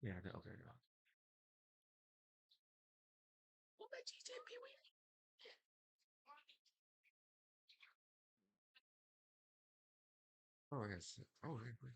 Yeah, okay, yeah. Oh, yes. Oh, wait, wait.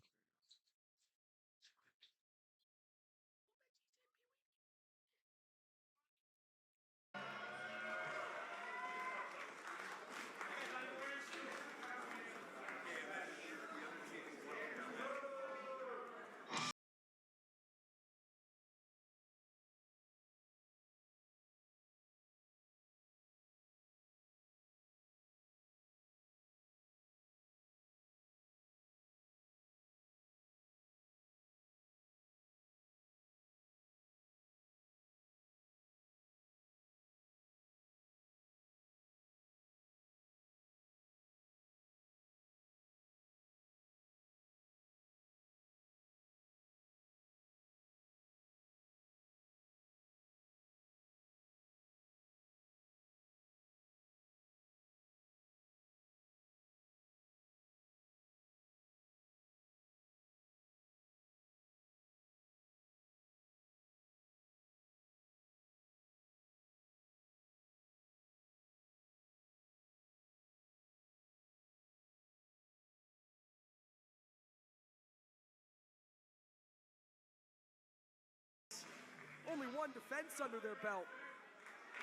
Only one defense under their belt.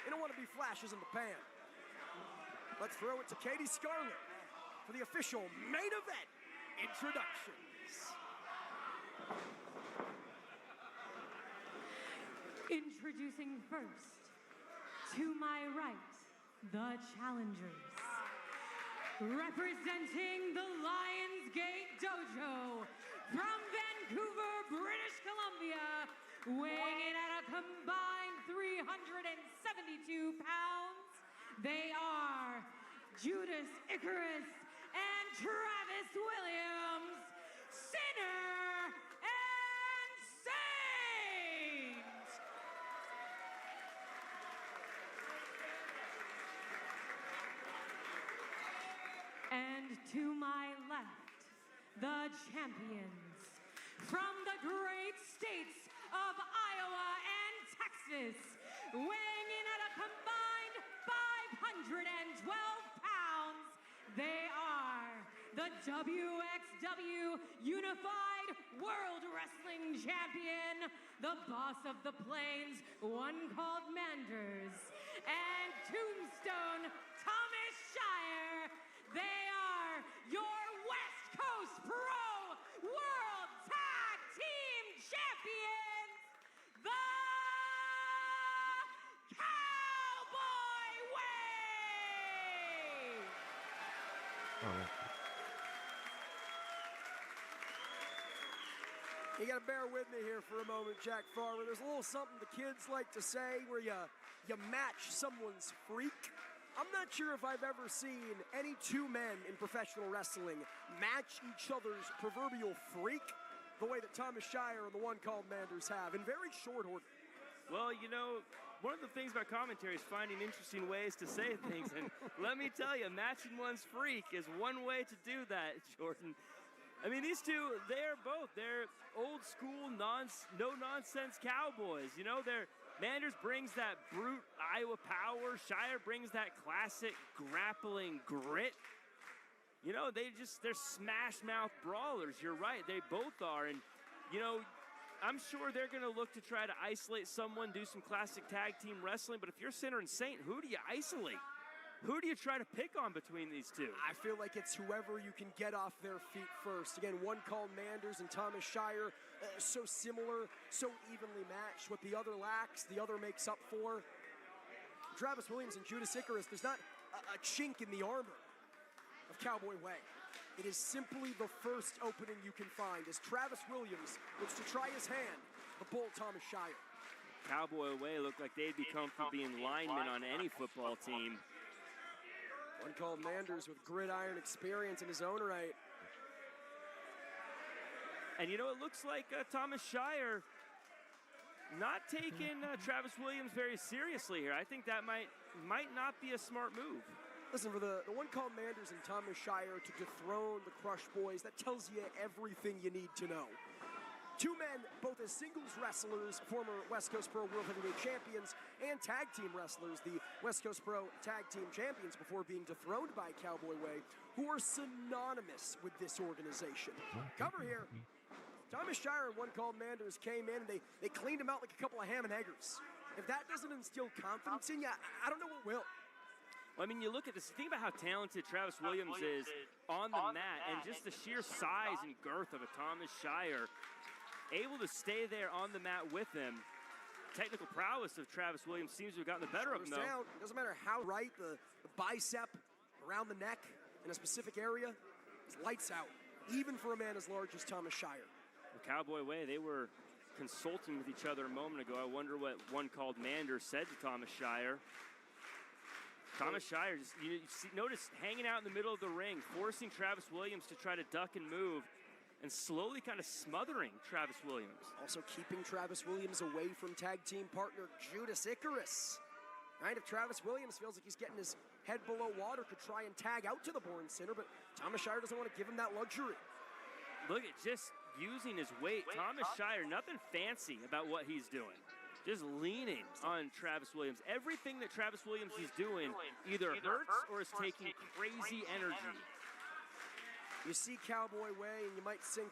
They don't want to be flashes in the pan. Let's throw it to Katie Scarlett for the official main event introductions. Introducing first, to my right, the challengers. Representing the Lionsgate Dojo from Vancouver, British Columbia, weighing in at a combined 372 pounds, they are Judas Icarus and Travis Williams, Sinner and Saint! And to my left, the champions from the great states of Iowa and Texas, weighing in at a combined 512 pounds, they are the WXW Unified World Wrestling Champion, the boss of the plains, one called Manders, and Tombstone Thomas Shire. They are your West Coast Pro World Tag Team Champions, the Cowboy Way! Oh, yeah. You gotta bear with me here for a moment, Jack Farmer. There's a little something the kids like to say where you match someone's freak. I'm not sure if I've ever seen any two men in professional wrestling match each other's proverbial freak the way that Thomas Shire and the one called Manders have in very short order. Well, you know, one of the things about commentary is finding interesting ways to say things. And let me tell you, matching one's freak is one way to do that, Jordan. I mean, these two, they're old school, no-nonsense cowboys. You know, Manders brings that brute Iowa power. Shire brings that classic grappling grit. You know, they're smash-mouth brawlers. You're right, they both are. And, you know, I'm sure they're going to look to try to isolate someone, do some classic tag team wrestling. But if you're Sinner and Saint, who do you isolate? Who do you try to pick on between these two? I feel like it's whoever you can get off their feet first. Again, one called Manders and Thomas Shire, so similar, so evenly matched. What the other lacks, the other makes up for. Travis Williams and Judas Icarus, there's not a chink in the armor of Cowboy Way. It is simply the first opening you can find as Travis Williams looks to try his hand, the Bull Thomas Shire. Cowboy Way look like they'd be comfortable being linemen on any football team. One called Manders with gridiron experience in his own right. And you know, it looks like Thomas Shire not taking Travis Williams very seriously here. I think that might not be a smart move. Listen, for the one called Manders and Thomas Shire to dethrone the Crush Boys, that tells you everything you need to know. Two men, both as singles wrestlers, former West Coast Pro World Heavyweight Champions, and tag team wrestlers, the West Coast Pro Tag Team Champions before being dethroned by Cowboy Way, who are synonymous with this organization. Cover here. Thomas Shire and One Called Manders came in and they cleaned him out like a couple of ham and eggers. If that doesn't instill confidence in you, I don't know what will. Well, I mean, you look at this, think about how talented Travis Williams is on the mat, and just the sheer size and girth of a Thomas Shire, able to stay there on the mat with him. Technical prowess of Travis Williams seems to have gotten the better of him, though. Down. Doesn't matter how right the bicep around the neck in a specific area, it's lights out, even for a man as large as Thomas Shire. The Cowboy Way, they were consulting with each other a moment ago. I wonder what One Called Manders said to Thomas Shire. Thomas Shire, just, notice hanging out in the middle of the ring, forcing Travis Williams to try to duck and move, and slowly kind of smothering Travis Williams. Also keeping Travis Williams away from tag team partner Judas Icarus. Right, if Travis Williams feels like he's getting his head below water, could try and tag out to the Born Sinner, but Thomas Shire doesn't want to give him that luxury. Look at just using his weight. Thomas Shire, nothing fancy about what he's doing. Just leaning on Travis Williams. Everything that Travis Williams is doing either hurts or is taking crazy energy. You see Cowboy Way, and you might think,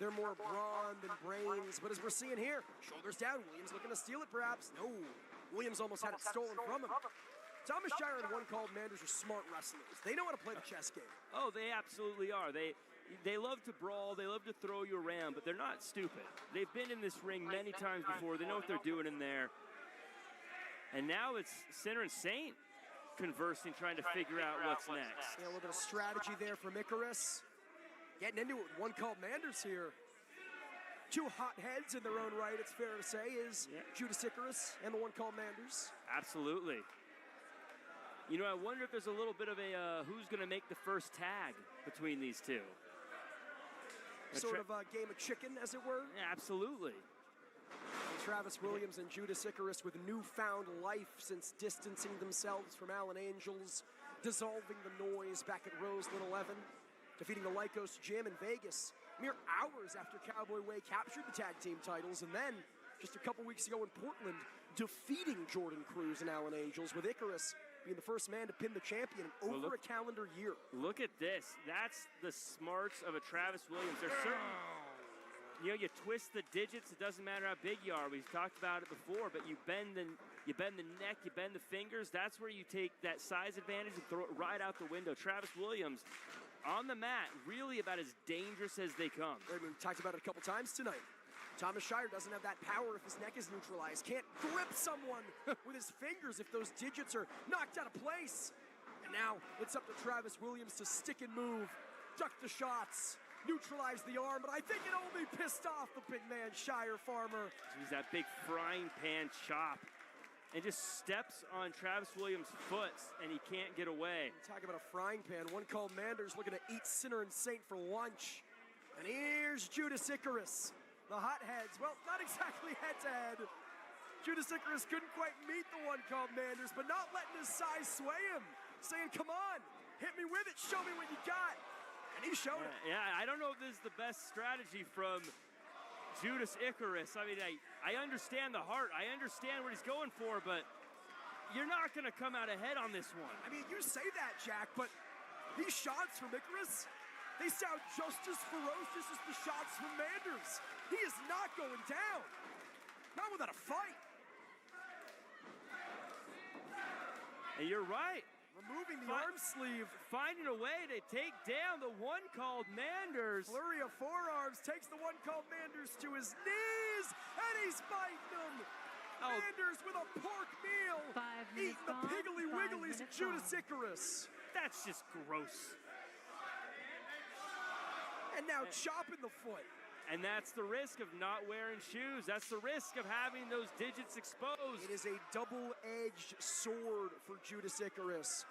they're more brawn than brains. But as we're seeing here, shoulders down, Williams looking to steal it perhaps. No, Williams almost had it stolen from him. Thomas Shire and One Called Manders are smart wrestlers. They know how to play the chess game. Oh, they absolutely are. They love to brawl, they love to throw you around, but they're not stupid. They've been in this ring many times before. They know what they're doing in there. And now it's Sinner and Saint conversing, trying to figure out what's next. Yeah, a little bit of strategy there from Icarus. Getting into it with One Called Manders here. Two hot heads in their own right, it's fair to say, is Judas Icarus and the One Called Manders. Absolutely. You know, I wonder if there's a little bit of a who's going to make the first tag between these two. Sort of a game of chicken, as it were. Yeah, absolutely. And Travis Williams and Judas Icarus with newfound life since distancing themselves from Alan Angels, dissolving the noise back at Roseland 11, defeating the Lycos Gym in Vegas mere hours after Cowboy Way captured the tag team titles, and then just a couple weeks ago in Portland, defeating Jordan Cruz and Alan Angels, with Icarus being the first man to pin the champion in over a calendar year. Look at this. That's the smarts of a Travis Williams. There's certain, you know, you twist the digits. It doesn't matter how big you are. We've talked about it before, but you bend the neck, you bend the fingers. That's where you take that size advantage and throw it right out the window. Travis Williams on the mat, really about as dangerous as they come. I mean, we talked about it a couple times tonight. Thomas Shire doesn't have that power if his neck is neutralized. Can't grip someone with his fingers if those digits are knocked out of place. And now it's up to Travis Williams to stick and move, duck the shots, neutralize the arm, but I think it only pissed off the big man, Shire Farmer. He's that big frying pan chop and just steps on Travis Williams' foot, and he can't get away. Talk about a frying pan. One Called Manders looking to eat Sinner and Saint for lunch. And here's Judas Icarus. The hot heads, well, not exactly head-to-head. Judas Icarus couldn't quite meet the One Called Manders, but not letting his size sway him, saying, come on, hit me with it, show me what you got. And he showed it. Yeah, I don't know if this is the best strategy from Judas Icarus. I mean, I understand the heart. I understand what he's going for, but you're not going to come out ahead on this one. I mean, you say that, Jack, but these shots from Icarus, they sound just as ferocious as the shots from Manders. He is not going down. Not without a fight. And you're right. Removing the arm sleeve. Finding a way to take down the One Called Manders. Flurry of forearms takes the One Called Manders to his knees, and he's biting him. Oh. Manders with a pork meal. 5 minutes eating the gone, Piggly 5 Wigglies of minutes Judas gone. Icarus. That's just gross. And now chopping the foot. And that's the risk of not wearing shoes. That's the risk of having those digits exposed. It is a double-edged sword for Judas Icarus.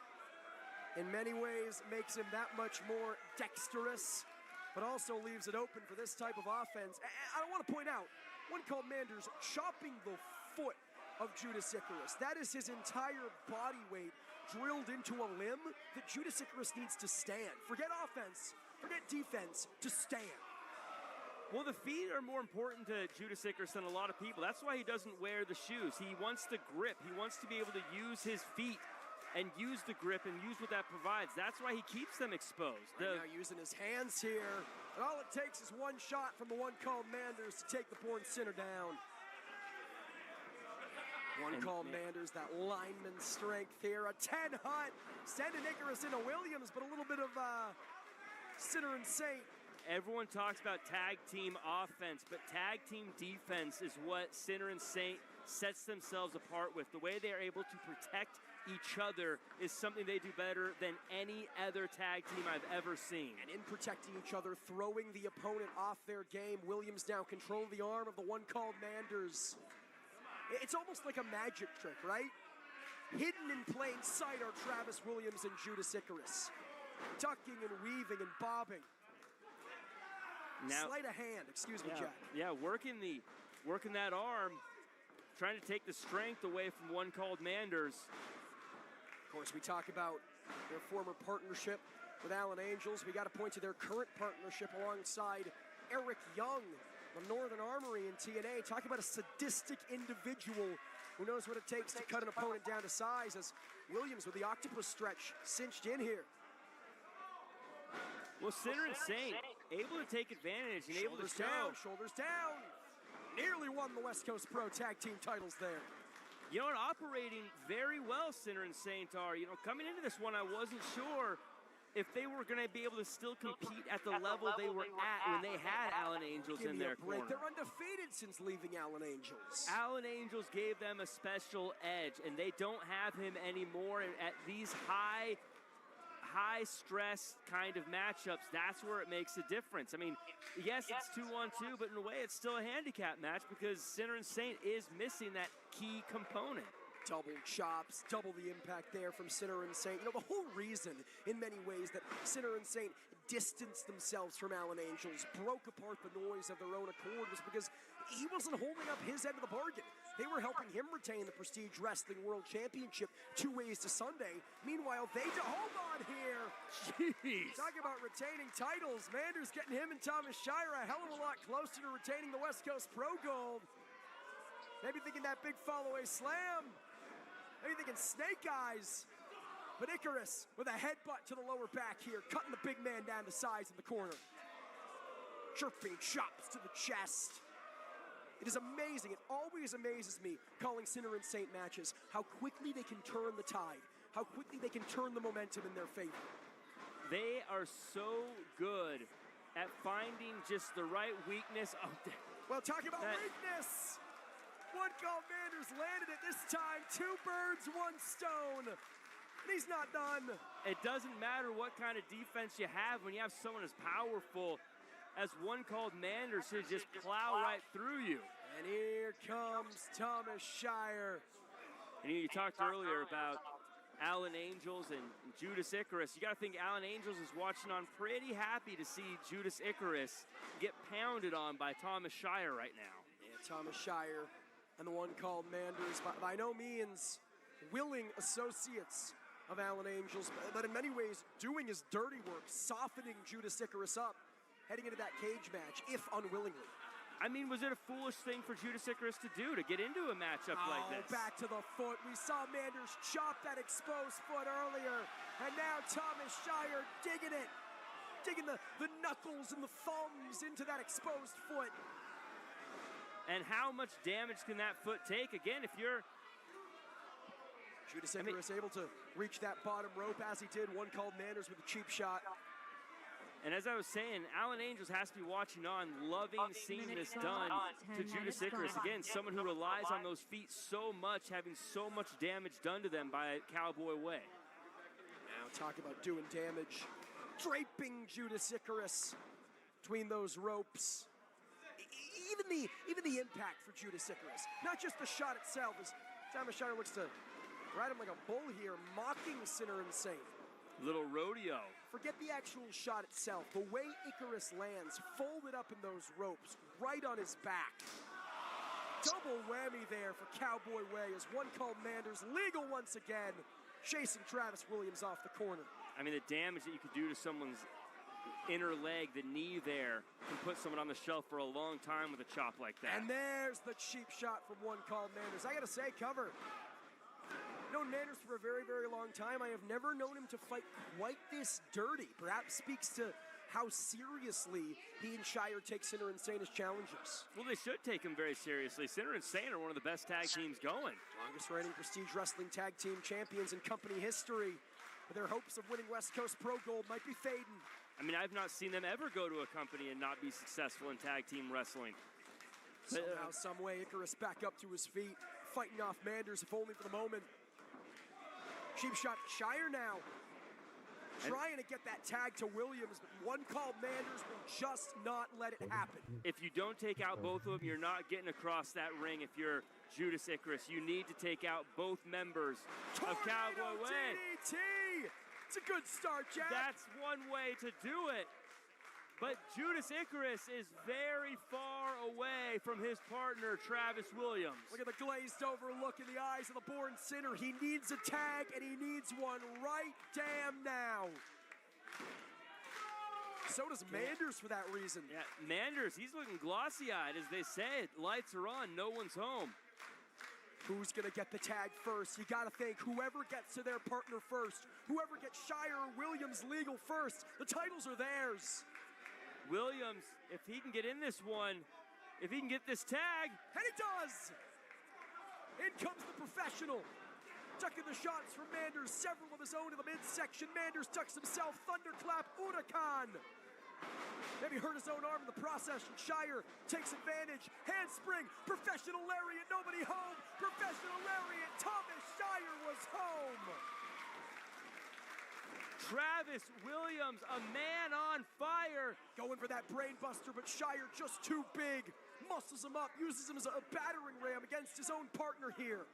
In many ways, makes him that much more dexterous, but also leaves it open for this type of offense. I want to point out, One Called Manders chopping the foot of Judas Icarus. That is his entire body weight drilled into a limb that Judas Icarus needs to stand. Forget offense, forget defense, to stand. Well, the feet are more important to Judas Icarus than a lot of people. That's why he doesn't wear the shoes. He wants the grip. He wants to be able to use his feet and use the grip and use what that provides. That's why he keeps them exposed. Right now using his hands here. And all it takes is one shot from the one called Manders to take the Born Sinner down. One called Manders, that lineman strength here. A 10 hut, sending Icarus into Williams, but a little bit of Sinner and Saint. Everyone talks about tag team offense, but tag team defense is what Sinner and Saint sets themselves apart with. The way they are able to protect each other is something they do better than any other tag team I've ever seen. And in protecting each other, throwing the opponent off their game, Williams now control the arm of the one called Manders. It's almost like a magic trick, right? Hidden in plain sight are Travis Williams and Judas Icarus. Ducking and weaving and bobbing. Now, sleight of hand, excuse me, Jack. Yeah, working that arm, trying to take the strength away from one called Manders. Of course, we talk about their former partnership with Alan Angels. We got to point to their current partnership alongside Eric Young, the Northern Armory in TNA. Talk about a sadistic individual who knows what it takes to cut an opponent down to size, as Williams with the octopus stretch cinched in here. Well, Sinner and Saint able to take advantage and able to show. Shoulders down. Nearly won the West Coast Pro Tag Team titles there. You know what, operating very well, Sinner and Saint are. You know, coming into this one, I wasn't sure if they were going to be able to still compete at the level they were at when they had Alan Angels in their corner. They're undefeated since leaving Alan Angels. Alan Angels gave them a special edge, and they don't have him anymore at these high stress kind of matchups. That's where it makes a difference. I mean, yes, it's 2-on-2, but in a way it's still a handicap match because Sinner and Saint is missing that key component. Double chops, double the impact there from Sinner and Saint. You know, the whole reason, in many ways, that Sinner and Saint distanced themselves from Alan Angels, broke apart the noise of their own accord, was because he wasn't holding up his end of the bargain. They were helping him retain the Prestige Wrestling World Championship 2 ways to Sunday. Meanwhile, hold on here. Jeez. Talk about retaining titles. Manders getting him and Thomas Shire a hell of a lot closer to retaining the West Coast Pro Gold. Maybe thinking that big fall-away slam. Maybe thinking snake eyes. But Icarus with a headbutt to the lower back here, cutting the big man down to size in the corner. Chirping chops to the chest. It is amazing. It always amazes me, calling Sinner and Saint matches, how quickly they can turn the tide, how quickly they can turn the momentum in their favor. They are so good at finding just the right weakness. Well, talk about weakness. One call Manders landed it this time. 2 birds, 1 stone. And he's not done. It doesn't matter what kind of defense you have when you have someone as powerful as one called Manders to just plow right through you. And here comes Thomas Shire. And you talked earlier about Alan Angels and Judas Icarus. You got to think Alan Angels is watching on pretty happy to see Judas Icarus get pounded on by Thomas Shire right now. Yeah, Thomas Shire and the one called Manders, by no means willing associates of Alan Angels, but in many ways doing his dirty work, softening Judas Icarus up, heading into that cage match, if unwillingly. I mean, was it a foolish thing for Judas Icarus to do, to get into a matchup like this? Back to the foot. We saw Manders chop that exposed foot earlier, and now Thomas Shire digging it. Digging the knuckles and the thumbs into that exposed foot. And how much damage can that foot take? Again, if you're... Judas Icarus able to reach that bottom rope as he did. One called Manders with a cheap shot. And as I was saying, Alan Angels has to be watching on, loving seeing this done to Judas Icarus. Again, someone who relies on those feet so much, having so much damage done to them by Cowboy Way. Now talk about doing damage. Draping Judas Icarus between those ropes. Even the impact for Judas Icarus. Not just the shot itself, as Thomas Shire looks to ride him like a bull here, mocking Sinner and Saint. Little rodeo. Forget the actual shot itself. The way Icarus lands, folded up in those ropes, right on his back. Double whammy there for Cowboy Way as one called Manders, legal once again, chasing Travis Williams off the corner. I mean, the damage that you could do to someone's inner leg, the knee there, can put someone on the shelf for a long time with a chop like that. And there's the cheap shot from one called Manders. I gotta say, Cover, known Manders for a very, very long time. I have never known him to fight quite this dirty. Perhaps speaks to how seriously he and Shire take Sinner and Sane as challengers. Well, they should take him very seriously. Sinner and Sane are one of the best tag teams going. Longest reigning Prestige Wrestling Tag Team champions in company history. But their hopes of winning West Coast Pro Gold might be fading. I mean, I've not seen them ever go to a company and not be successful in tag team wrestling. Somehow, some way, Icarus back up to his feet, fighting off Manders, if only for the moment. Cheap shot to Shire now. Trying to get that tag to Williams, but one called Manders will just not let it happen. If you don't take out both of them, you're not getting across that ring if you're Judas Icarus. You need to take out both members of Cowboy Way. DDT! It's a good start, Jack. That's one way to do it. But Judas Icarus is very far away from his partner, Travis Williams. Look at the glazed over look in the eyes of the Born Sinner. He needs a tag, and he needs one right damn now. So does Manders for that reason. Yeah, Manders, he's looking glossy-eyed, as they say. Lights are on, no one's home. Who's gonna get the tag first? You gotta think whoever gets to their partner first, whoever gets Shire or Williams legal first, the titles are theirs. Williams, if he can get in this one, if he can get this tag. And he does! In comes the professional. Ducking the shots from Manders, several of his own in the midsection. Manders ducks himself, thunderclap, Huracan. Maybe hurt his own arm in the process, and Shire takes advantage. Handspring, professional lariat, nobody home. Professional lariat, Thomas Shire was home. Travis Williams, a man on fire. Going for that brain buster, but Shire just too big. Muscles him up, uses him as a battering ram against his own partner here.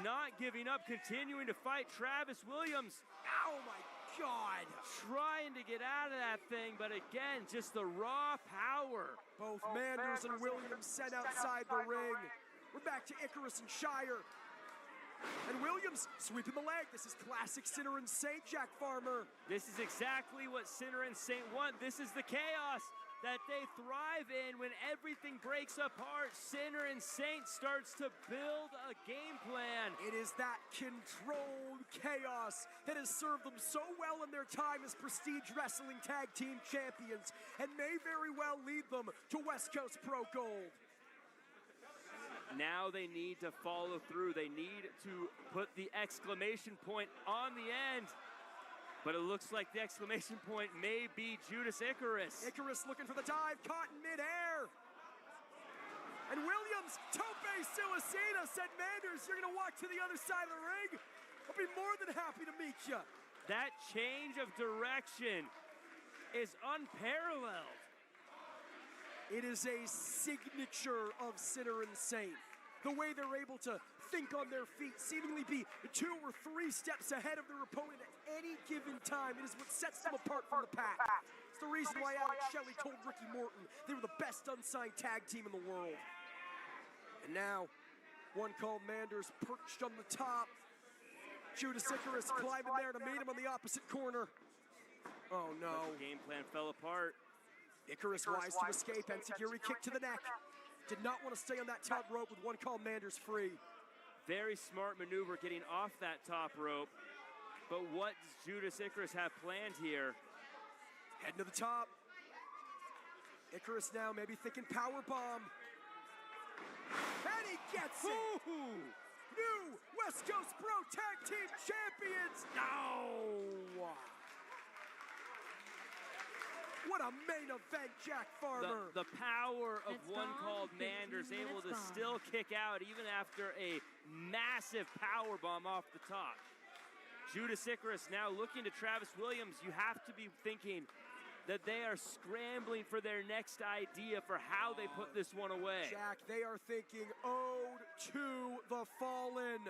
Not giving up, continuing to fight Travis Williams. Oh my God. Trying to get out of that thing, but again, just the raw power. Both Manders and Williams sent outside the ring. We're back to Icarus and Shire. And Williams sweeping the leg. This is classic Sinner and Saint, Jack Farmer. This is exactly what Sinner and Saint want. This is the chaos that they thrive in when everything breaks apart. Sinner and Saint starts to build a game plan. It is that controlled chaos that has served them so well in their time as Prestige Wrestling Tag Team Champions and may very well lead them to West Coast Pro Gold. Now they need to follow through. They need to put the exclamation point on the end. But it looks like the exclamation point may be Judas Icarus. Icarus looking for the dive, caught in midair. And Williams, tope suicida, said Manders, you're gonna walk to the other side of the ring? I'll be more than happy to meet you. That change of direction is unparalleled. It is a signature of Sinner and Saint. The way they're able to think on their feet, seemingly be 2 or 3 steps ahead of their opponent at any given time. It is what sets them apart from the pack. It's the reason why Alex Shelley told Ricky Morton they were the best unsigned tag team in the world. And now, one called Manders perched on the top. Judas Icarus climbing there to meet him on the opposite corner. Oh no. The game plan fell apart. Icarus wise to escape, Enziguri kick to the neck. Did not want to stay on that top rope with one called Manders free. Very smart maneuver getting off that top rope. But what does Judas Icarus have planned here? Heading to the top. Icarus now maybe thinking power bomb. And he gets it! Ooh. New West Coast Pro Tag Team Champions! No! What a main event, Jack Farmer. The power of It's one gone. called 15 Manders able to minutes gone. still kick out even after a massive power bomb off the top. Judas Icarus now looking to Travis Williams. You have to be thinking that they are scrambling for their next idea for how they put this one away. Jack, they are thinking ode to the fallen.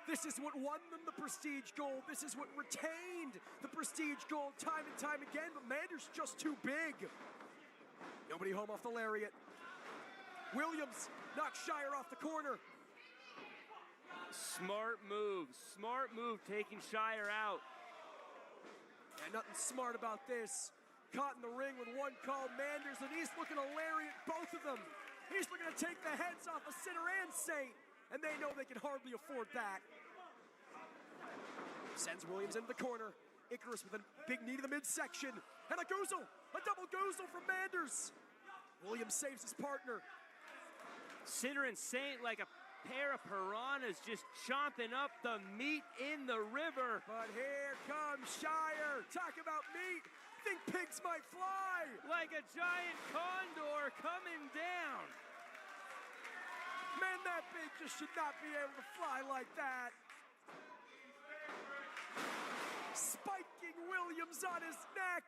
This is what won them the Prestige Gold. This is what retained the Prestige Gold time and time again, but Manders just too big. Nobody home off the lariat. Williams knocks Shire off the corner. Smart move taking Shire out. And nothing smart about this. Caught in the ring with one called Manders, and he's looking to lariat both of them. He's looking to take the heads off of Sinner and Saint, and they know they can hardly afford that. Sends Williams into the corner. Icarus with a big knee to the midsection. And a goozle, a double goozle from Manders. Williams saves his partner. Sinner and Saint like a pair of piranhas just chomping up the meat in the river. But here comes Shire. Talk about meat. Think pigs might fly. Like a giant condor coming down. Man, that pig just should not be able to fly like that. Spiking Williams on his neck.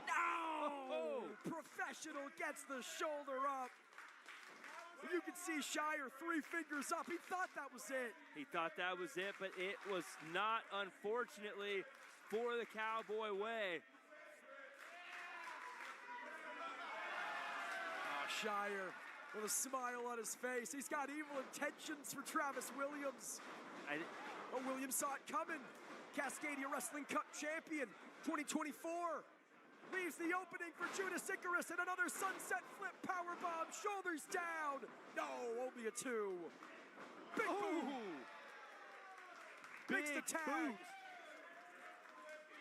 No! Professional gets the shoulder up. You can see Shire 3 fingers up. He thought that was it. He thought that was it, but it was not, unfortunately, for the Cowboy Way. Shire with a smile on his face. He's got evil intentions for Travis Williams. But Williams saw it coming. Cascadia Wrestling Cup champion 2024. Leaves the opening for Judas Icarus and another sunset flip powerbomb. Shoulders down. No, only a 2. Big boom. Makes the tag. Boot.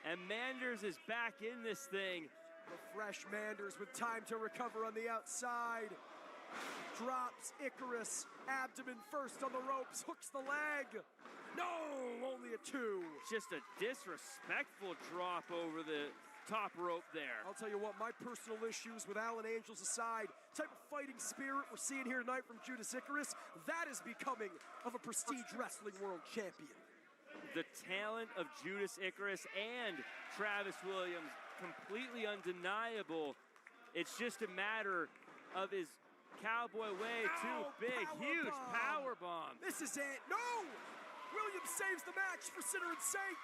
And Manders is back in this thing. The fresh Manders with time to recover on the outside. Drops Icarus. Abdomen first on the ropes. Hooks the leg. No, only a 2. Just a disrespectful drop over the top rope there. I'll tell you what, my personal issues with Alan Angels aside, type of fighting spirit we're seeing here tonight from Judas Icarus, that is becoming of a prestige wrestling world champion. The talent of Judas Icarus and Travis Williams, completely undeniable. It's just a matter of his Cowboy Way, big, huge power bomb. This is it. No! Williams saves the match for Sinner and Saint.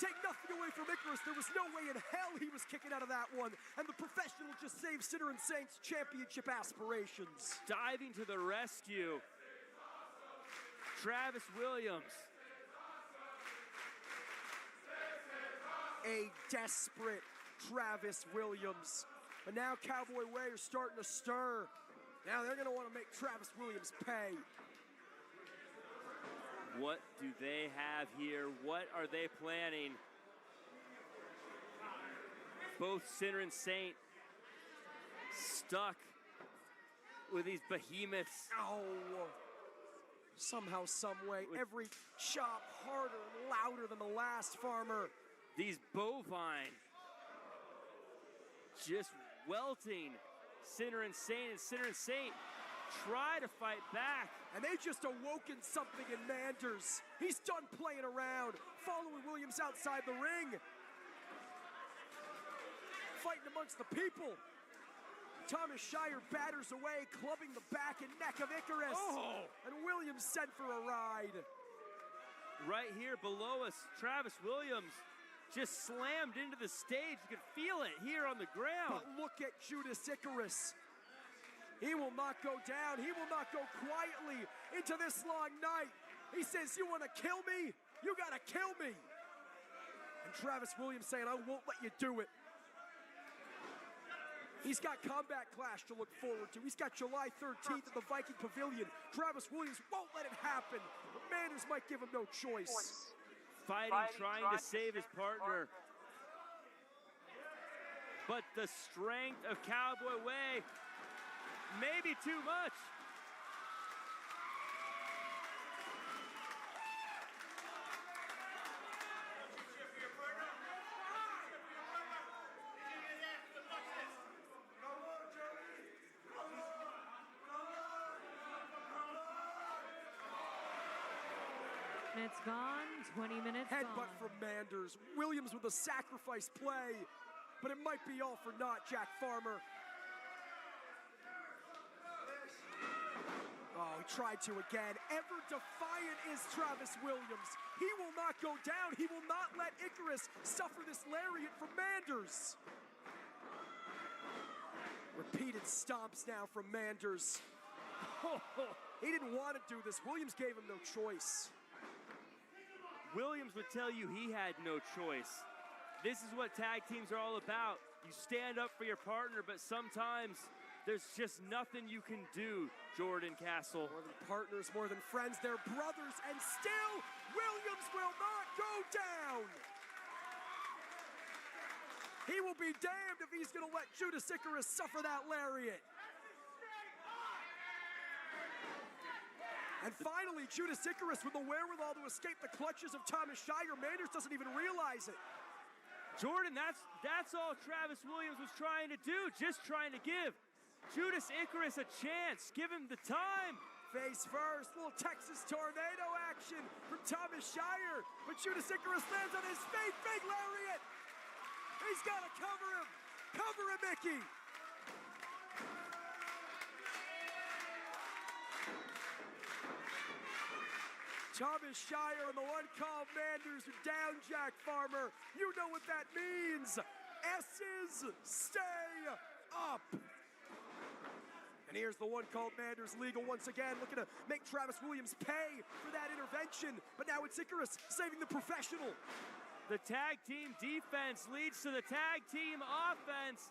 Take nothing away from Icarus. There was no way in hell he was kicking out of that one. And the professional just saved Sinner and Saint's championship aspirations. Diving to the rescue. Travis Williams. A desperate Travis Williams. But now Cowboy Way are starting to stir. Now they're going to want to make Travis Williams pay. What do they have here? What are they planning? Both Sinner and Saint stuck with these behemoths. Oh, somehow, some way, every chop harder and louder than the last, Farmer. These bovine just welting Sinner and Saint, and Sinner and Saint try to fight back. And they just awoken something in Manders. He's done playing around, following Williams outside the ring. Fighting amongst the people. Thomas Shire batters away, clubbing the back and neck of Icarus. And Williams sent for a ride. Right here below us, Travis Williams just slammed into the stage. You could feel it here on the ground. But look at Judas Icarus. He will not go down. He will not go quietly into this long night. He says, you want to kill me? You got to kill me. And Travis Williams saying, I won't let you do it. He's got Combat Clash to look forward to. He's got July 13th at the Viking Pavilion. Travis Williams won't let it happen. But Manders might give him no choice. Fighting, trying to save his partner. But the strength of Cowboy Way, maybe too much. It's gone, 20 minutes Headbutt gone. from Manders. Williams with a sacrifice play. But it might be all for naught, Jack Farmer. Oh, he tried to again. Ever defiant is Travis Williams. He will not go down. He will not let Icarus suffer this lariat from Manders. Repeated stomps now from Manders. He didn't want to do this. Williams gave him no choice. Williams would tell you he had no choice. This is what tag teams are all about. You stand up for your partner, but sometimes there's just nothing you can do, Jordan Castle. More than partners, more than friends, they're brothers, and still Williams will not go down. He will be damned if he's going to let Judas Icarus suffer that lariat. And finally, Judas Icarus with the wherewithal to escape the clutches of Thomas Shire. Manders doesn't even realize it. Jordan, that's all Travis Williams was trying to do, just trying to give Judas Icarus a chance. Give him the time. Face first, little Texas tornado action from Thomas Shire. But Judas Icarus lands on his feet, big lariat. He's got to cover him. Cover him, Mickey. Thomas Shire and the one called Manders are down, Jack Farmer. You know what that means. S's stay up. And here's the one called Manders legal once again, looking to make Travis Williams pay for that intervention. But now it's Icarus saving the professional. The tag team defense leads to the tag team offense.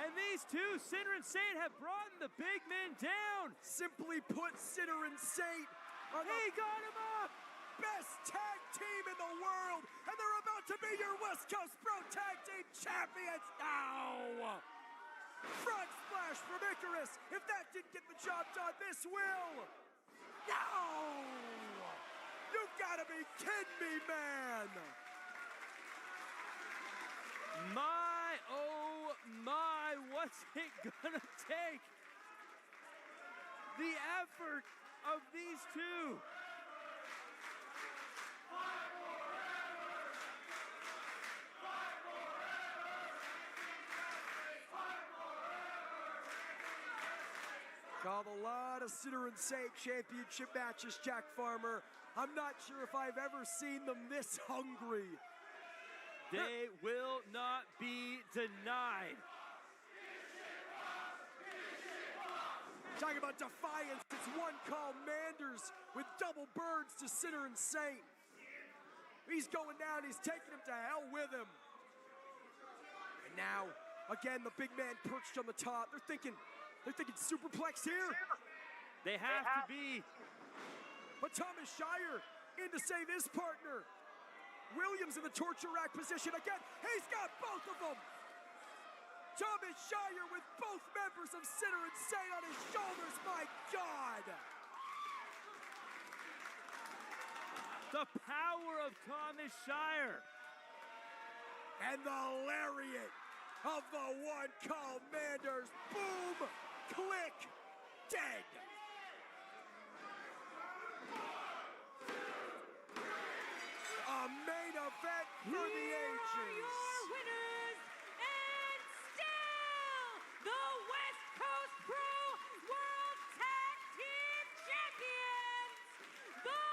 And these two, Sinner and Saint, have brought the big men down. Simply put, Sinner and Saint are He got him up! best tag team in the world, and they're about to be your West Coast Pro Tag Team Champions now! Front splash from Icarus. If that didn't get the job done, this will. No! You gotta be kidding me, man! My, oh my, what's it gonna take? The effort of these two. Called a lot of Sinner and Saint championship matches, Jack Farmer. I'm not sure if I've ever seen them this hungry. They will not be denied. Talking about defiance, it's one called Manders with double birds to Sinner and Saint. He's going down, he's taking him to hell with him. And now, again, the big man perched on the top. They're thinking superplex here. They have to be. But Thomas Shire in to save his partner. Williams in the torture rack position again. He's got both of them. Thomas Shire with both members of Sinner and Saint on his shoulders. My God. The power of Thomas Shire. And the lariat of the one called Manders. Boom, click, dead. A main event for the Here are ages. your winners, and still the West Coast Pro World Tag Team Champions, the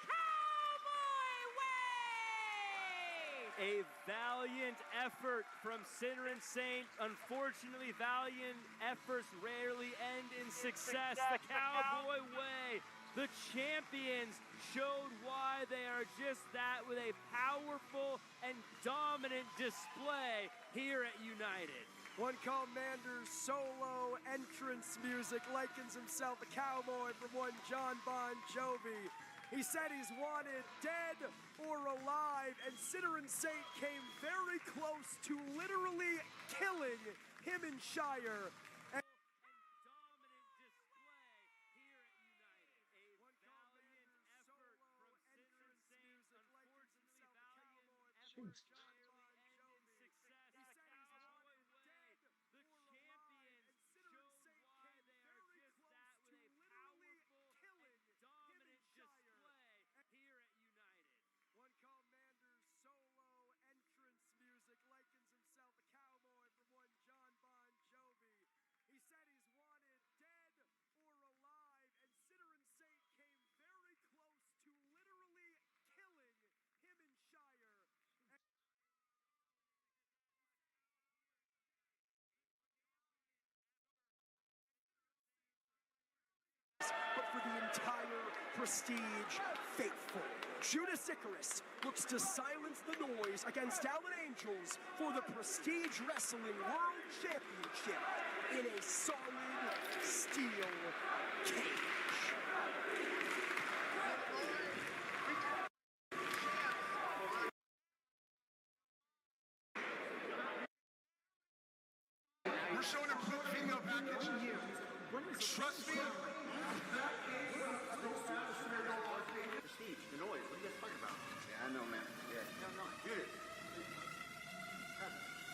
Cowboy Way! A valiant effort from Sinner and Saint. Unfortunately, valiant efforts rarely end in success. The Cowboy Way. The champions showed why they are just that with a powerful and dominant display here at United. One called Manders solo entrance music likens himself a cowboy from one John Bon Jovi. He said he's wanted dead or alive, and Sinner and Saint came very close to literally killing him and Shire. And Jeez. one called Manders solo entrance music likens himself a cowboy from one John Bon Jovi. He said he's wanted dead or alive, and Sinner and Saint came very close to literally killing him and Shire. But for the entire Prestige faithful. Judas Icarus looks to silence the noise against Allen Angels for the Prestige Wrestling World Championship in a solid steel cage. We're showing a quick video package. Trust me. Prestige, the noise. What are you guys talking about? Yeah, I know, man. Yeah. No, Judas.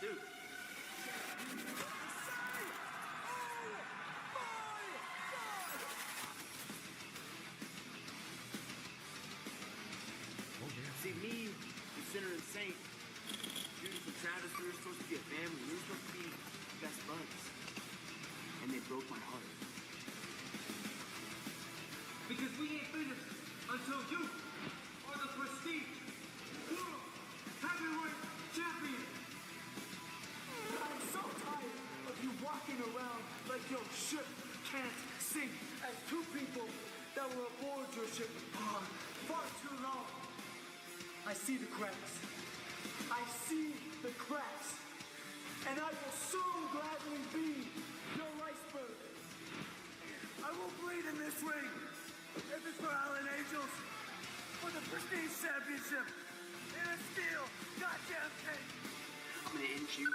Dude. See, me, the sinner and saint, Judas and Travis, we were supposed to be a family. We were supposed to be best buds. And they broke my heart. Because we ain't finished until you are the Prestige World Heavyweight Champion. I'm so tired of you walking around like your ship can't sink as two people that were aboard your ship far too long. I see the cracks. I see the cracks. And I will so gladly be your iceberg. I will bleed in this ring. If it's for Allen Angels, for the Prestige Championship, in a steel goddamn cage. I'm gonna end you.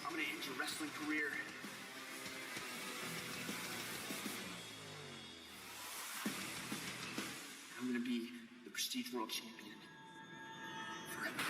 I'm gonna end your wrestling career. I'm gonna be the Prestige World Champion. Forever.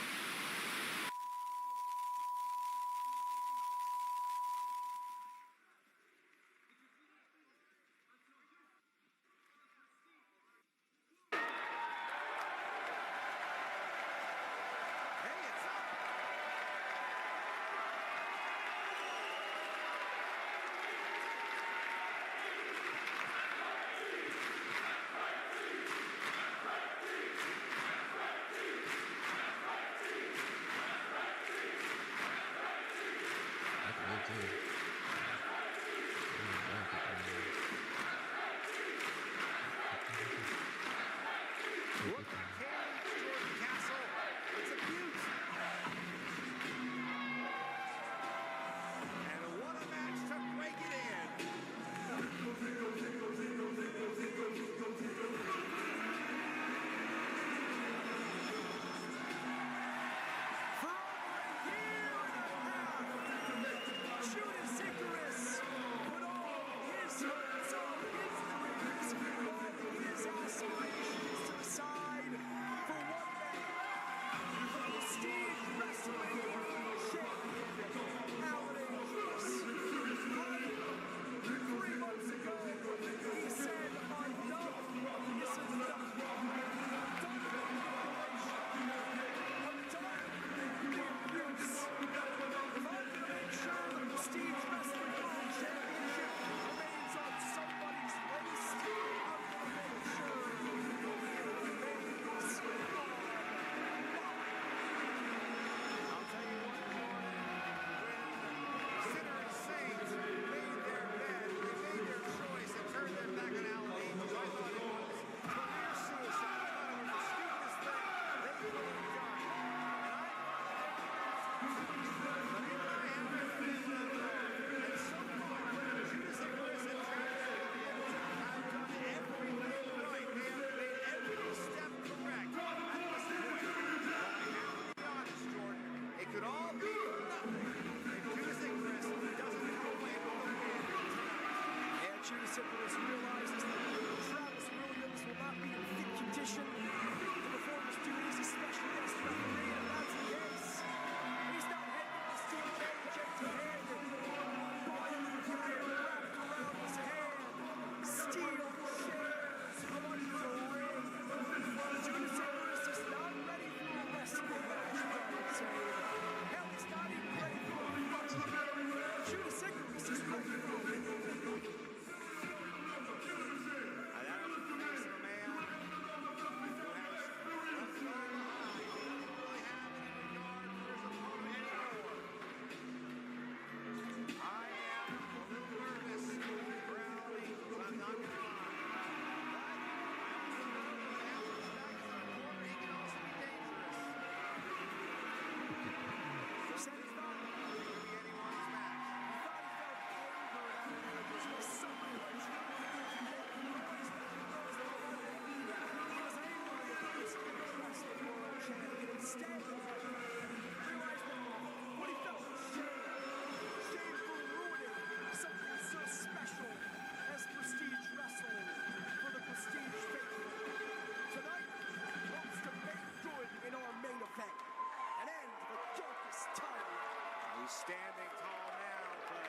standing tall now, but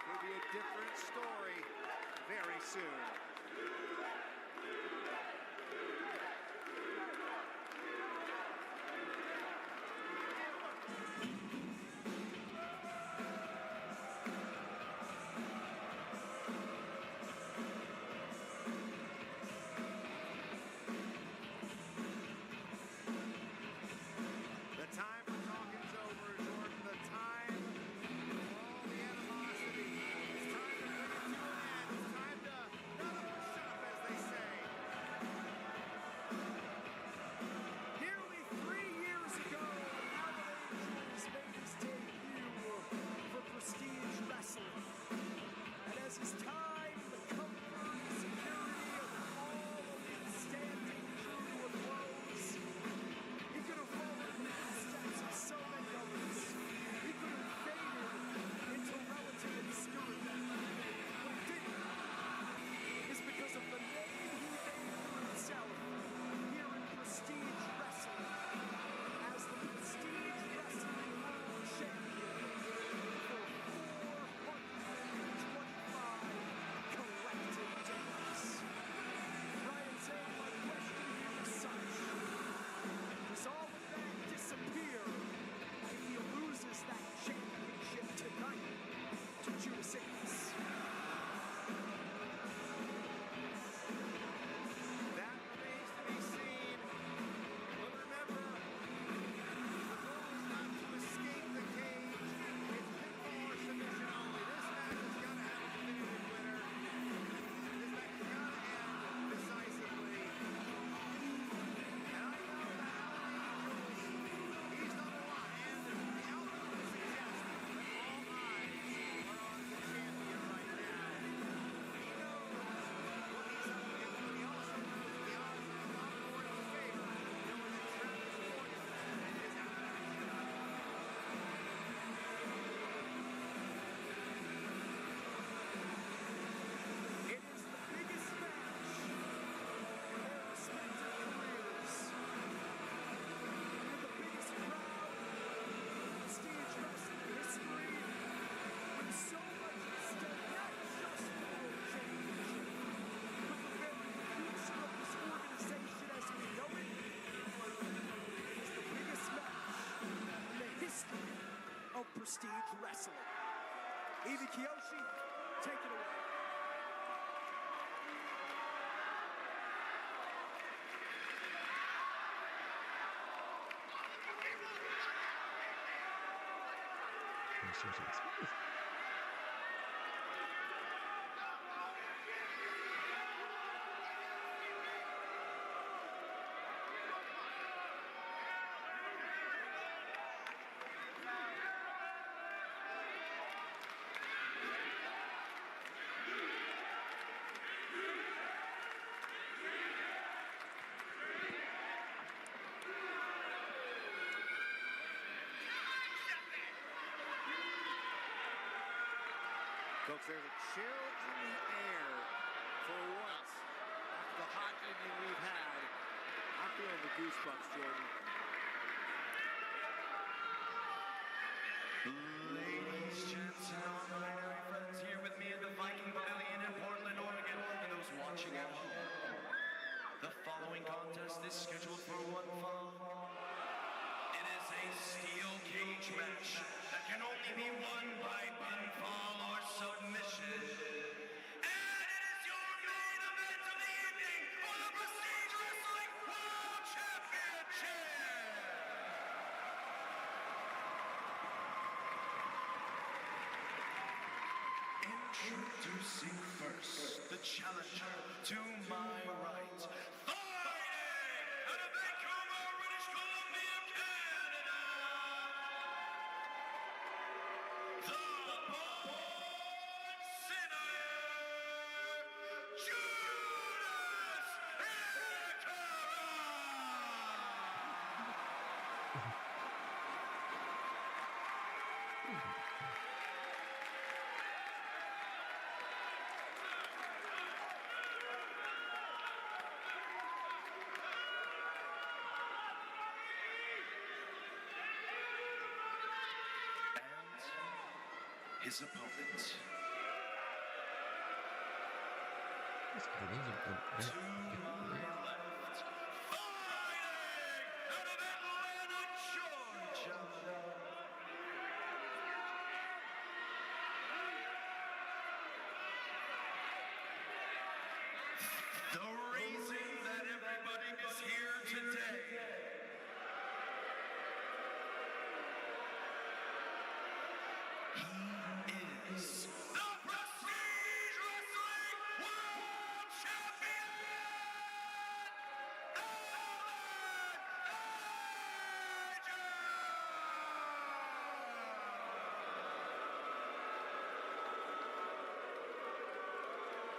could be a different story very soon. The time for talking's over, Jordan. The time for all the animosity. It's time to bring it to an end. It's time to nut up the shop, as they say. Nearly 3 years ago, Alan Angels made his debut for Prestige Wrestling. And as his time, the comfort and security of all of the standing crew to a close, he could have followed in the footsteps of so many others. He could have faded into relative obscurity. What he didn't is because of the name he made for himself here in Prestige Wrestling as the Prestige Wrestling World Champion for 425 collective days. Ryan Zane, my question to you is such. Does all of that disappear if he loses that championship tonight to Judas Ignis? That remains to be seen. But remember, the goal is not to escape the cage. It's pinfall or submission only. This match has got to have a definitive winner. This match has got to end decisively. And I know that Alan Angels, he's done a lot. And the outcome would suggest that all eyes are on the champion right now. He knows what he's up against, but he also knows the odds are a lot more in his favor, knowing that Travis Morgan is out of action. It is the biggest match in their respective careers. With the biggest crowd in Prestige Wrestling history. With so much at stake, not just the World Championship, but the very future of this organization as we know it. It is the biggest match in the history of Prestige Wrestling. Evie Kiyoshi, take it away. Folks, there's a chill in the air for once after the hot evening we've had. I'm feeling the goosebumps, Jordan. Ladies, gents, and non-binary friends, here with me at the Viking Pavilion in Portland, Oregon, and those watching at home. The following contest is scheduled for one fall. It is a steel cage match that can only be won by pinfall or submission. And it is your main event of the evening for the Prestige Wrestling World Championship! Introducing first, the challenger to my right, fighting out of Vancouver, British Columbia, Canada, the Born Sinner, Judas Ikara! his opponent. Alan Angel, To my left, fighting out of Atlanta, Georgia. The reason that everybody is here today he is the Prestige Wrestling World Champion,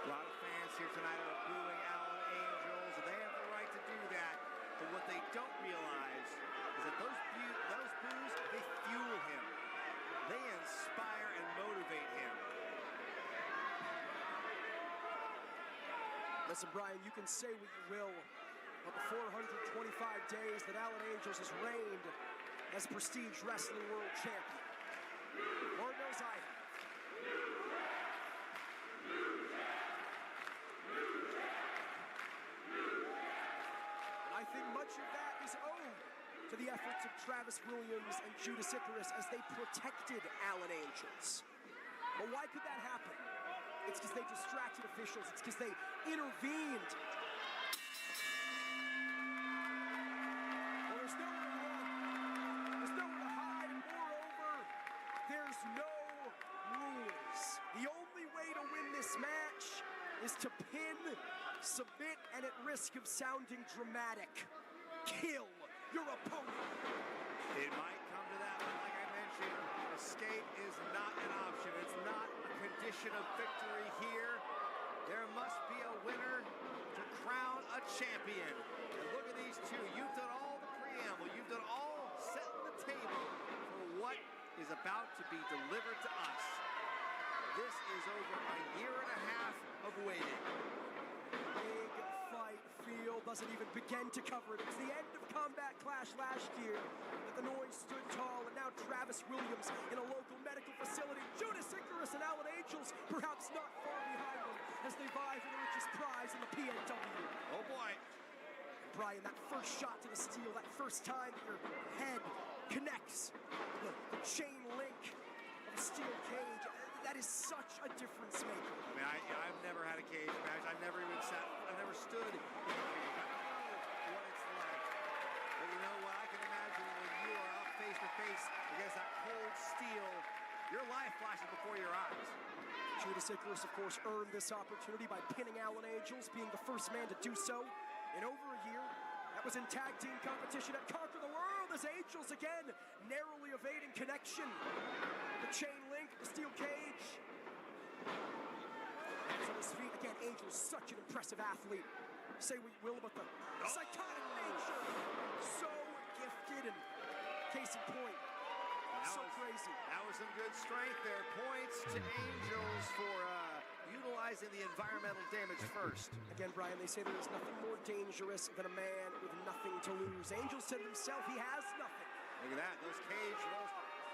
A lot of fans here tonight are booing Alan Angels, and they have the right to do that. But what they don't realize is that those boos, they fuel him. They inspire and motivate him. Listen, Brian, you can say what you will, but the 425 days that Alan Angels has reigned as Prestige Wrestling World Champion, Lord knows I have. And I think much of that is owed to the efforts of Travis Williams and Judas Icarus as they protected Alan Angels. But why could that happen? It's because they distracted officials. It's because they intervened. Well, there's nowhere to run. There's nowhere to hide. And moreover, there's no rules. The only way to win this match is to pin, submit, and at risk of sounding dramatic, kill your opponent. It might come to that, but like I mentioned, escape is not an option. It's not a condition of victory here. There must be a winner to crown a champion. And look at these two. You've done all the preamble. You've done all setting the table for what is about to be delivered to us. This is over a year and a half of waiting. Big Fight Field doesn't even begin to cover it. It was the end of Combat Clash last year that the noise stood tall, and now Travis Williams in a local medical facility. Judas Icarus and Alan Angels perhaps not far behind them as they vie for the richest prize in the PNW. Oh boy. Brian, that first shot to the steel, that first time that your head connects the chain link of a steel cage, that is such a difference maker. I mean, I've never had a cage match. I've never stood in a cage. I don't know what it's like. But you know what? I can imagine when you are up face to face against that cold steel, your life flashes before your eyes. Judas Icarus, of course, earned this opportunity by pinning Alan Angels, being the first man to do so in over a year. That was in tag team competition at Conquer the World as Angels again narrowly evading connection. The chain link, the steel cage. Hands on his feet. Again, Angels, such an impressive athlete. Say what you will about the psychotic nature. So gifted, and case in point, so crazy. That was some good strength there. Points to Angels for utilizing the environmental damage first. Again, Brian, they say there is nothing more dangerous than a man with nothing to lose. Angel said himself he has nothing. Look at that. Those cage rolls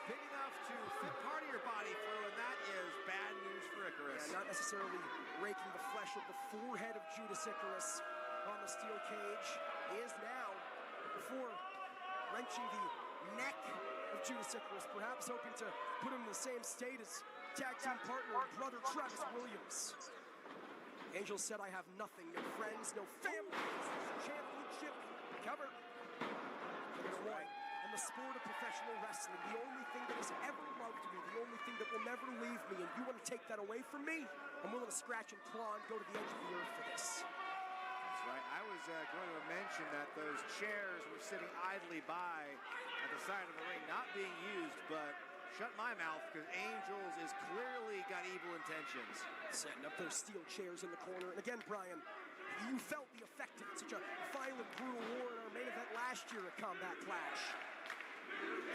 big enough to fit part of your body through, and that is bad news for Icarus. Yeah, not necessarily raking the flesh of the forehead of Judas Icarus on the steel cage. He is now, before wrenching the neck of Judas Icarus, perhaps hoping to put him in the same state as tag team partner and brother Travis Williams. Angel said, I have nothing, no friends, no family. Championship cover. There's one. And the sport of professional wrestling, the only thing that has ever loved me, the only thing that will never leave me, and you want to take that away from me? I'm willing to scratch and claw and go to the edge of the earth for this. That's right. I was going to mention that those chairs were sitting idly by at the side of the ring, not being used, but shut my mouth, because Angels is clearly got evil intentions. Setting up those steel chairs in the corner. And again, Brian, you felt the effect of it. Such a violent, brutal war in our main event last year at Combat Clash.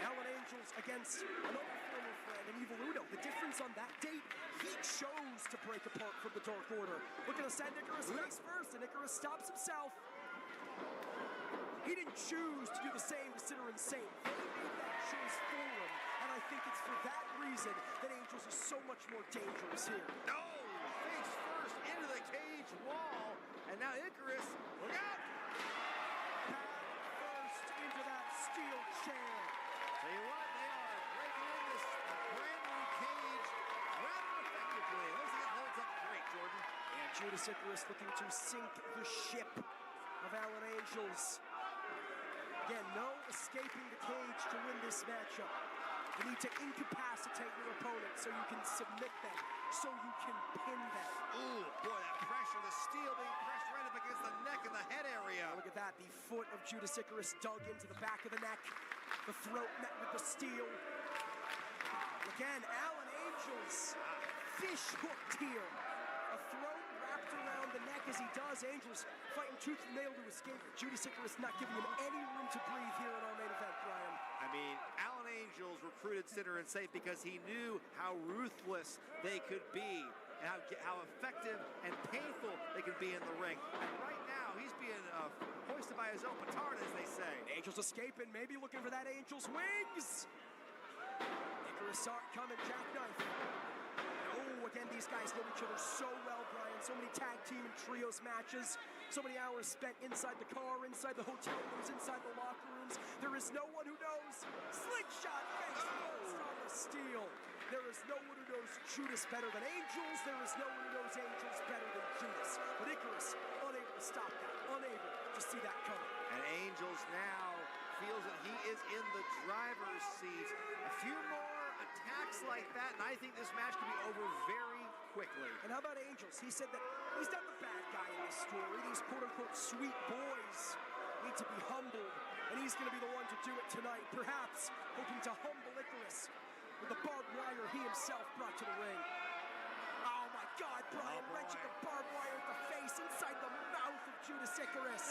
Alan Angels against another former friend in Evil Uno. The difference on that date, he chose to break apart from the Dark Order. Looking to send Icarus face first, and Icarus stops himself. He didn't choose to do the same to Sinner and Saint. They made that choice for him, and I think it's for that reason that Angels is so much more dangerous here. No! Face first into the cage wall. And now Icarus, look out! First into that steel chair. Tell you what, they are breaking in this brand new cage rather effectively. Looks like it holds up great, Jordan. And Judas Icarus looking to sink the ship of Alan Angels. Again, no escaping the cage to win this matchup. You need to incapacitate your opponent so you can submit them, so you can pin them. Ooh, boy, that pressure, the steel being pressed right up against the neck and the head area. Look at that, the foot of Judas Icarus dug into the back of the neck. The throat met with the steel. Again, Alan Angels, fish hooked here. A throat wrapped around the neck as he does. Angels fighting tooth and nail to escape. Judas Icarus not giving him any room to breathe here in our main event, Brian. I mean, Alan Angels recruited Sinner and Safe because he knew how ruthless they could be and how effective and painful they could be in the ring. And right now, he's being hoisted by his own petard, as they say. Angels escaping, maybe looking for that Angel's wings. Icarus saw it coming, jackknife. Oh, again, these guys know each other so well, Brian. So many tag team and trios matches. So many hours spent inside the car, inside the hotel rooms, inside the locker rooms. There is no one who knows. Slingshot face first on the steel. There is no one who knows Judas better than Angels. There is no one who knows Angels better than Judas. But Icarus, unable to stop that, unable to see that coming. And Angels now feels that he is in the driver's seat. A few more attacks like that, and I think this match could be over very quickly. And how about Angels? He said that he's not the bad guy in this story. These quote-unquote sweet boys need to be humbled, and he's going to be the one to do it tonight, perhaps hoping to humble Icarus with the barbed wire he himself brought to the ring. Oh my God, Brian, wrenching the barbed wire at the face inside the mouth of Judas Icarus.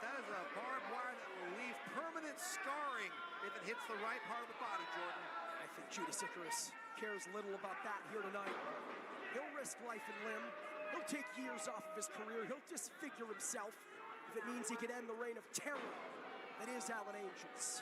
That is a barbed wire that will leave permanent scarring if it hits the right part of the body, Jordan. I think Judas Icarus cares little about that here tonight. He'll risk life and limb. He'll take years off of his career. He'll disfigure himself if it means he can end the reign of terror that is Alan Angels.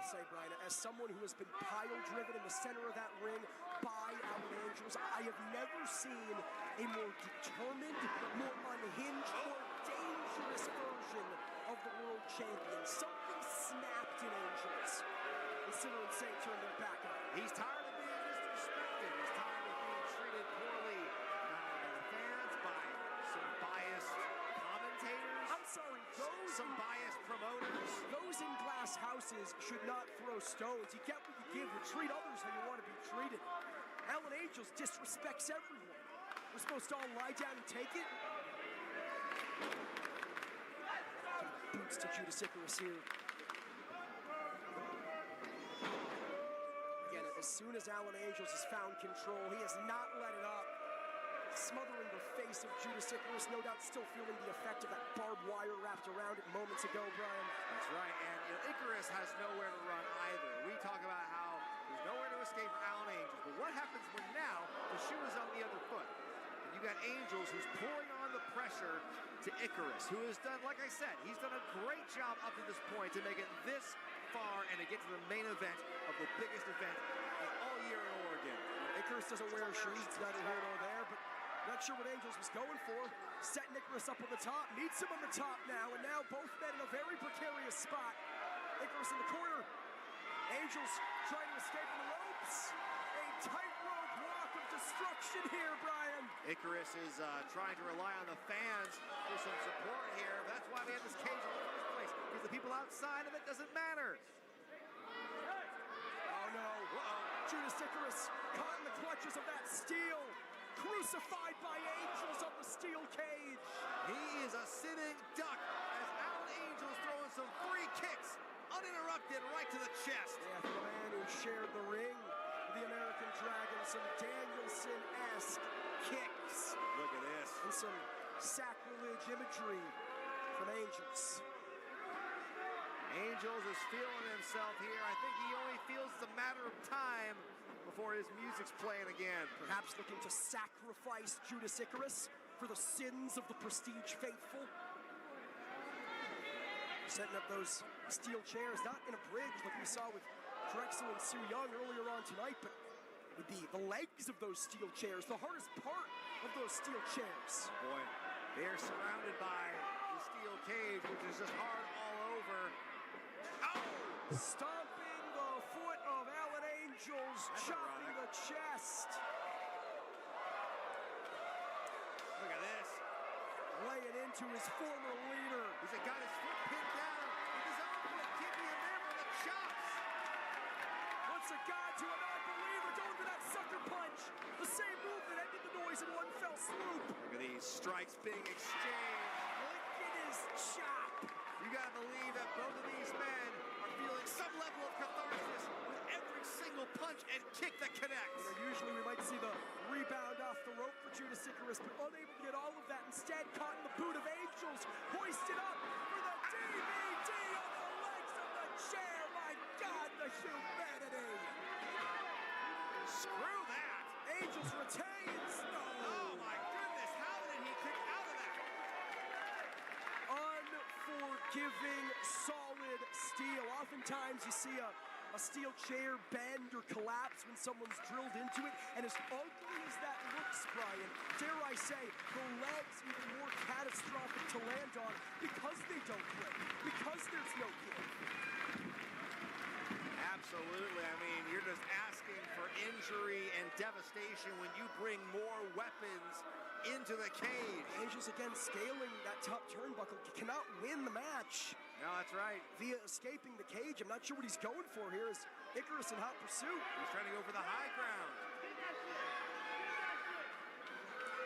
Say, Brian, as someone who has been pile-driven in the center of that ring by Alan Angels, I have never seen a more determined, more unhinged, more dangerous version of the world champion. Something snapped in Angels. The Sinner and Saint turned their back on him. He's tired of being disrespected. He's tired of being treated poorly by the fans, by some biased commentators. I'm sorry, some biased promoters. Those in glass houses should not throw stones. You get what you give. You treat others how you want to be treated. Alan Angels disrespects everyone. We're supposed to all lie down and take it? Boots to Judas Icarus here. Again, as soon as Alan Angels has found control, he has not let it up. Smothering the face of Judas Icarus, no doubt still feeling the effect of that barbed wire wrapped around it moments ago, Brian. That's right, and Icarus has nowhere to run either. We talk about how there's nowhere to escape from Alan Angels, but what happens when now the shoe is on the other foot? And you got Angels who's pouring on the pressure to Icarus, who has done, like I said, he's done a great job up to this point to make it this far and to get to the main event of the biggest event of all year in Oregon. Icarus doesn't wear shoes, it's neither here nor there, but not sure what Angels was going for. Setting Icarus up on the top, meets him on the top now, and now both men in a very precarious spot. Icarus in the corner. Angels trying to escape from the ropes. A tightrope walk of destruction here, Brian. Icarus is trying to rely on the fans for some support here. But that's why we have this cage in the first place, because the people outside of it doesn't matter. Oh no. Judas Icarus caught in the clutches of that steel. Crucified by Angels on the steel cage. He is a sitting duck as Alan Angels throwing some free kicks, uninterrupted, right to the chest. Yeah, for the man who shared the ring with the American Dragon, some Danielson-esque kicks. Look at this. And some sacrilege imagery from Angels. Angels is feeling himself here. I think he only feels it's a matter of time before his music's playing again. Perhaps looking to sacrifice Judas Icarus for the sins of the Prestige faithful. Setting up those steel chairs, not in a bridge like we saw with Drexel and Su Yung earlier on tonight, but with the legs of those steel chairs, the hardest part of those steel chairs. Boy, they are surrounded by the steel cage, which is just hard all over. Oh! Stomping the foot of Alan Angels, chopping the chest. Look at this. Laying into his former leader. He's got his foot pinned down with his own foot, kicking him in with the chops. Once a god to a non-believer, going for that sucker punch. The same move that ended the noise in one fell swoop. Look at these strikes being exchanged. Look at his chop. You gotta believe that both of these men are feeling some level of catharsis with every single punch and kick that connects. Usually we might see the rebound off the rope for Judas Icarus, but unable to get all of that. Instead, caught in the boot of Angels, hoisted up for the DVD on the legs of the chair. My God, the humanity. Screw that. Angels retains. No. Oh my goodness, how did he kick out of that? Unforgiving, solid steel. Oftentimes you see a steel chair bend or collapse when someone's drilled into it, and as ugly as that looks, Brian, dare I say, the legs even more catastrophic to land on because they don't break, because there's no give. Absolutely. I mean, you're just asking for injury and devastation when you bring more weapons into the cage. Angels again scaling that top turnbuckle, cannot win the match. No, that's right. Via escaping the cage. I'm not sure what he's going for here. Is Icarus in hot pursuit? He's trying to go for the high ground.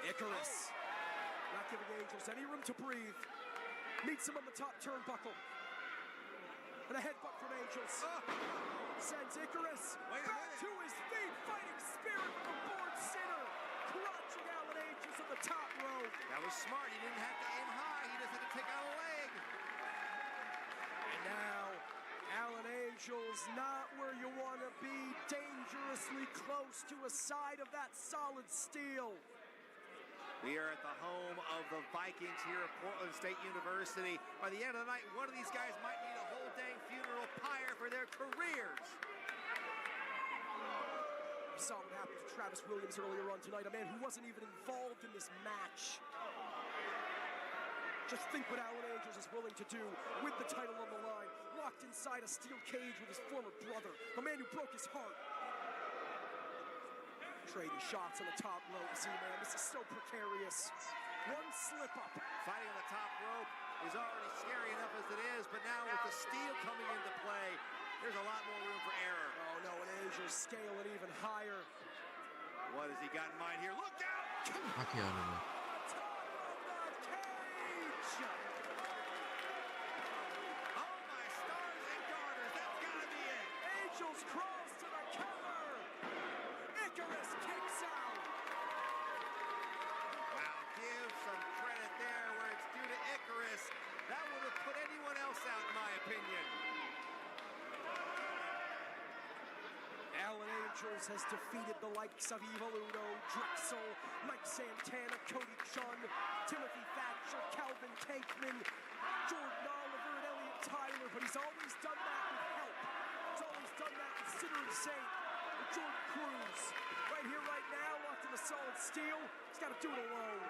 Icarus not giving Angels any room to breathe. Meets him on the top turnbuckle. And a headbutt from Angels. Sends Icarus back to his feet. Fighting spirit from the board center. Crouching Alan Angels on the top rope. That was smart. He didn't have to aim high. He just had to take out a leg. And now, Alan Angels not where you want to be. Dangerously close to a side of that solid steel. We are at the home of the Vikings here at Portland State University. By the end of the night, one of these guys might need a whole dang funeral pyre for their careers. We saw what happened to Travis Williams earlier on tonight, a man who wasn't even involved in this match. Just think what Alan Angels is willing to do with the title on the line, locked inside a steel cage with his former brother, a man who broke his heart. Trading shots on the top rope. Z-Man, this is so precarious. One slip up. Fighting on the top rope is already scary enough as it is, but now with the steel coming into play, there's a lot more room for error. Oh no, and Angels scaling even higher. What has he got in mind here? Look out! Aki out of On it. top of the cage! Oh my stars and garters, that's gotta be it! Angels crawls to the cover! Icarus kicks out! Wow, give some credit there where it's due to Icarus. That would have put anyone else out, in my opinion. Alan Angels has defeated the likes of Evil Uno, Drexel, Mike Santana, Cody Chun, Timothy Thatcher, Calvin Tankman, Jordan Oliver, and Elliot Tyler, but he's always done that with help. He's always done that with Sinner and Saint, with Jordan Cruz. Right here, right now, locked in the solid steel. He's got to do it alone.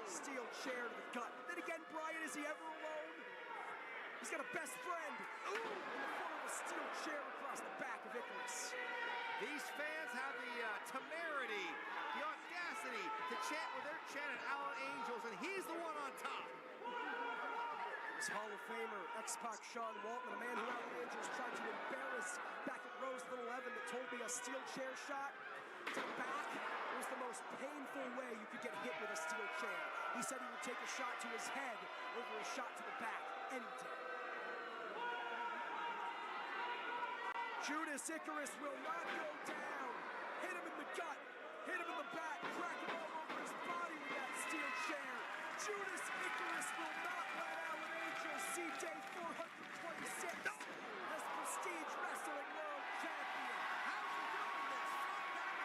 Steel chair to the gut. Then again, Brian, is he ever alone? He's got a best friend. In the form of a steel chair across the back of Icarus. These fans have the temerity, the audacity to chant with their chant at Alan Angels, and he's the one on top. This Hall of Famer, X-Pac Sean Waltman, a man who Alan Angels tried to embarrass back at Roseville 11, that told me a steel chair shot to the back was the most painful way you could get hit with a steel chair. He said he would take a shot to his head over a shot to the back any day. Judas Icarus will not go down. Hit him in the gut, hit him in the back, crack him all over his body with that steel chair. Judas Icarus will not let Alan Angels see day 426 as Prestige Wrestling World Champion. How's he doing this?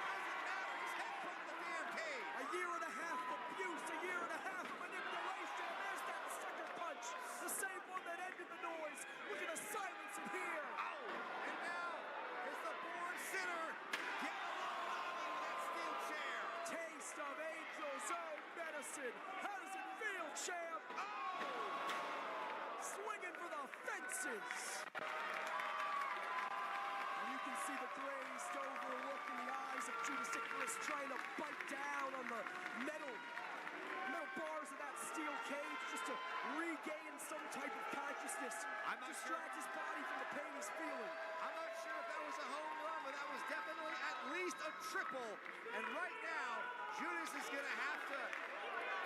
That doesn't matter. He's headbutting the damn cage. A year and a half of abuse, a year and a half of manipulation. There's that sucker punch, the same one that ended the noise. We're gonna silence it here. Oh, and now Listen, how does it feel, champ? Oh! Swinging for the fences. And you can see the glazed over look in the eyes of Judas Icarus trying to bite down on the metal bars of that steel cage just to regain some type of consciousness. Distract his body from the pain he's feeling. I'm not sure if that was a home run, but that was definitely at least a triple. And right now, Judas is going to have to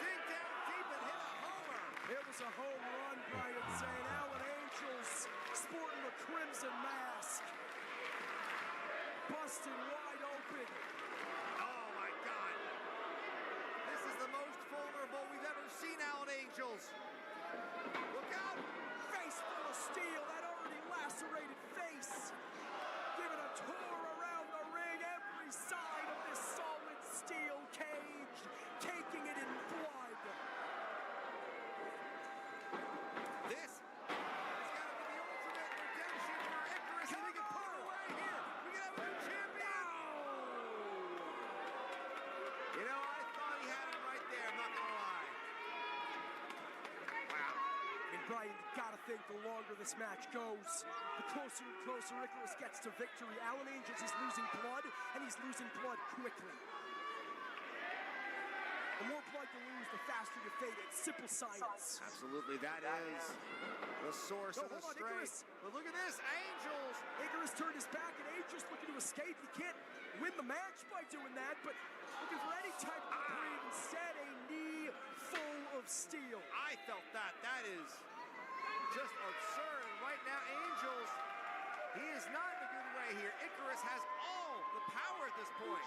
dig down deep and hit a homer. It was a home run, Brian saying. Alan Angels sporting the crimson mask. Busted wide open. Oh my God. This is the most vulnerable we've ever seen Alan Angels. Look out. Face full of steel, that already lacerated face. Giving a tour around the ring, every side of this solid steel cage, taking it in blood. This has got to be the ultimate redemption for Icarus, and we can put it away here. We can have a new champion. You know, I thought he had him right there, I'm not going to lie. Wow. And Brian, you gotta think the longer this match goes, the closer and closer Icarus gets to victory. Alan Angels is losing blood, and he's losing blood quickly. The more blood you lose, the faster you fade. It's simple science. Absolutely, that is the source of the hold on, strength. Icarus. But look at this, Angels. Icarus turned his back, and Angels looking to escape. He can't win the match by doing that, but looking for any type of reprieve. Instead, a knee full of steel. I felt that. That is just absurd. And right now, Angels, he is not in a good way here. Icarus has all the power at this point.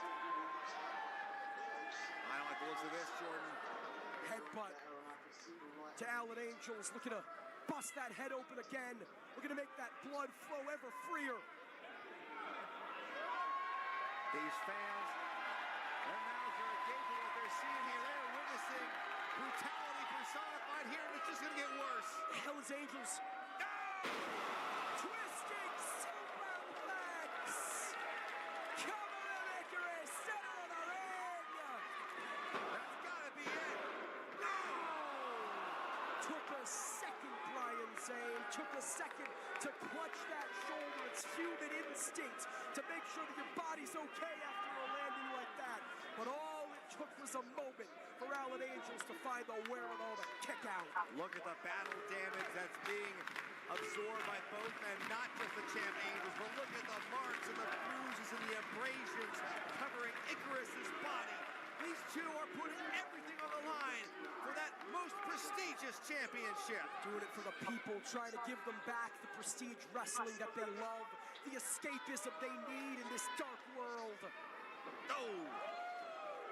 I don't like the looks of this, Jordan. Headbutt to Alan Angels, looking to bust that head open again, looking to make that blood flow ever freer. These fans, their mouths are agape at what they're seeing here. They're witnessing brutality personified here, and it's just going to get worse. Hell's Angels. Twisting superplex. Cover of Icarus, center of the ring. That's got to be it. No! Took a second, Brian Zane. Took a second to clutch that shoulder. It's human instinct to make sure that your body's okay after a landing like that. But all it took was a moment for Alan Angels to find the wherewithal to kick out. Look at the battle damage that's being absorbed by both men, not just the champ Angels, but look at the marks and the bruises and the abrasions covering Icarus's body. These two are putting everything on the line for that most prestigious championship. Doing it for the people, trying to give them back the prestige wrestling that they love, the escapism they need in this dark world. Oh!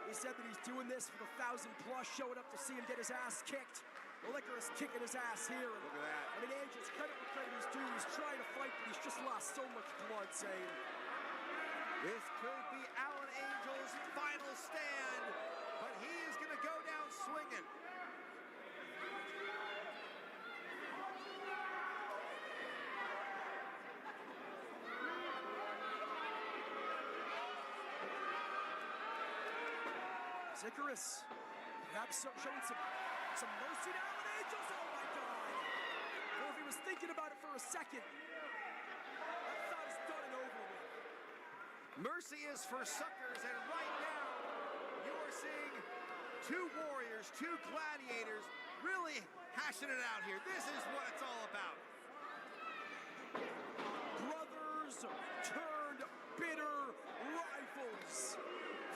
He said that he's doing this for the 1,000 plus showing up to see him get his ass kicked. Well, Icarus kicking his ass here. And, Look at that. I mean, Angels, credit where credit is due. He's trying to fight, but he's just lost so much blood, saying. This could be Alan Angels' final stand, but he is going to go down swinging. Icarus, perhaps showing some mercy to Alan Angels. Oh my God! Well, if he was thinking about it for a second, that thought is done and over with. Mercy is for suckers, and right now you are seeing two warriors, two gladiators really hashing it out here. This is what it's all about. Brothers turned bitter rivals,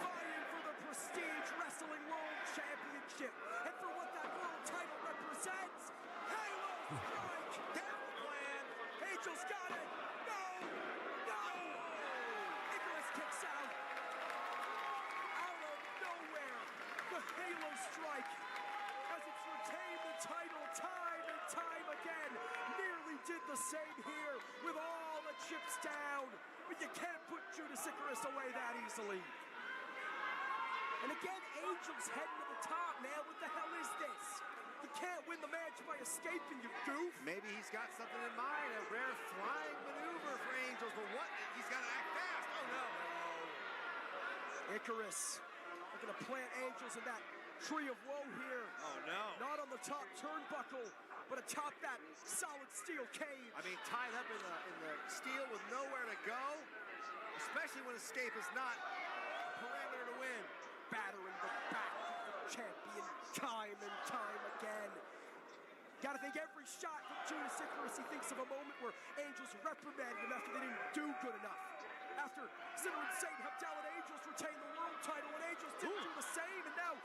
vying for the Prestige Wrestling World Championship, and for what that world title represents. Halo Strike! Down plan. Angels got it! No! No! Icarus kicks out. Out of nowhere, the Halo Strike, as it's retained the title time and time again, nearly did the same here with all the chips down. But you can't put Judas Icarus away that easily. And again, Angels heading to the top, man. What the hell is this? You can't win the match by escaping, you goof. Maybe he's got something in mind, a rare flying maneuver for Angels, but what? He's got to act fast. Oh, no. Icarus looking to plant Angels in that tree of woe here. Oh, no. Not on the top turnbuckle, but atop that solid steel cage. I mean, tied up in the steel with nowhere to go, especially when Escape is not a parameter to win. Battering the back of the champion time and time again. Gotta think every shot from Judas Icarus, he thinks of a moment where Angels reprimanded him after they didn't do good enough. After Sinner and Satan helped out and Angels retain the world title, and Angels didn't do the same, and now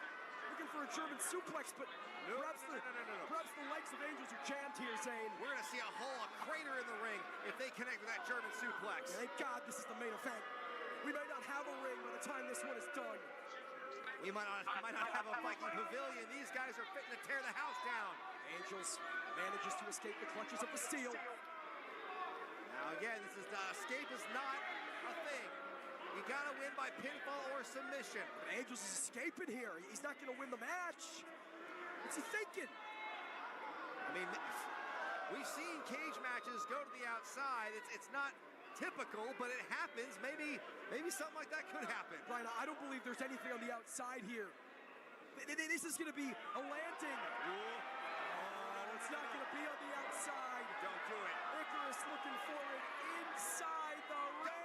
looking for a German suplex, but perhaps the legs of Angels are jammed here, Zane. We're going to see a hole, a crater in the ring if they connect with that German suplex. Thank God this is the main event. We may not have a ring by the time this one is done. We might not have a Viking pavilion. These guys are fitting to tear the house down. Angels manages to escape the clutches of the steel. Now again, this is Escape is not a thing. You gotta win by pinfall or submission. But Angels is escaping here. He's not gonna win the match. What's he thinking? I mean, we've seen cage matches go to the outside. It's not typical, but it happens. Maybe something like that could happen. Brian, I don't believe there's anything on the outside here. This is gonna be a landing. Oh, it's not gonna be on the outside. Don't do it. Icarus looking for it inside the ring.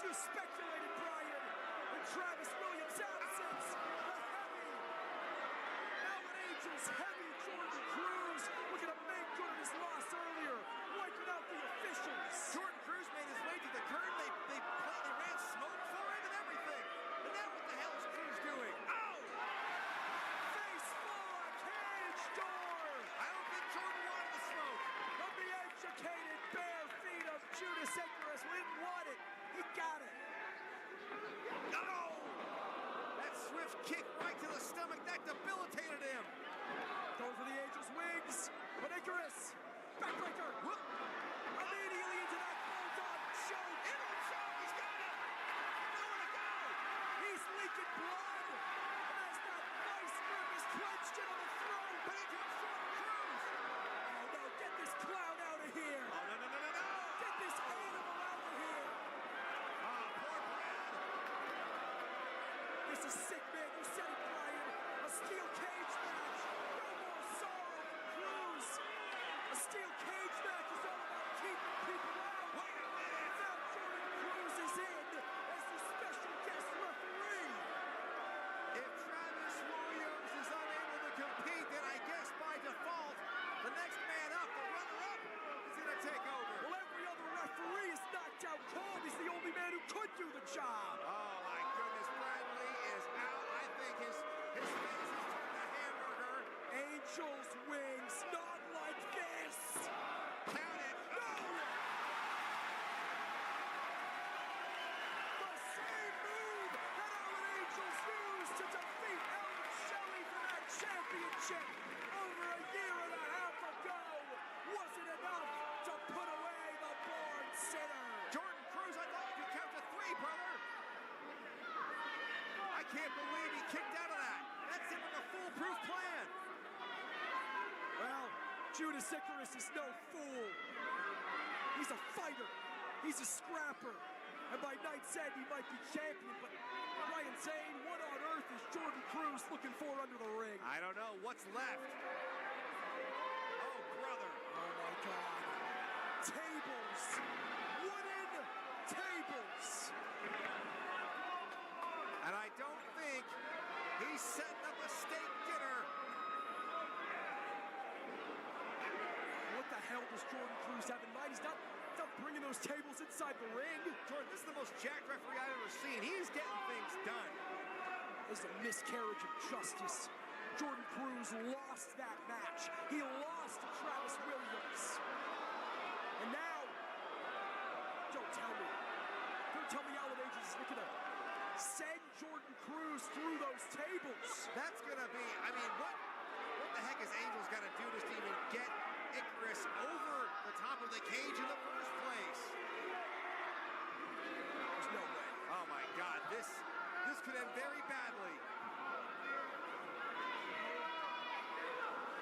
Speculated Brian and Travis Williams' absence. Alan Angels heavy Jordan Cruz looking to make good on his loss earlier, wiping out the officials. Jordan Cruz made his way to the curtain. They ran smoke for him and everything. And now what the hell is Cruz doing? Oh! Face full of cage door. I don't think Jordan wanted the smoke. From the educated bare feet of Judas Icarus. We didn't want it. He got it. No! That swift kick right to the stomach, that debilitated him. Going for the Angels' wings, but Icarus, backbreaker, immediately into that bulldog choke. Into the choke, he's got it. Nowhere to go. He's leaking blood. And as that vice grip is clenched into the throat. But into a Jordan Cruz. Oh no, get this clown out of here. Oh, no. Get this animal out of here. Oh, poor Brad. This is sick, man. You said it, Brian. A steel cage match. No more sorrow for Cruz. A steel cage match is all about keeping people out. Wait a minute. Now Jordan Cruz is in as the special guest referee. If Travis Williams is unable to compete, then I guess by default, the next man up, the runner-up, is going to take over. Well, every other referee is knocked out cold. He's the only man who could do the job. Oh, my goodness. Bradley is out. I think his face has turned to hamburger. Angels wings, not like this. Count it. No! The same move that Alan Angels used to defeat Ellen Shelley for that championship over a year and a half ago wasn't enough to put away the born sinner. Jordan Cruz, I thought you could count to 3, brother. I can't believe he kicked out of that. That seemed like a foolproof plan. Well, Judas Icarus is no fool. He's a fighter. He's a scrapper. And by night's end, he might be champion, but Brian Zane, what on earth is Jordan Cruz looking for under the ring? I don't know. What's left? Oh, brother. Oh, my God. Tables. Wooden tables. And I don't think he's setting up a steak dinner. What the hell does Jordan Cruz have in mind? He's not bringing those tables inside the ring. Jordan, this is the most jacked referee I've ever seen. He's getting things done. This is a miscarriage of justice. Jordan Cruz lost that match. He lost to Travis Williams. And now, don't tell me, they're tell me Alan Angels is looking to send Jordan Cruz through those tables. That's going to be, I mean, what the heck is Angels got to do just to even get Icarus over the top of the cage in the first place? There's no way. Oh my God, this could end very badly.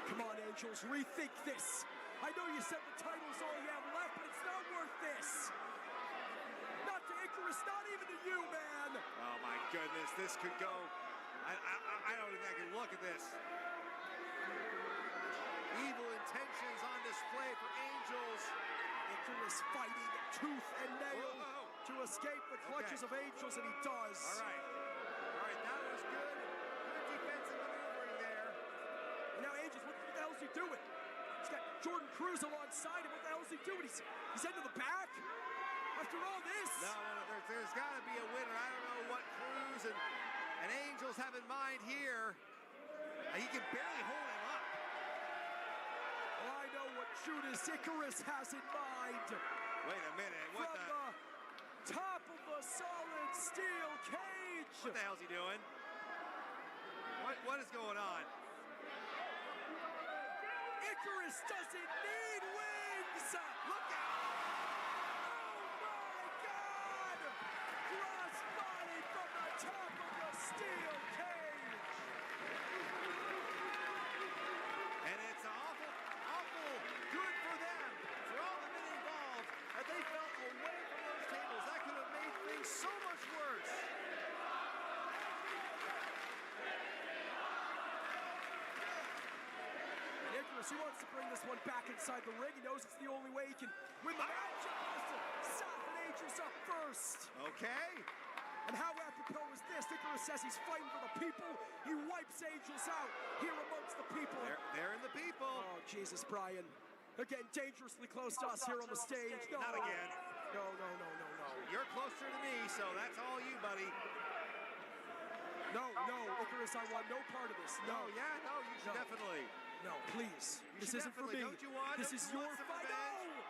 Come on, Angels, rethink this. I know you said the title's all you have left, but it's not worth this. Not to Icarus, not even to you, man. Oh my goodness, this could go. I don't think I can look at this. Evil intentions on display for Angels. Icarus fighting tooth and nail Whoa. to escape the clutches of Angels, and he does. All right, that was good. Good defensive maneuvering there. And now Angels, what the hell is he doing? He's got Jordan Cruz alongside him. What the hell is he doing? He's into the back? After all this? No, there's got to be a winner. I don't know what Cruz and Angels have in mind here. He can barely hold him up. Well, I know what Judas Icarus has in mind. Wait a minute, what From the top of the solid steel cage. What the hell's he doing? What is going on? Icarus doesn't need wings. Look out! Oh my God! Cross body from the top of the steel cage. And it's awful good for them, for all the men involved, that they felt away from those tables. That could have made things so much worse. Icarus, he wants to bring this one back inside the ring. He knows it's the only way he can win the match. He wants to soften Angels up first. Okay. And how apropos is this? Icarus says he's fighting for the people. He wipes Angels out here amongst the people. They're in the people. Oh, Jesus, Brian. Again, dangerously close to us here on the stage. No, Not again. No. You're closer to me, so that's all you, buddy. No, Icarus, I want no part of this. No, you should No. definitely. no, please. This should isn't for me. definitely. Don't you want- This don't is you your want some fight. revenge?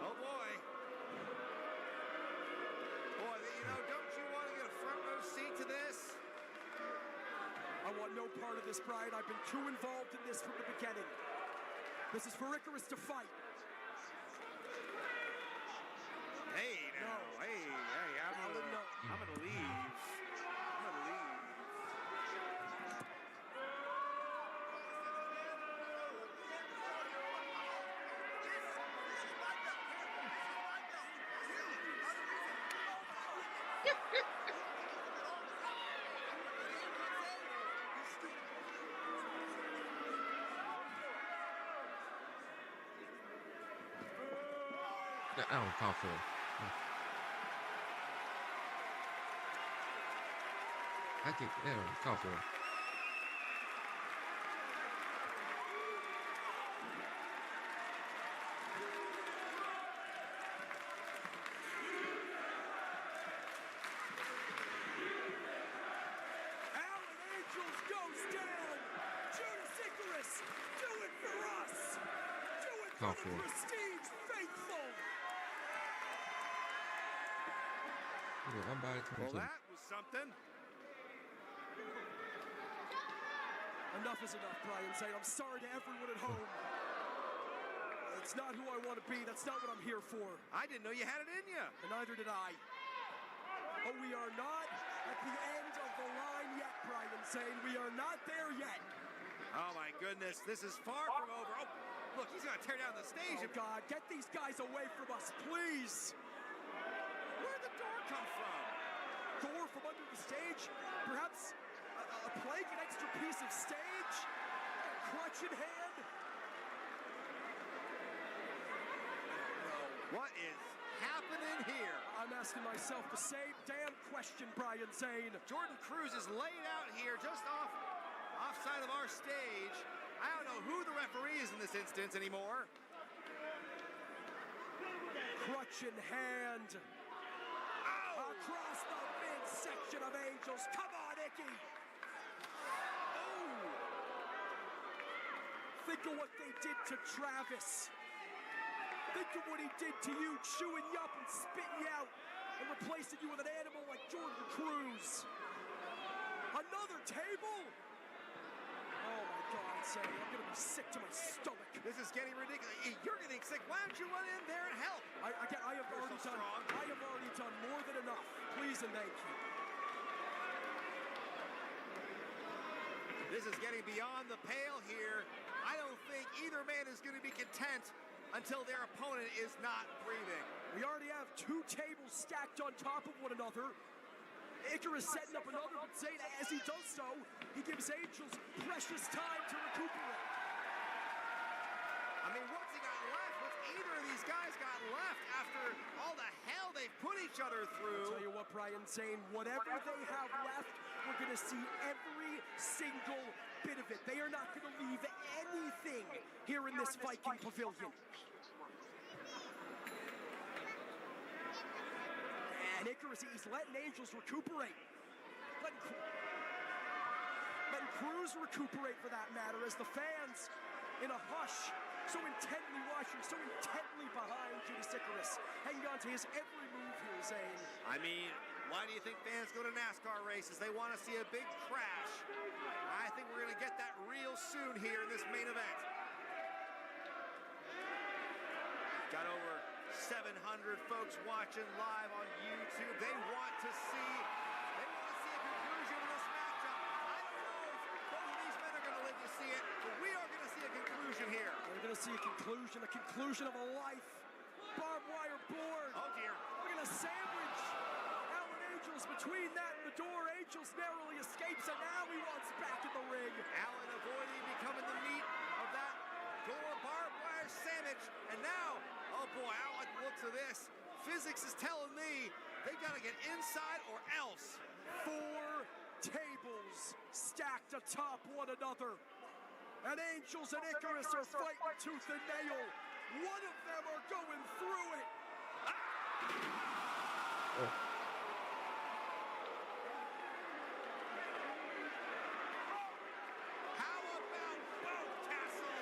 Oh boy. Don't you want to get a front row seat to this? I want no part of this, Brian. I've been too involved in this from the beginning. This is for Icarus to fight. Hey now, No. hey, Alan, no. I'm gonna leave. No, I don't call for it. I get call for it. Alan Angels goes down. Judas Icarus, do it for us. Do it for Call the for it. Prestige faithful. Yeah, I'm by Well, that was something. Enough is enough, Brian Zane. I'm sorry to everyone at home. It's not who I want to be. That's not what I'm here for. I didn't know you had it in you. And neither did I. But we are not at the end of the line yet, Brian Zane. We are not there yet. Oh my goodness, this is far from over. Oh, look, he's gonna tear down the stage. Oh, God, get these guys away from us, please. Where'd the door come from? Door from under the stage? Perhaps a plank, an extra piece of stage? Crutch in hand? What is happening here? I'm asking myself the same damn question, Brian Zane. Jordan Cruz is laid out here just offside of our stage. I don't know who the referee is in this instance anymore. Crutch in hand. Ow! Across the midsection of Angels. Come on, Icky. Think of what they did to Travis. Think of what he did to you, chewing you up and spitting you out and replacing you with an animal like Jordan Cruz. Another table? Oh my God, Sammy, I'm gonna be sick to my stomach. This is getting ridiculous. You're getting sick. Why don't you run in there and help? I have already so done. strong. I have already done more than enough. Please and thank you. This is getting beyond the pale here. I don't think either man is going to be content until their opponent is not breathing. We already have 2 tables stacked on top of one another. Icarus setting up another, but Zayn, as he does so, he gives Angels precious time to recuperate. I mean, what's he got left? What's either of these guys got left after all the hell they've put each other through? I'll tell you what, Brian Zane, whatever they have left, we're going to see every single bit of it. They are not going to leave anything here in this Viking Pavilion. And Icarus, he's letting Angels recuperate. Letting Cruz recuperate, for that matter, as the fans, in a hush, so intently watching, so intently behind Judas Icarus, hanging on to his every move here, Zane. I mean, why do you think fans go to NASCAR races? They want to see a big crash. I think we're going to get that real soon here in this main event. Got over 700 folks watching live on YouTube. They want to see a conclusion to this matchup. I don't know if both of these men are going to live to see it, but we are going to see a conclusion here. We're going to see a conclusion of a life. Barbed wire board. Oh dear. We're going to sandwich Alan Angels between that and the door. Angels narrowly escapes, and now he wants back in the ring. Allen avoiding becoming the meat of that door barbed wire sandwich, and now, oh boy, I don't like the looks of this. Physics is telling me they gotta get inside or else. 4 tables stacked atop one another. And Angels and Icarus are fighting tooth and nail. One of them are going through it. How about both, Castle?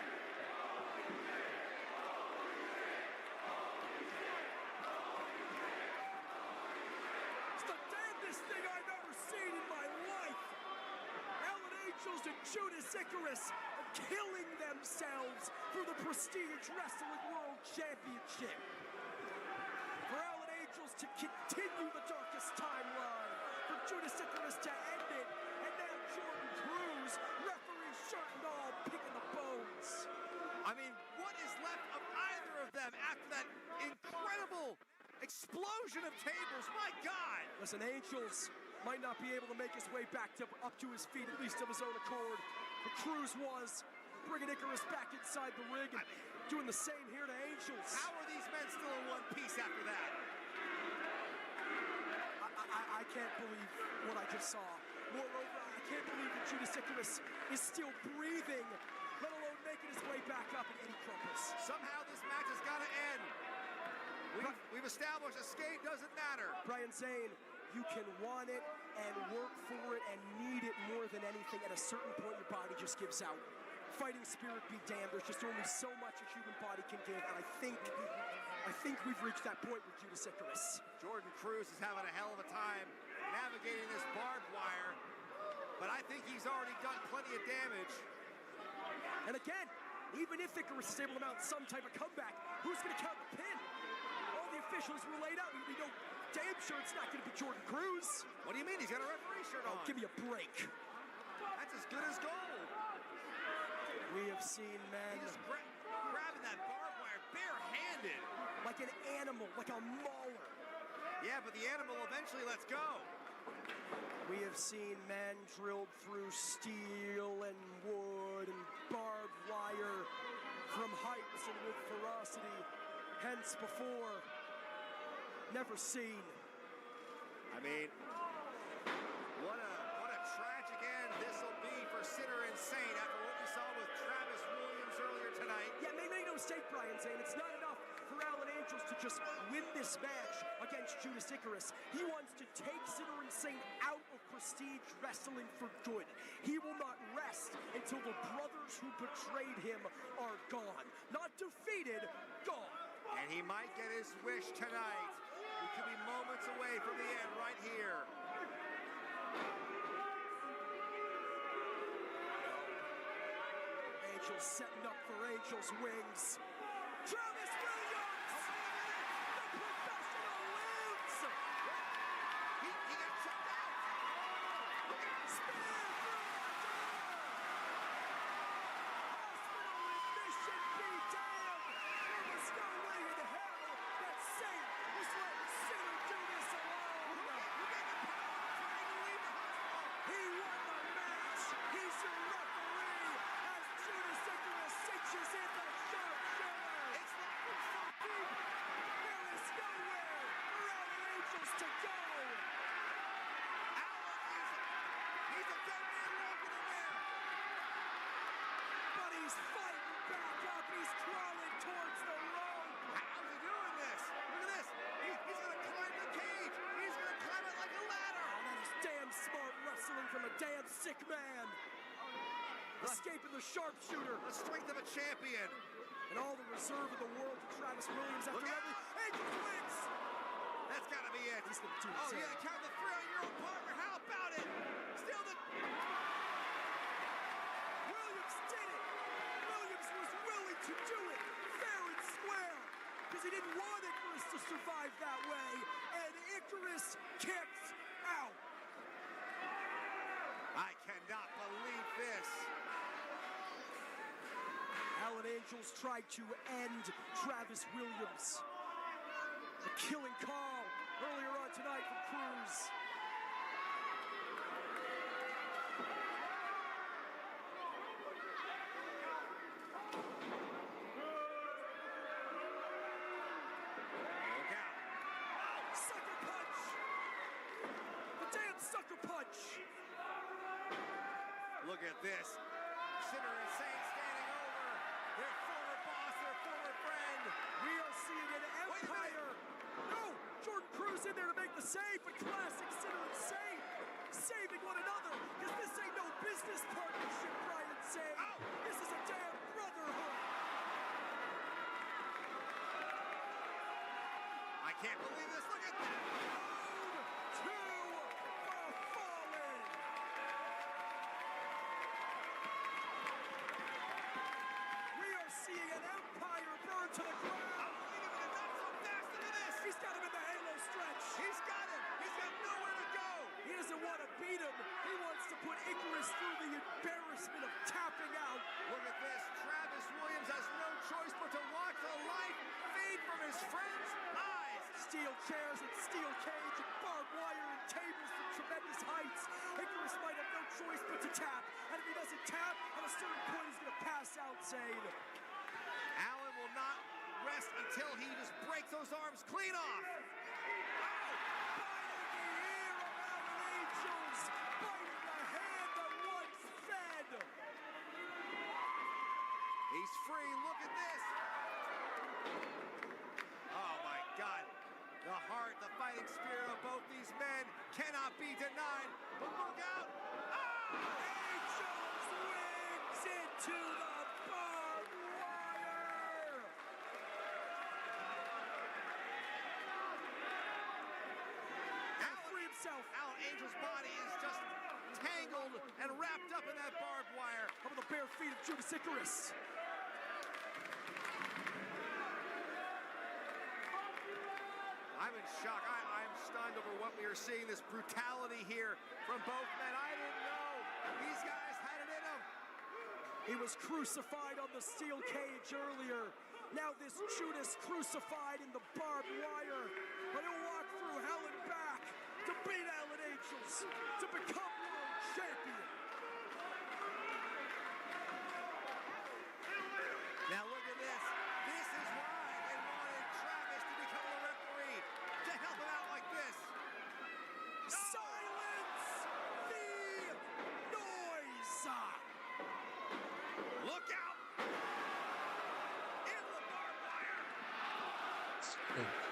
It's the damnedest thing I've ever seen in my life. Alan Angels and Judas Icarus are killing themselves for the Prestige Wrestling World Championship. For Alan Angels to continue the darkest timeline, for Judas Icarus to end it, and now Jordan Cruz, referee shirt and all, picking the bones. I mean, what is left of either of them after that incredible explosion of tables? My God! Listen, Angels might not be able to make his way back up to his feet, at least of his own accord. But Cruz was, bringing Icarus back inside the ring and doing the same here to Angels. How are these men still in one piece after that? I can't believe what I just saw. Moreover, I can't believe that Judas Icarus is still breathing, let alone making his way back up in Eddie Crumpus. Somehow this match has got to end. We've established escape doesn't matter. Brian Zane, you can want it and work for it and need it more than anything. At a certain point, your body just gives out. Fighting spirit be damned. There's just only so much a human body can give, and I think we've reached that point with Judas Icarus. Jordan Cruz is having a hell of a time navigating this barbed wire, but I think he's already done plenty of damage. And again, even if Icarus is able to mount some type of comeback, who's going to count the pin? All the officials were laid out. We know damn sure it's not going to be Jordan Cruz. What do you mean? He's got a referee shirt on. Give me a break. That's as good as gold. We have seen men He's just grabbing that barbed wire barehanded. like an animal, like a mauler. Yeah, but the animal eventually lets go. We have seen men drilled through steel and wood and barbed wire from heights and with ferocity hence before never seen. I mean, what a tragic end this will be for Sinner and Saint after what we saw with Travis Williams earlier tonight. Yeah, make no mistake, Brian Zane, it's not enough for Alan Angels to just win this match against Judas Icarus. He wants to take Sinner and Saint out of Prestige Wrestling for good. He will not rest until the brothers who betrayed him are gone. Not defeated, gone. And he might get his wish tonight. He could be moments away from the end right here. Angels setting up for Angels wings. Travis Williams! The professional lives! He got checked out. Spear through the door! Hospital admission be damned! There was no way in hell that Saint was letting Sinner do this alone! He won the match! He's your referee as Judas Icarus cinches in the sharpshooter! It's looking so deep. There is nowhere for Allen Angels to go! He's a dead man walking in there. But he's fighting back up. He's crawling towards the rope. How's he doing this? Look at this. He's going to climb the cage. He's going to climb it like a ladder. Oh, that is damn smart wrestling from a damn sick man. Escaping the sharpshooter. The strength of a champion. And all the reserve of the world to Travis Williams after Look out. every Angels wins. That's got to be it. He's gonna do Oh, it. yeah, count the 3 on your own partner. How about it? Still the... Williams did it. Williams was willing to do it fair and square because he didn't want Icarus to survive that way. And Icarus kicks out. I cannot believe this. Allen Angels tried to end Travis Williams. A killing call earlier on tonight from Cruz. Look out. Sucker punch! The damn sucker punch! Look at this. Sinner and Saint standing over their former boss, their former friend. We are seeing an Wait a empire. No, Jordan Cruz in there to make the save, but classic Sinner and Saint saving one another because this ain't no business partnership, Brian saying. Ow. This is a damn brotherhood. I can't believe this. Look at that. Ode to the fallen. We are seeing an empire burn to the ground. I don't believe it, but it's not so fast. Look at this. He's got him in the halo stretch. He's got him. He's got nowhere to go. He doesn't want to beat him. He wants to put Icarus through the embarrassment of tapping out. Look at this. Travis Williams has no choice but to watch the light fade from his friend's eyes. Steel chairs and steel cage and barbed wire and tables from tremendous heights. Icarus might have no choice but to tap. And if he doesn't tap, at a certain point he's going to pass out, Zane. Allen will not rest until he just breaks those arms clean off. Biting the ear of Allen Angels. Biting the hand that once fed. He's free. Look at this. Oh, my God. The heart, the fighting spirit of both these men cannot be denied. But look out. Angels wings into the barbed wire. Free himself. Allen Angel's body is just tangled and wrapped up in that barbed wire. Over the bare feet of Judas Icarus. I'm in shock. I'm stunned over what we are seeing, this brutality here from both men. I didn't know these guys had it in them. He was crucified on the steel cage earlier. Now this Judas crucified in the barbed wire. But he'll walk through hell and back to beat Allen Angels, to become world champion. Now look at this. This is why they wanted Travis to become a referee, to help him out like this. Silence the noise. Look out! In the barbed wire. Strength.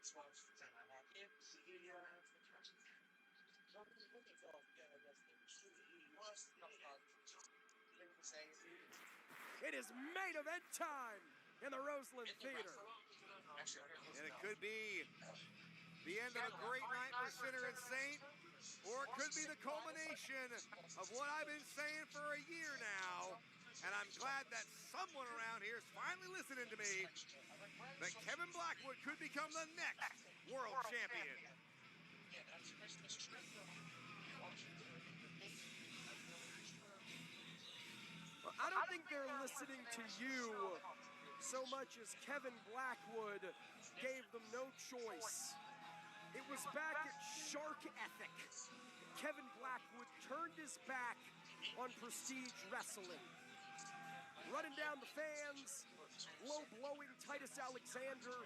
It is main event time in the Roseland Theater. And it could be the end of a great night for Sinner and Saint, or it could be the culmination of what I've been saying for a year now. And I'm glad that someone around here is finally listening to me, that Kevin Blackwood could become the next world champion. Well, I don't think they're listening to you so much as Kevin Blackwood gave them no choice. It was back at Shark Ethic. Kevin Blackwood turned his back on Prestige Wrestling, running down the fans, low-blowing Titus Alexander,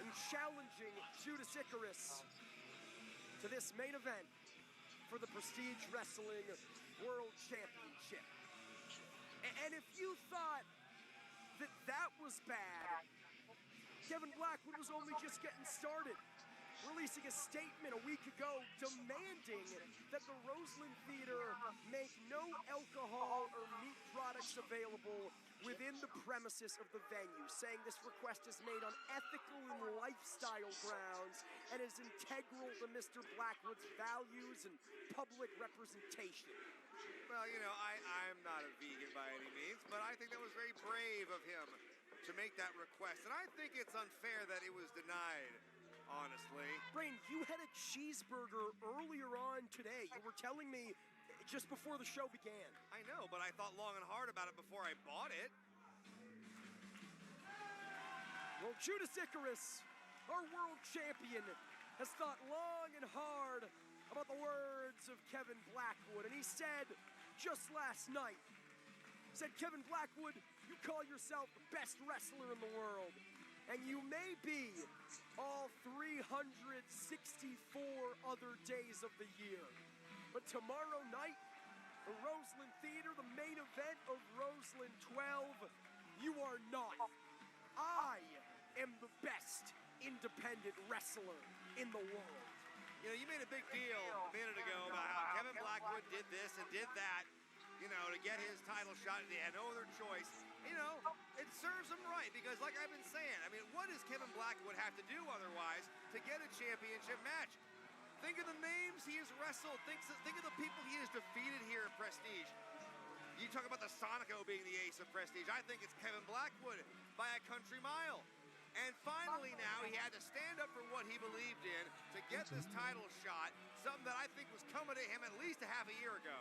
and challenging Judas Icarus to this main event for the Prestige Wrestling World Championship. And if you thought that that was bad, Kevin Blackwood was only just getting started, releasing a statement a week ago demanding that the Roseland Theater make no alcohol or meat products available within the premises of the venue, saying this request is made on ethical and lifestyle grounds and is integral to Mr. Blackwood's values and public representation. Well, you know, I'm not a vegan by any means, but I think that was very brave of him to make that request. And I think it's unfair that it was denied, honestly. Brain, you had a cheeseburger earlier on today. You were telling me just before the show began. I know, but I thought long and hard about it before I bought it. Well, Judas Icarus, our world champion, has thought long and hard about the words of Kevin Blackwood, and he said just last night, said, Kevin Blackwood, you call yourself the best wrestler in the world, and you may be all 364 other days of the year. But tomorrow night, the Roseland Theater, the main event of Roseland 12, you are not. I am the best independent wrestler in the world. You know, you made a big deal a minute ago about how Kevin Blackwood did this and did that, you know, to get his title shot, and he had no other choice. You know, it serves him right, because like I've been saying, I mean, what does Kevin Blackwood have to do otherwise to get a championship match? Think of the names he has wrestled. Think of the people he has defeated here at Prestige. You talk about the Sonico being the ace of Prestige. I think it's Kevin Blackwood by a country mile. And finally now, he had to stand up for what he believed in to get this title shot, something that I think was coming to him at least a half a year ago.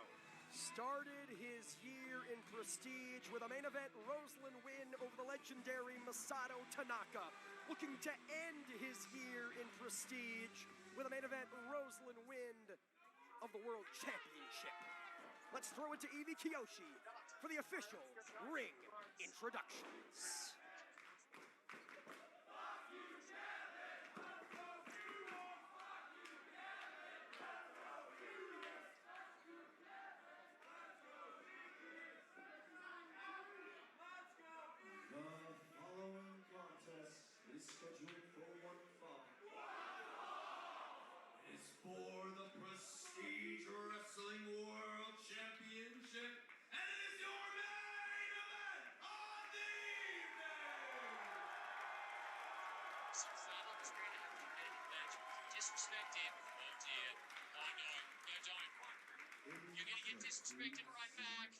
Started his year in Prestige with a main event Roseland win over the legendary Masato Tanaka. Looking to end his year in Prestige with a main event Roseland win of the World Championship. Let's throw it to Evie Kiyoshi for the official ring introductions. For the Prestige Wrestling World Championship, and it is your main event of the evening! Some fun on the screen to have a competitive match. Disrespected, oh dear. Oh no, no don't. You're gonna get disrespected right back.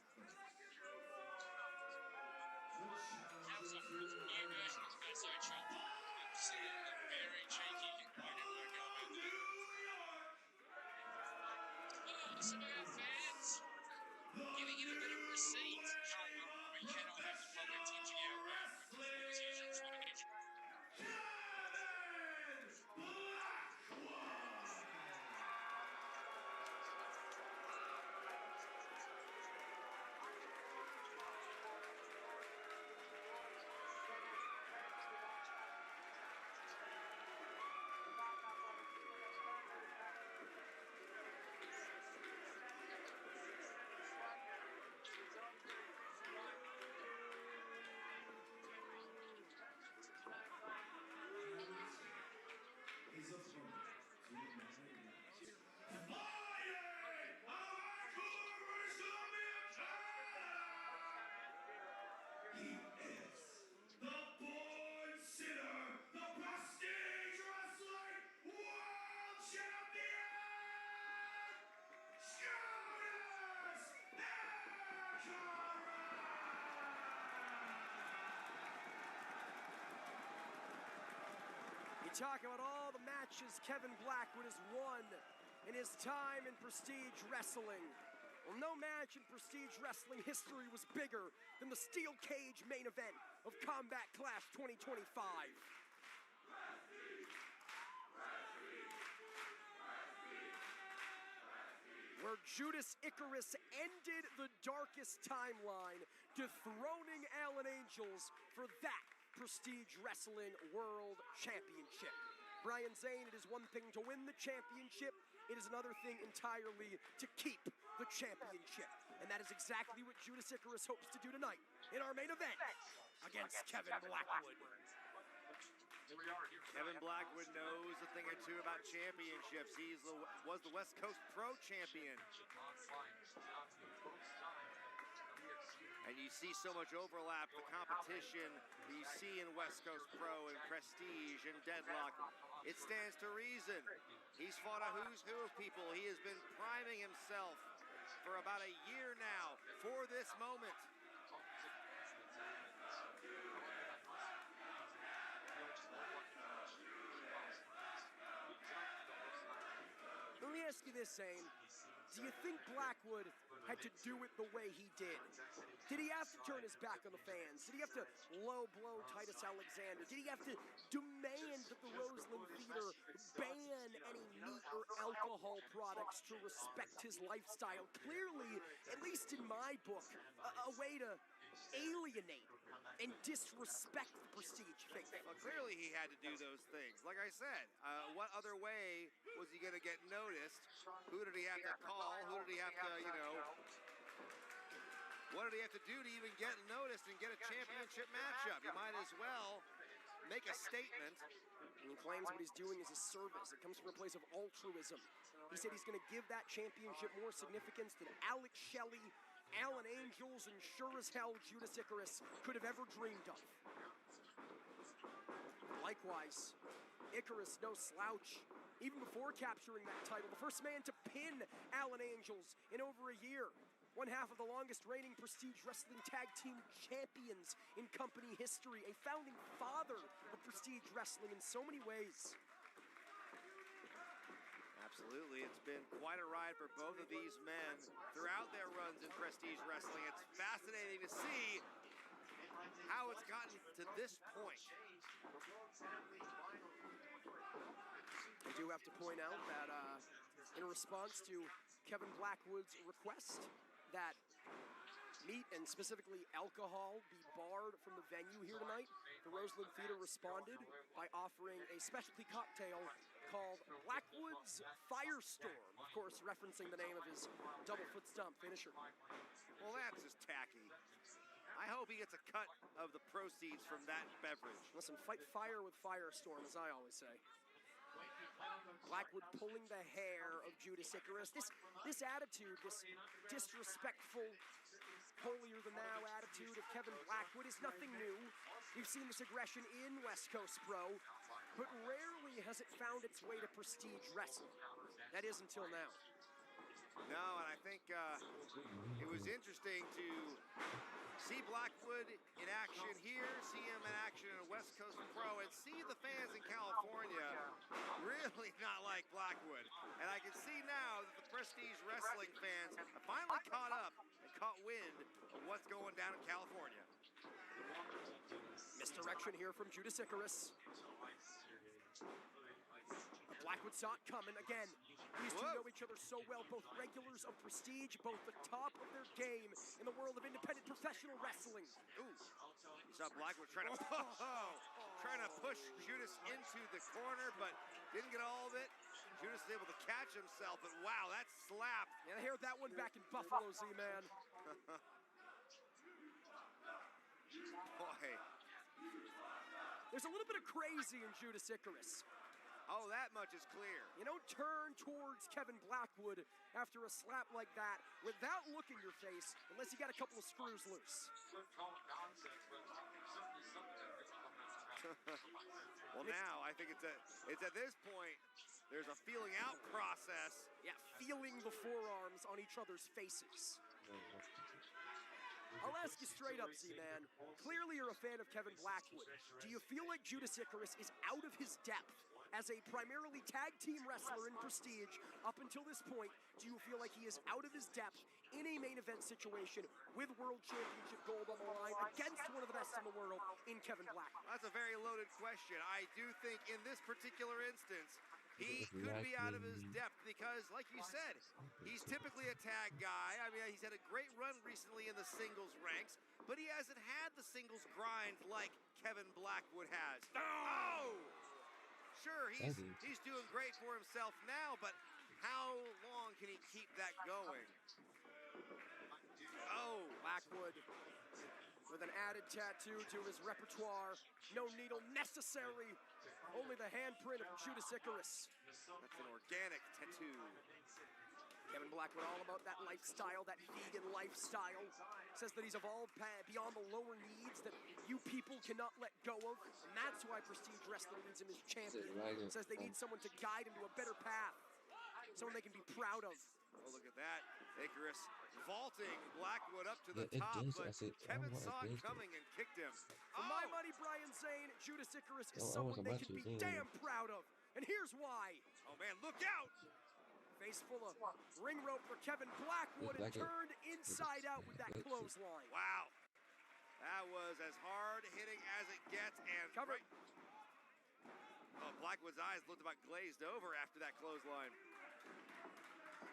Have some new version of the Maso Chop. Absolutely very cheeky. I don't know about that. Some of our fans giving it a bit of receipt. We cannot have comments into our usual footage. talk about all the matches Kevin Blackwood has won in his time in Prestige Wrestling. Well, no match in Prestige Wrestling history was bigger than the Steel Cage main event of Combat Clash 2025. Where Judas Icarus ended the darkest timeline, dethroning Alan Angels for that Prestige Wrestling World Championship. Brian Zane, it is one thing to win the championship, it is another thing entirely to keep the championship. And that is exactly what Judas Icarus hopes to do tonight in our main event against Kevin Blackwood. Kevin Blackwood knows a thing or two about championships. He was the West Coast Pro champion. And you see so much overlap, the competition you see in West Coast Pro and Prestige and Deadlock. It stands to reason. He's fought a who's who of people. He has been priming himself for about a year now for this moment. Let me ask you this, Zane. Do you think Blackwood had to do it the way he did? Did he have to turn his back on the fans? Did he have to low blow Titus Alexander? Did he have to demand that the Roseland Theater ban any meat or alcohol products to respect his lifestyle? Clearly, at least in my book, a way to alienate and disrespect the Prestige faith. Well, clearly he had to do those things. Like I said, what other way was he going to get noticed? Who did he have to call? Who did he have to, what did he have to do to even get noticed and get a championship matchup? You might as well make a statement. And he claims what he's doing is a service. It comes from a place of altruism. He said he's going to give that championship more significance than Alex Shelley, Alan Angels, and sure as hell Judas Icarus could have ever dreamed of. Likewise, Icarus no slouch. Even before capturing that title, the first man to pin Alan Angels in over a year. One half of the longest reigning Prestige Wrestling Tag Team Champions in company history. A founding father of Prestige Wrestling in so many ways. Absolutely, it's been quite a ride for both of these men throughout their runs in Prestige Wrestling. It's fascinating to see how it's gotten to this point. I do have to point out that in response to Kevin Blackwood's request that meat and specifically alcohol be barred from the venue here tonight, the Roseland Theater responded by offering a specialty cocktail called Blackwood's Firestorm, of course referencing the name of his double foot stomp finisher. Well, that's just tacky. I hope he gets a cut of the proceeds from that beverage. Listen, fight fire with Firestorm, as I always say. Blackwood pulling the hair of Judas Icarus. This attitude, this disrespectful, holier-than-thou attitude of Kevin Blackwood is nothing new. We've seen this aggression in West Coast Pro, but rarely has it found its way to Prestige Wrestling. That is until now. No, and I think it was interesting to see Blackwood in action here, see him in action in West Coast Pro, and see the fans in California really not like Blackwood. And I can see now that the Prestige Wrestling fans have finally caught up and caught wind of what's going down in California. Misdirection here from Judas Icarus. Blackwood saw it coming again. These two know each other so well, both regulars of Prestige, both the top of their game in the world of independent professional wrestling. Ooh, you saw Blackwood trying to push Judas into the corner, but didn't get all of it. Judas was able to catch himself, but wow, that slap. Yeah, I heard that one back in Buffalo, Z-Man. Boy. There's a little bit of crazy in Judas Icarus. Oh, that much is clear. You don't turn towards Kevin Blackwood after a slap like that without looking your face, unless you got a couple of screws loose. Well, now I think it's at this point there's a feeling out process. Yeah, feeling the forearms on each other's faces. I'll ask you straight up, Z-Man. Clearly you're a fan of Kevin Blackwood. Do you feel like Judas Icarus is out of his depth As a primarily tag team wrestler in Prestige, up until this point, do you feel like he is out of his depth in a main event situation with World Championship gold on the line against one of the best in the world in Kevin Blackwood? That's a very loaded question. I do think in this particular instance, he could be out of his depth because, like you said, he's typically a tag guy. I mean, he's had a great run recently in the singles ranks, but he hasn't had the singles grind like Kevin Blackwood has. Oh! Sure, he's doing great for himself now, but how long can he keep that going? Oh, Blackwood with an added tattoo to his repertoire. No needle necessary. Only the handprint of Judas Icarus. That's an organic tattoo. Kevin Blackwood all about that lifestyle, that vegan lifestyle. Says that he's evolved beyond the lower needs that you people cannot let go of. And that's why Prestige Wrestling needs him as champion. Says they need someone to guide him to a better path. Someone they can be proud of. Oh, look at that. Icarus vaulting Blackwood up to the top, but Kevin saw it coming and kicked him. For my money, Brian Zane, Judas Icarus is someone they can be damn proud of. And here's why. Oh, man, look out. Face full of ring rope for Kevin Blackwood and turned inside out with that clothesline. Wow. That was as hard hitting as it gets. And cover. Oh, Blackwood's eyes looked about glazed over after that clothesline.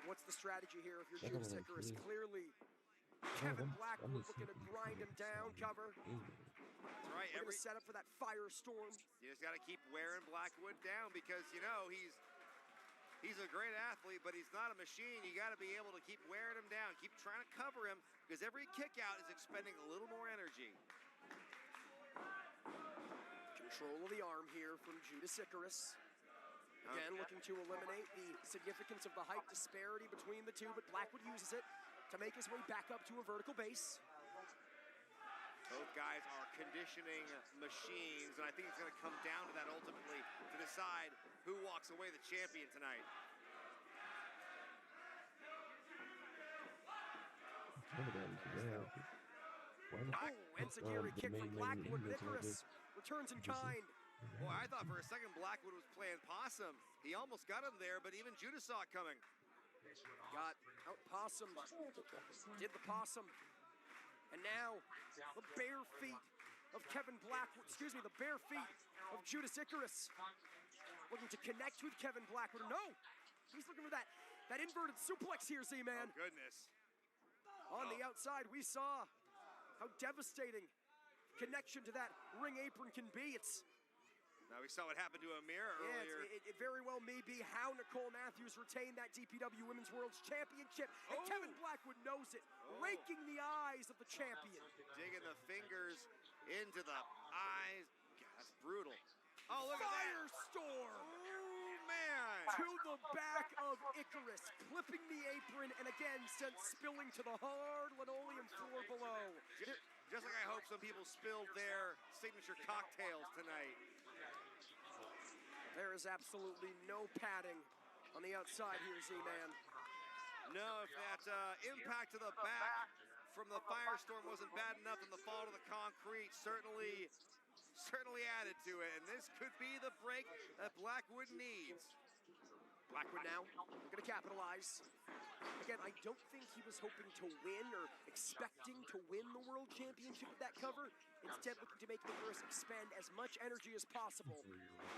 What's the strategy here if you're Judas Icarus? Clearly, Kevin Blackwood looking to grind him down. Cover. That's right. We're gonna set up for that firestorm. You just got to keep wearing Blackwood down because, you know, he's a great athlete, but he's not a machine. You got to be able to keep wearing him down, keep trying to cover him, because every kick out is expending a little more energy. Control of the arm here from Judas Icarus. Again, looking to eliminate the significance of the height disparity between the two, but Blackwood uses it to make his way back up to a vertical base. Both guys are conditioning machines, and I think it's going to come down to that ultimately to decide who walks away the champion tonight. Oh, enziguri kick from Blackwood. Icarus returns in kind. Boy, I thought for a second Blackwood was playing possum. He almost got him there, but even Judas saw it coming. Got out possum. Did the possum. And now, the bare feet of Kevin Blackwood, the bare feet of Judas Icarus. Looking to connect with Kevin Blackwood. No, he's looking for that inverted suplex here, Z-Man. Oh, goodness. On the outside, we saw how devastating connection to that ring apron can be. Now we saw what happened to Amir earlier. It very well may be how Nicole Matthews retained that DPW Women's World Championship. And Kevin Blackwood knows it, raking the eyes of the champion. Digging the fingers into the eyes. God, that's brutal. Oh, look at that. Firestorm. Oh, man. To the back of Icarus, clipping the apron, and again sent spilling to the hard linoleum floor below. Just like I hope some people spilled their signature cocktails tonight. There is absolutely no padding on the outside here, Z-Man. No, if that impact to the back from the firestorm wasn't bad enough, and the fall to the concrete certainly added to it. And this could be the break that Blackwood needs. Blackwood now looking to capitalize. Again, I don't think he was hoping to win or expecting to win the World Championship with that cover. Instead, looking to make Icarus expend as much energy as possible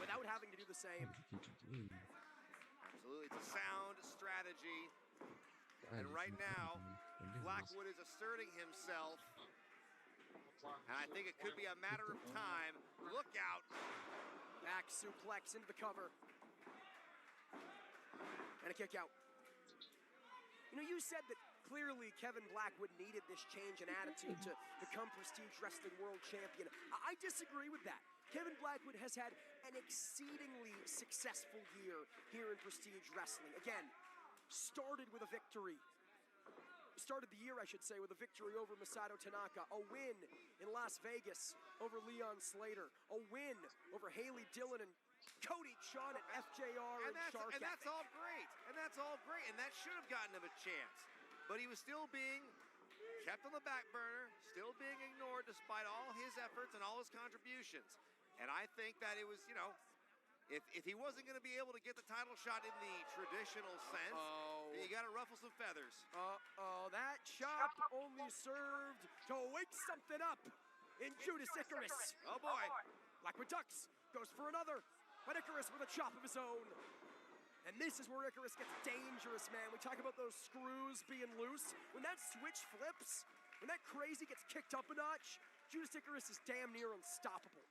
without having to do the same. Absolutely, it's a sound strategy. And right now, Blackwood is asserting himself. And I think it could be a matter of time. Look out. Back suplex into the cover. And a kick out. You know, you said that clearly Kevin Blackwood needed this change in attitude to become Prestige Wrestling World Champion. I disagree with that. Kevin Blackwood has had an exceedingly successful year here in Prestige Wrestling. Again, started with a victory. Started the year, I should say, with a victory over Masato Tanaka, a win in Las Vegas over Leon Slater, a win over Haley Dillon and Cody Shawn at FJR and Shark. And that's all great. And that's all great. And that should have gotten him a chance. But he was still being kept on the back burner, still being ignored despite all his efforts and all his contributions. And I think that it was, you know, if he wasn't going to be able to get the title shot in the traditional sense, then you got to ruffle some feathers. That chop only served to wake something up in Judas Icarus. Oh boy. Blackwood ducks, goes for another, but Icarus with a chop of his own. And this is where Icarus gets dangerous, man. We talk about those screws being loose. When that switch flips, when that crazy gets kicked up a notch, Judas Icarus is damn near unstoppable.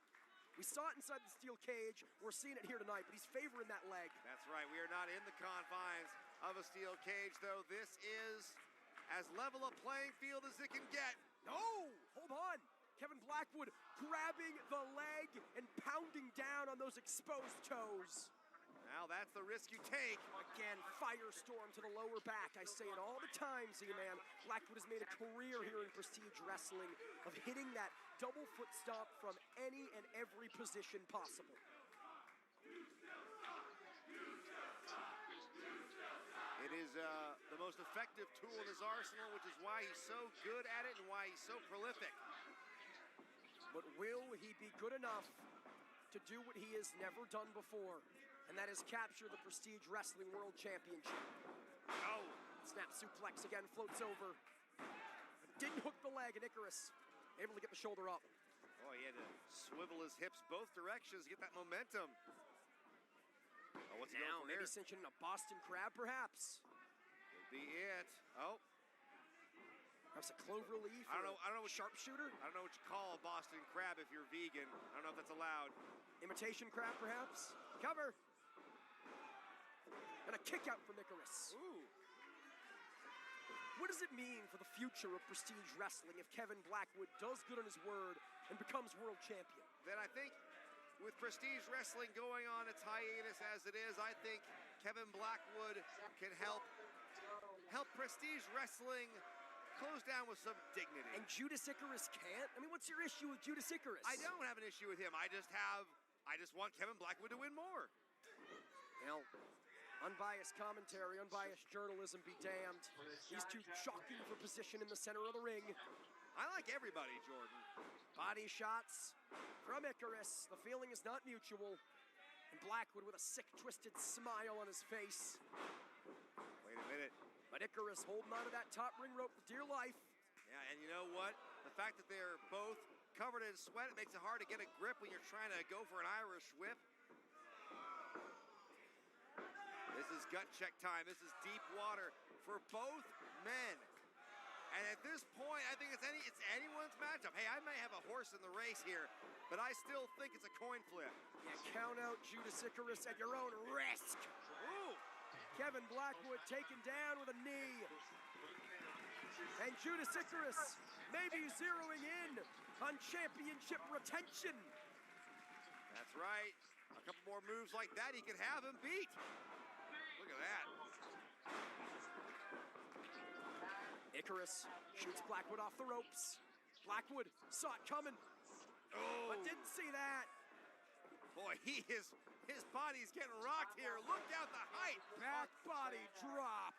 We saw it inside the steel cage. We're seeing it here tonight, but he's favoring that leg. That's right. We are not in the confines of a steel cage, though. This is as level a playing field as it can get. No, hold on. Kevin Blackwood grabbing the leg and pounding down on those exposed toes. Now that's the risk you take. Again, firestorm to the lower back. I say it all the time, Z-Man. Blackwood has made a career here in Prestige Wrestling of hitting that double foot stomp from any and every position possible. It is the most effective tool in his arsenal, which is why he's so good at it and why he's so prolific. But will he be good enough to do what he has never done before? And that is capture the Prestige Wrestling World Championship. Oh! Snap suplex again, floats over. Didn't hook the leg, and Icarus able to get the shoulder up. Oh, he had to swivel his hips both directions to get that momentum. Oh, what's he going for Maybe here? cinching a Boston Crab, perhaps. Could be it. Oh. Perhaps a clover leaf. I don't know what sharpshooter. I don't know what you call a Boston Crab if you're vegan. I don't know if that's allowed. Imitation crab, perhaps. Cover. And a kick out from Icarus. Ooh. What does it mean for the future of Prestige Wrestling if Kevin Blackwood does good on his word and becomes world champion? Then I think with Prestige Wrestling going on its hiatus as it is, I think Kevin Blackwood can help Prestige Wrestling close down with some dignity. And Judas Icarus can't? I mean, what's your issue with Judas Icarus? I don't have an issue with him. I just want Kevin Blackwood to win more. You know, unbiased commentary, unbiased journalism be damned. These two jockeying for position in the center of the ring. I like everybody, Jordan. Body shots from Icarus. The feeling is not mutual. And Blackwood with a sick, twisted smile on his face. Wait a minute. But Icarus holding onto that top ring rope for dear life. Yeah, and you know what? The fact that they're both covered in sweat, it makes it hard to get a grip when you're trying to go for an Irish whip. This is gut check time. This is deep water for both men. And at this point, I think it's anyone's matchup. Hey, I may have a horse in the race here, but I still think it's a coin flip. Yeah, count out Judas Icarus at your own risk. Ooh. Kevin Blackwood taken down with a knee. And Judas Icarus maybe zeroing in on championship retention. That's right. A couple more moves like that, he could have him beat. Look at that. Icarus shoots Blackwood off the ropes. Blackwood saw it coming, but didn't see that. Boy, his body's getting rocked here. Look out the height. Back body drop.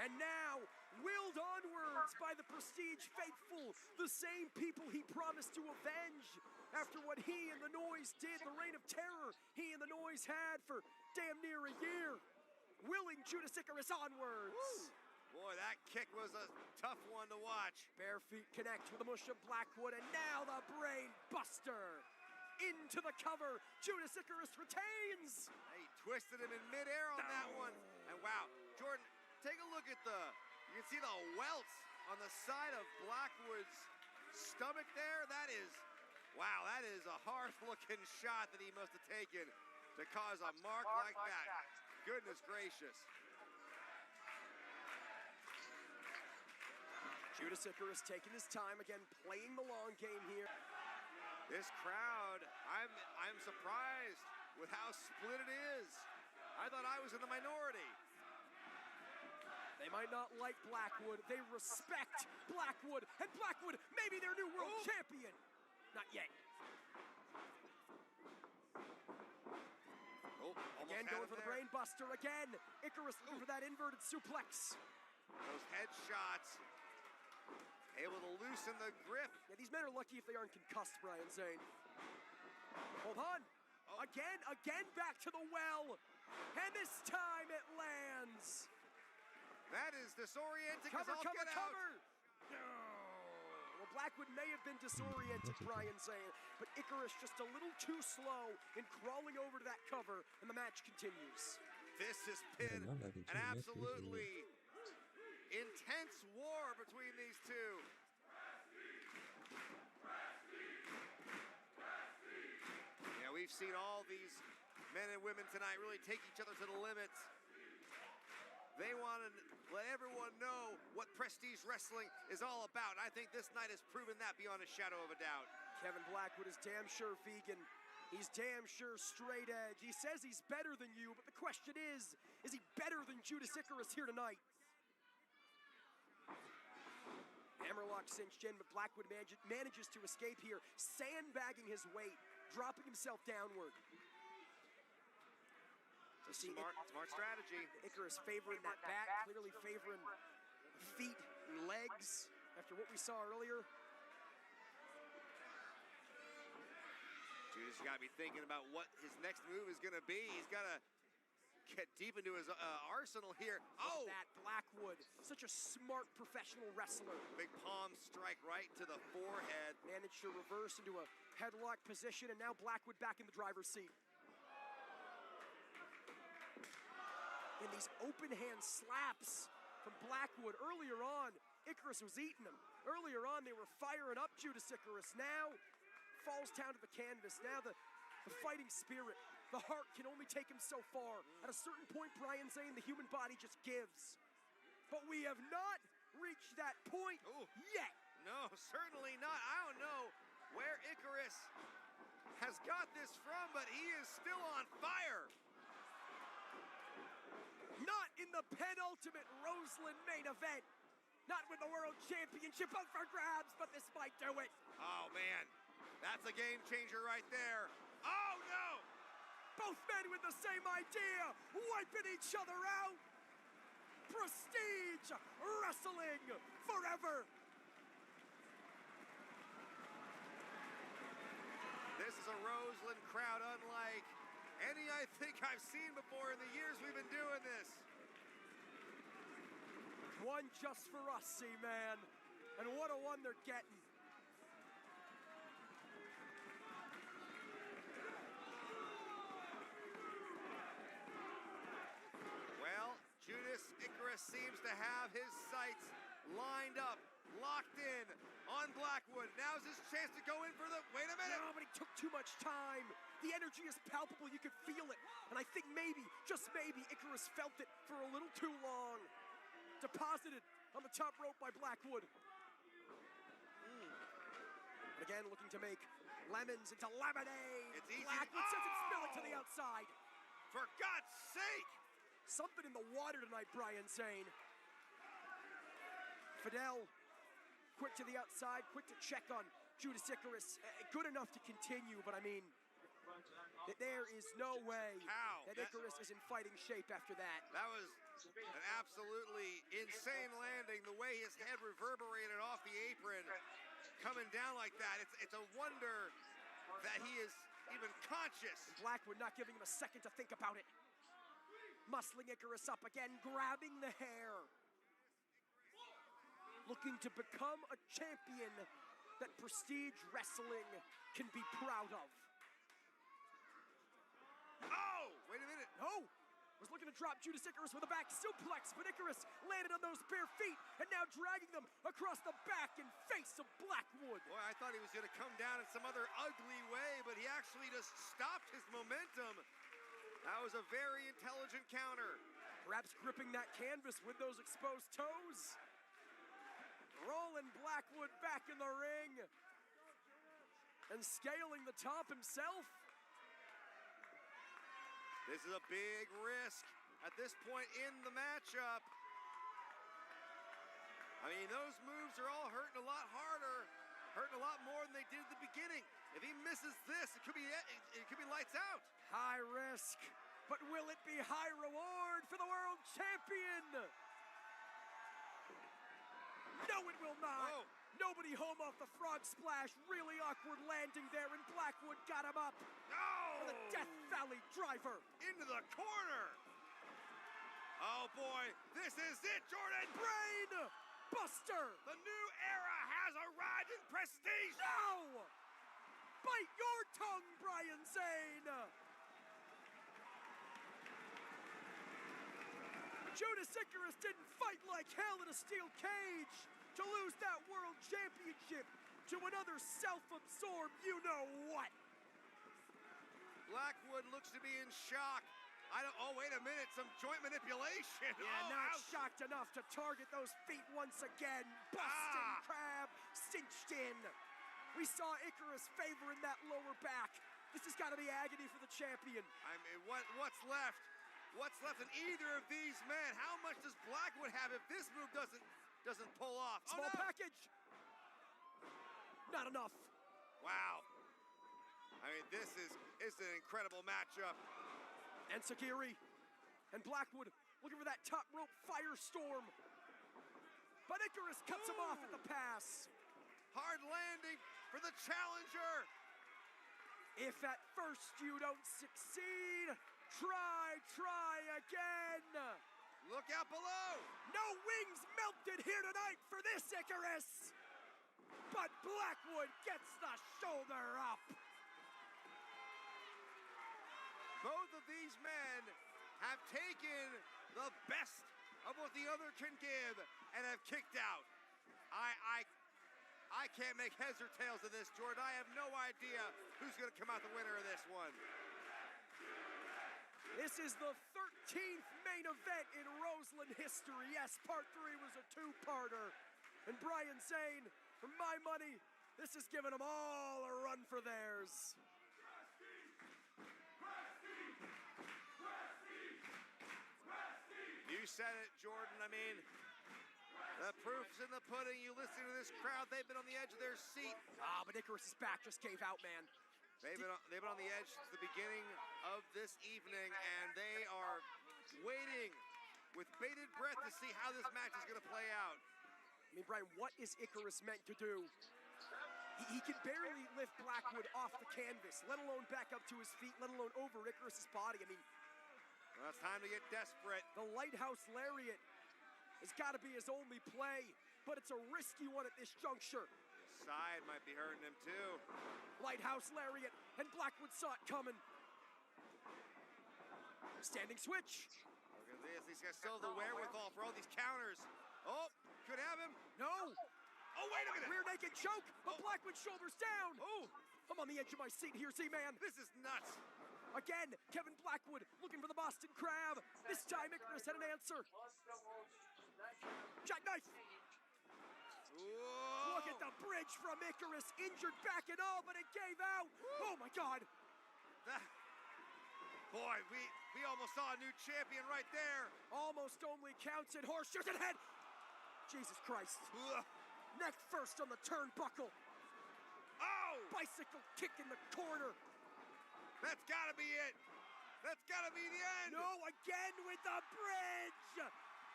And now, willed onwards by the Prestige faithful, the same people he promised to avenge after what he and the Noise did, the reign of terror he and the Noise had for damn near a year. Willing Judas Icarus onwards. Woo. Boy, that kick was a tough one to watch. Bare feet connect with the mush of Blackwood, and now the brain buster. Into the cover, Judas Icarus retains. He twisted him in midair on that one. And wow, Jordan, take a look at you can see the welts on the side of Blackwood's stomach there. That is a hard-looking shot that he must have taken to cause a mark like that. Goodness gracious. Judas Icarus taking his time, again playing the long game here. This crowd, I'm surprised with how split it is. I thought I was in the minority. They might not like Blackwood. They respect Blackwood, and Blackwood may be their new world champion. Not yet. Again going for the brain buster. Again, Icarus looking for that inverted suplex. Those headshots. Able to loosen the grip. Yeah, these men are lucky if they aren't concussed, Brian Zane. Hold on. Again back to the well. And this time it lands. That is disorienting Cover, as all cover, get out. cover. No. Well, Blackwood may have been disoriented, Brian saying, but Icarus just a little too slow in crawling over to that cover, and the match continues. This has been an absolutely intense war between these two. Yeah, we've seen all these men and women tonight really take each other to the limits. They want to let everyone know what Prestige Wrestling is all about. And I think this night has proven that beyond a shadow of a doubt. Kevin Blackwood is damn sure vegan. He's damn sure straight edge. He says he's better than you, but the question is he better than Judas Icarus here tonight? Hammerlock cinched in, but Blackwood manages to escape here, sandbagging his weight, dropping himself downward. Smart strategy. Icarus favoring that back, clearly favoring feet and legs after what we saw earlier. Judas has got to be thinking about what his next move is going to be. He's got to get deep into his arsenal here. Oh! That Blackwood, such a smart professional wrestler. Big palm strike right to the forehead. Managed to reverse into a headlock position, and now Blackwood back in the driver's seat. And these open hand slaps from Blackwood. Earlier on, Icarus was eating them. Earlier on, they were firing up Judas Icarus. Now, falls down to the canvas. Now the fighting spirit, the heart can only take him so far. At a certain point, Brian's saying the human body just gives. But we have not reached that point yet. No, certainly not. I don't know where Icarus has got this from, but he is still on fire. Not in the penultimate Roseland main event. Not with the World Championship up for grabs, but this might do it. Oh, man. That's a game changer right there. Oh, no! Both men with the same idea, wiping each other out. Prestige Wrestling forever. This is a Roseland crowd unlike any I think I've seen before in the years we've been doing this. One just for us, C-Man. And what a one they're getting. Well, Judas Icarus seems to have his sights lined up, locked in on Blackwood. Now's his chance to go in for the, wait a minute. No, but he took too much time. The energy is palpable, you could feel it. And I think maybe, just maybe, Icarus felt it for a little too long. Deposited on the top rope by Blackwood. And again, looking to make lemons into lemonade. It's easy. Blackwood sends him spilling to the outside. For God's sake! Something in the water tonight, Brian saying. Fidel, quick to the outside, quick to check on Judas Icarus. Good enough to continue, but I mean, there is no way that Icarus is in fighting shape after that. That was an absolutely insane landing. The way his head reverberated off the apron, coming down like that. It's a wonder that he is even conscious. Blackwood not giving him a second to think about it. Muscling Icarus up again, grabbing the hair. Looking to become a champion that Prestige Wrestling can be proud of. Oh, wait a minute. No, was looking to drop Judas Icarus with a back suplex, but Icarus landed on those bare feet and now dragging them across the back and face of Blackwood. Boy, I thought he was going to come down in some other ugly way, but he actually just stopped his momentum. That was a very intelligent counter. Perhaps gripping that canvas with those exposed toes. Rolling Blackwood back in the ring and scaling the top himself. This is a big risk at this point in the matchup. I mean, those moves are all hurting a lot harder, hurting a lot more than they did at the beginning. If he misses this, it could be lights out. High risk, but will it be high reward for the world champion? No, it will not. Oh. Nobody home off the frog splash. Really awkward landing there, and Blackwood got him up. No! For the Death Valley driver. Into the corner. Oh boy, this is it, Jordan. Brain Buster. The new era has arrived in Prestige. No! Bite your tongue, Brian Zane. Judas Icarus didn't fight like hell in a steel cage to lose that world championship to another self-absorbed you-know-what. Blackwood looks to be in shock. Oh, wait a minute, some joint manipulation. Yeah, Oh, not ouch. shocked enough to target those feet once again. Busting Crab, cinched in. We saw Icarus favoring that lower back. This has got to be agony for the champion. I mean, what's left? What's left in either of these men? How much does Blackwood have if this move doesn't pull off? Small oh, no. package. Not enough. Wow. I mean, this is an incredible matchup. And Sagiri and Blackwood looking for that top rope firestorm. But Icarus cuts him off at the pass. Hard landing for the challenger. If at first you don't succeed, try again. Look out below. No wings melted here tonight for this Icarus. But Blackwood gets the shoulder up. Both of these men have taken the best of what the other can give and have kicked out. I can't make heads or tails of this, Jordan. I have no idea who's going to come out the winner of this one. This is the 13th main event in Roseland history. Yes, part 3 was a two-parter. And Brian Zane, for my money, this is giving them all a run for theirs. You said it, Jordan. I mean, the proof's in the pudding. You listen to this crowd, they've been on the edge of their seat. Ah, but Icarus's back just gave out, man. They've been on the edge since the beginning of this evening, and they are waiting with bated breath to see how this match is going to play out. I mean, Brian, what is Icarus meant to do? He can barely lift Blackwood off the canvas, let alone back up to his feet, let alone over Icarus's body. I mean, well, it's time to get desperate. The Lighthouse Lariat has got to be his only play, but it's a risky one at this juncture. Side might be hurting him too. Lighthouse Lariat, and Blackwood saw it coming. Standing switch. Look at this. These guys still have the wherewithal for all these counters. Oh, could have him. No. Oh, wait a minute. Rear naked choke, but Blackwood shoulders down. Oh. I'm on the edge of my seat here, Z-Man. This is nuts. Again, Kevin Blackwood looking for the Boston Crab. This time, Icarus had an answer. Jackknife. Whoa. Look at the bridge from Icarus, injured back and all, but it gave out. Oh my God. Boy, we almost saw a new champion right there. Almost only counts in horseshoes and head. Jesus Christ. Ugh. Neck first on the turnbuckle. Oh! Bicycle kick in the corner. That's gotta be it. That's gotta be the end. No, again with the bridge.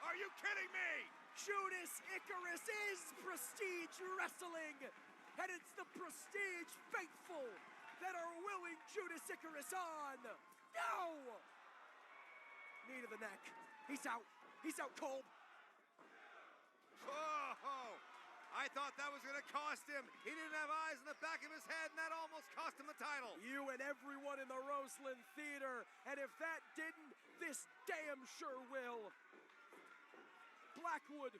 Are you kidding me? Judas Icarus is Prestige Wrestling, and it's the Prestige faithful that are willing Judas Icarus on. No! Knee to the neck. He's out. He's out cold. Oh, I thought that was going to cost him. He didn't have eyes in the back of his head, and that almost cost him the title. You and everyone in the Roseland Theater, and if that didn't, this damn sure will. Blackwood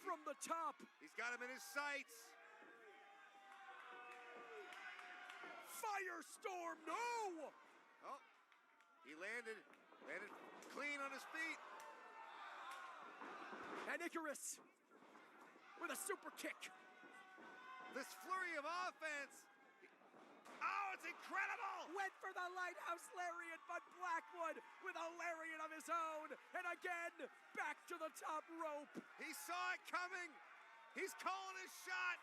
from the top. He's got him in his sights. Firestorm, no! Oh, he landed clean on his feet. And Icarus with a super kick. This flurry of offense. Oh, it's incredible! Went for the Lighthouse Lariat, but Blackwood with a lariat of his own. And again, back to the top rope. He saw it coming. He's calling his shot.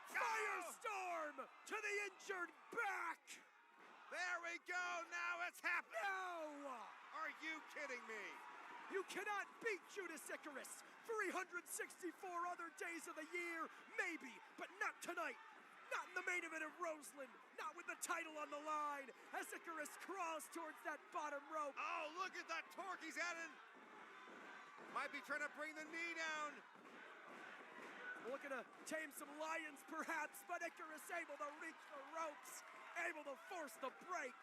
Firestorm to the injured back. There we go. Now it's happening. No! Are you kidding me? You cannot beat Judas Icarus. 364 other days of the year, maybe, but not tonight. Not in the main event of Roseland. Not with the title on the line. As Icarus crawls towards that bottom rope. Oh, look at that torque he's adding. Might be trying to bring the knee down. Looking to tame some lions, perhaps, but Icarus able to reach the ropes, able to force the break.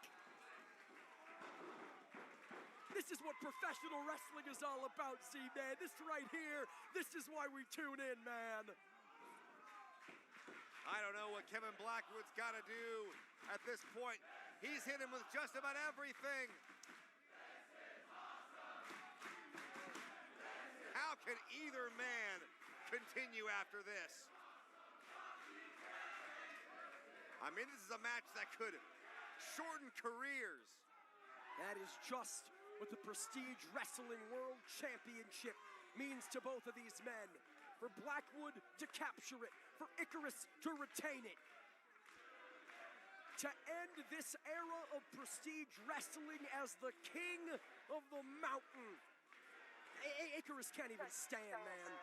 This is what professional wrestling is all about, Z-Man. This right here, this is why we tune in, man. I don't know what Kevin Blackwood's got to do at this point. He's hit him with just about everything. How can either man continue after this? I mean, this is a match that could shorten careers. That is just what the Prestige Wrestling World Championship means to both of these men. For Blackwood to capture it, for Icarus to retain it. To end this era of Prestige Wrestling as the king of the mountain. Icarus can't even stand, man.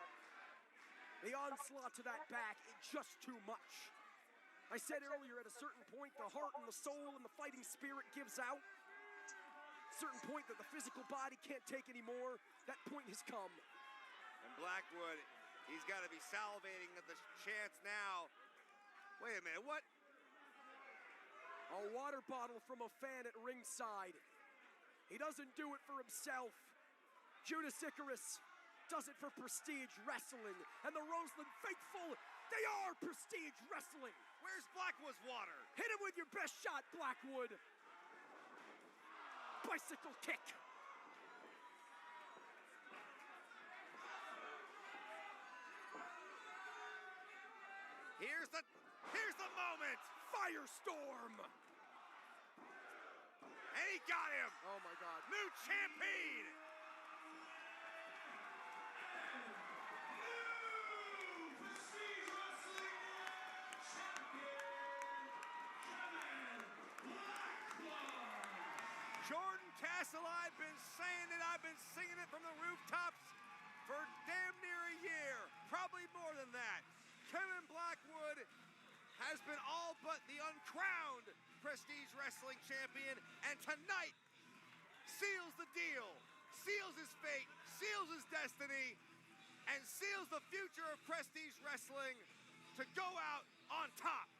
The onslaught to that back is just too much. I said earlier, at a certain point, the heart and the soul and the fighting spirit gives out. Certain point that the physical body can't take anymore, that point has come. And Blackwood, he's got to be salivating at the chance now. Wait a minute, what? A water bottle from a fan at ringside. He doesn't do it for himself. Judas Icarus does it for Prestige Wrestling. And the Roseland faithful, they are Prestige Wrestling. Where's Blackwood's water? Hit him with your best shot, Blackwood. Bicycle kick. Here's the moment. Firestorm. And he got him. Oh my God. New champion. Prestige Wrestling World Champion, Kevin Blackwood. Jordan Castle, I've been saying it, I've been singing it from the rooftops for damn near a year, probably more than that. Kevin Blackwood has been all but the uncrowned Prestige Wrestling Champion, and tonight seals the deal, seals his fate, seals his destiny, and seals the future of Prestige Wrestling to go out on top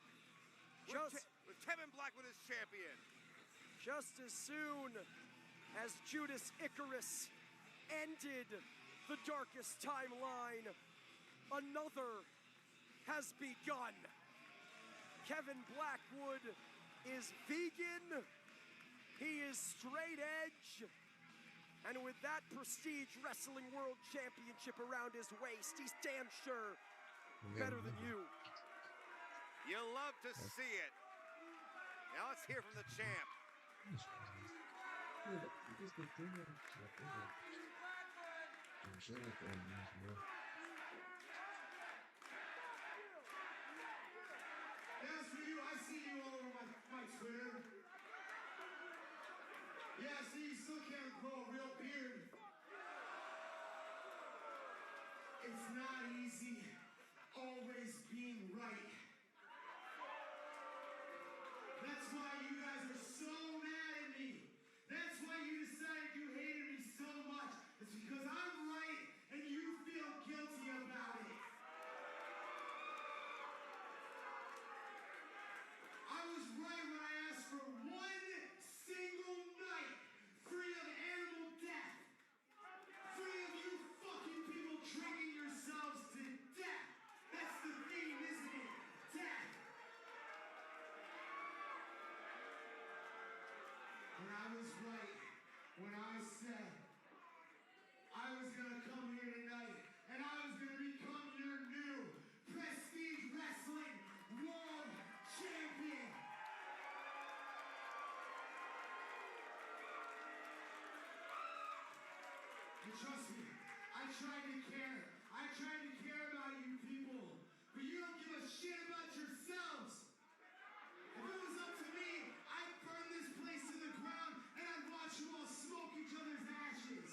with Kevin Blackwood as champion. Just as soon as Judas Icarus ended the darkest timeline, another has begun. Kevin Blackwood is vegan, he is straight edge, and with that Prestige Wrestling World Championship around his waist, he's damn sure better than you. You love to see it. Now let's hear from the champ. As for you, I see you all over my Twitter. Yeah, I see you still can't grow a real beard. It's not easy always being right. That's why you guys are so mad at me. That's why you decided you hated me so much. It's because I'm right and you feel guilty about it. I was right when I asked for one single night free of animal death. Free of you fucking people drinking yourselves to death. That's the theme, isn't it? Death. And I was right when I said I was gonna come here tonight and I was gonna become your new Prestige Wrestling World Champion. And trust me, I tried to care. I tried to care about you people, but you don't give a shit about yourselves. If it was up to me, I'd burn this place to the ground and I'd watch you all smoke each other's ashes.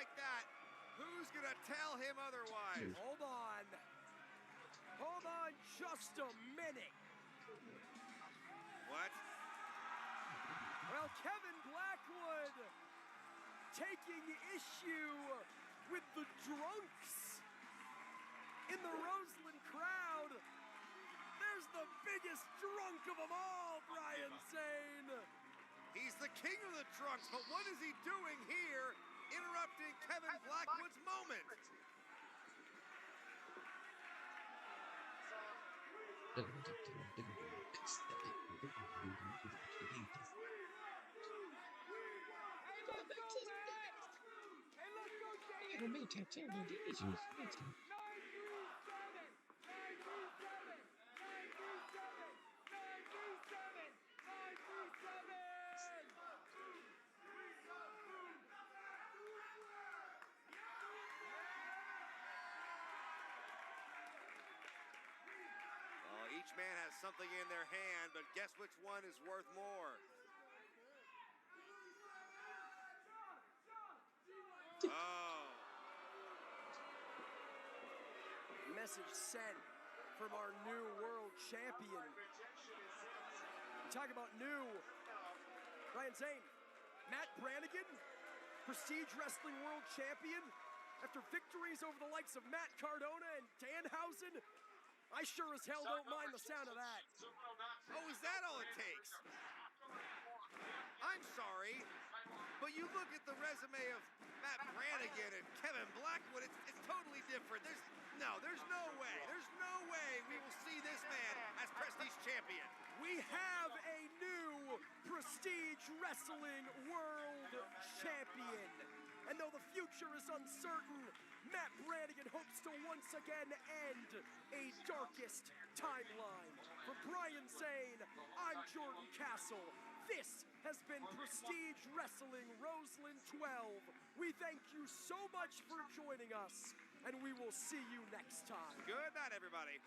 like that, who's going to tell him otherwise? Hold on. Hold on just a minute. What? Well, Kevin Blackwood taking issue with the drunks in the Roseland crowd. There's the biggest drunk of them all, Brian Zane. He's the king of the drunks, but what is he doing here, interrupting Kevin Blackwood's moment? Well, each man has something in their hand, but guess which one is worth more? Oh. Message sent from our new world champion. Talk about new. Brian Zane, Matt Brannigan, Prestige Wrestling World Champion. After victories over the likes of Matt Cardona and Danhausen, I sure as hell don't mind the sound of that. Oh, is that all it takes? I'm sorry, but you look at the resume of Matt Brannigan and Kevin Blackwood, it's totally different. There's no way. There's no way we will see this man as Prestige champion. We have a new Prestige Wrestling World Champion. And though the future is uncertain, Matt Brannigan hopes to once again end a darkest timeline. For Brian Zane, I'm Jordan Castle. This has been Prestige Wrestling Roseland 12. We thank you so much for joining us, and we will see you next time. Good night, everybody.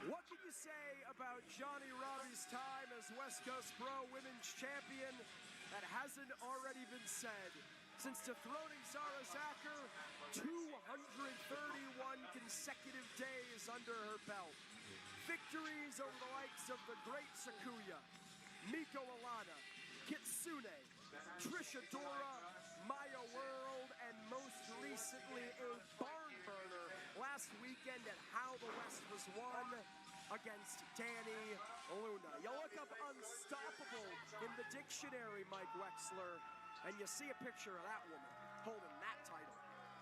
What can you say about Johnny Robbie's time as West Coast Pro Women's Champion that hasn't already been said? Since dethroning Sarah Zacher, 231 consecutive days under her belt. Victories over the likes of the Great Sakuya, Miko Alana, Kitsune, Trisha Dora, Maya World, and most recently a barn burner last weekend at How the West Was Won against Danny Luna. You look up Unstoppable in the dictionary, Mike Wexler, and you see a picture of that woman holding that title.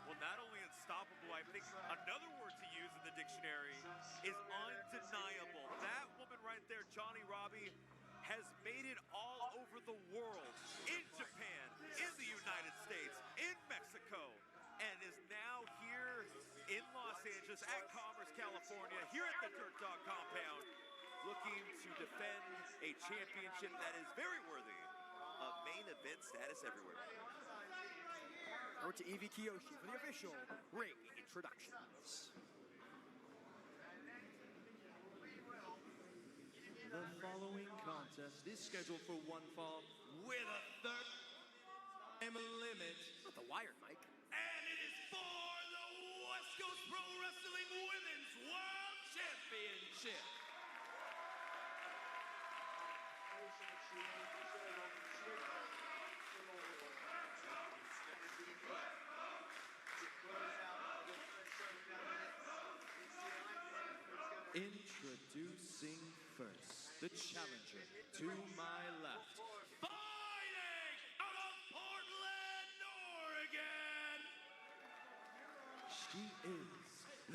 Well, not only unstoppable, I think another word to use in the dictionary is undeniable. That woman right there, Johnny Robbie, has made it all over the world, in Japan, in the United States, in Mexico, and is now here in Los Angeles at Commerce, California, here at the Dirt Dog compound, looking to defend a championship that is very worthy of main event status everywhere. Over to Evie Kiyoshi for the official ring introductions. The following contest is scheduled for one fall with a third time limit. Not the Wired, Mike. And it is for the West Coast Pro Wrestling Women's World Championship. Introducing first, the challenger to my left. Fighting out of Portland, Oregon. She is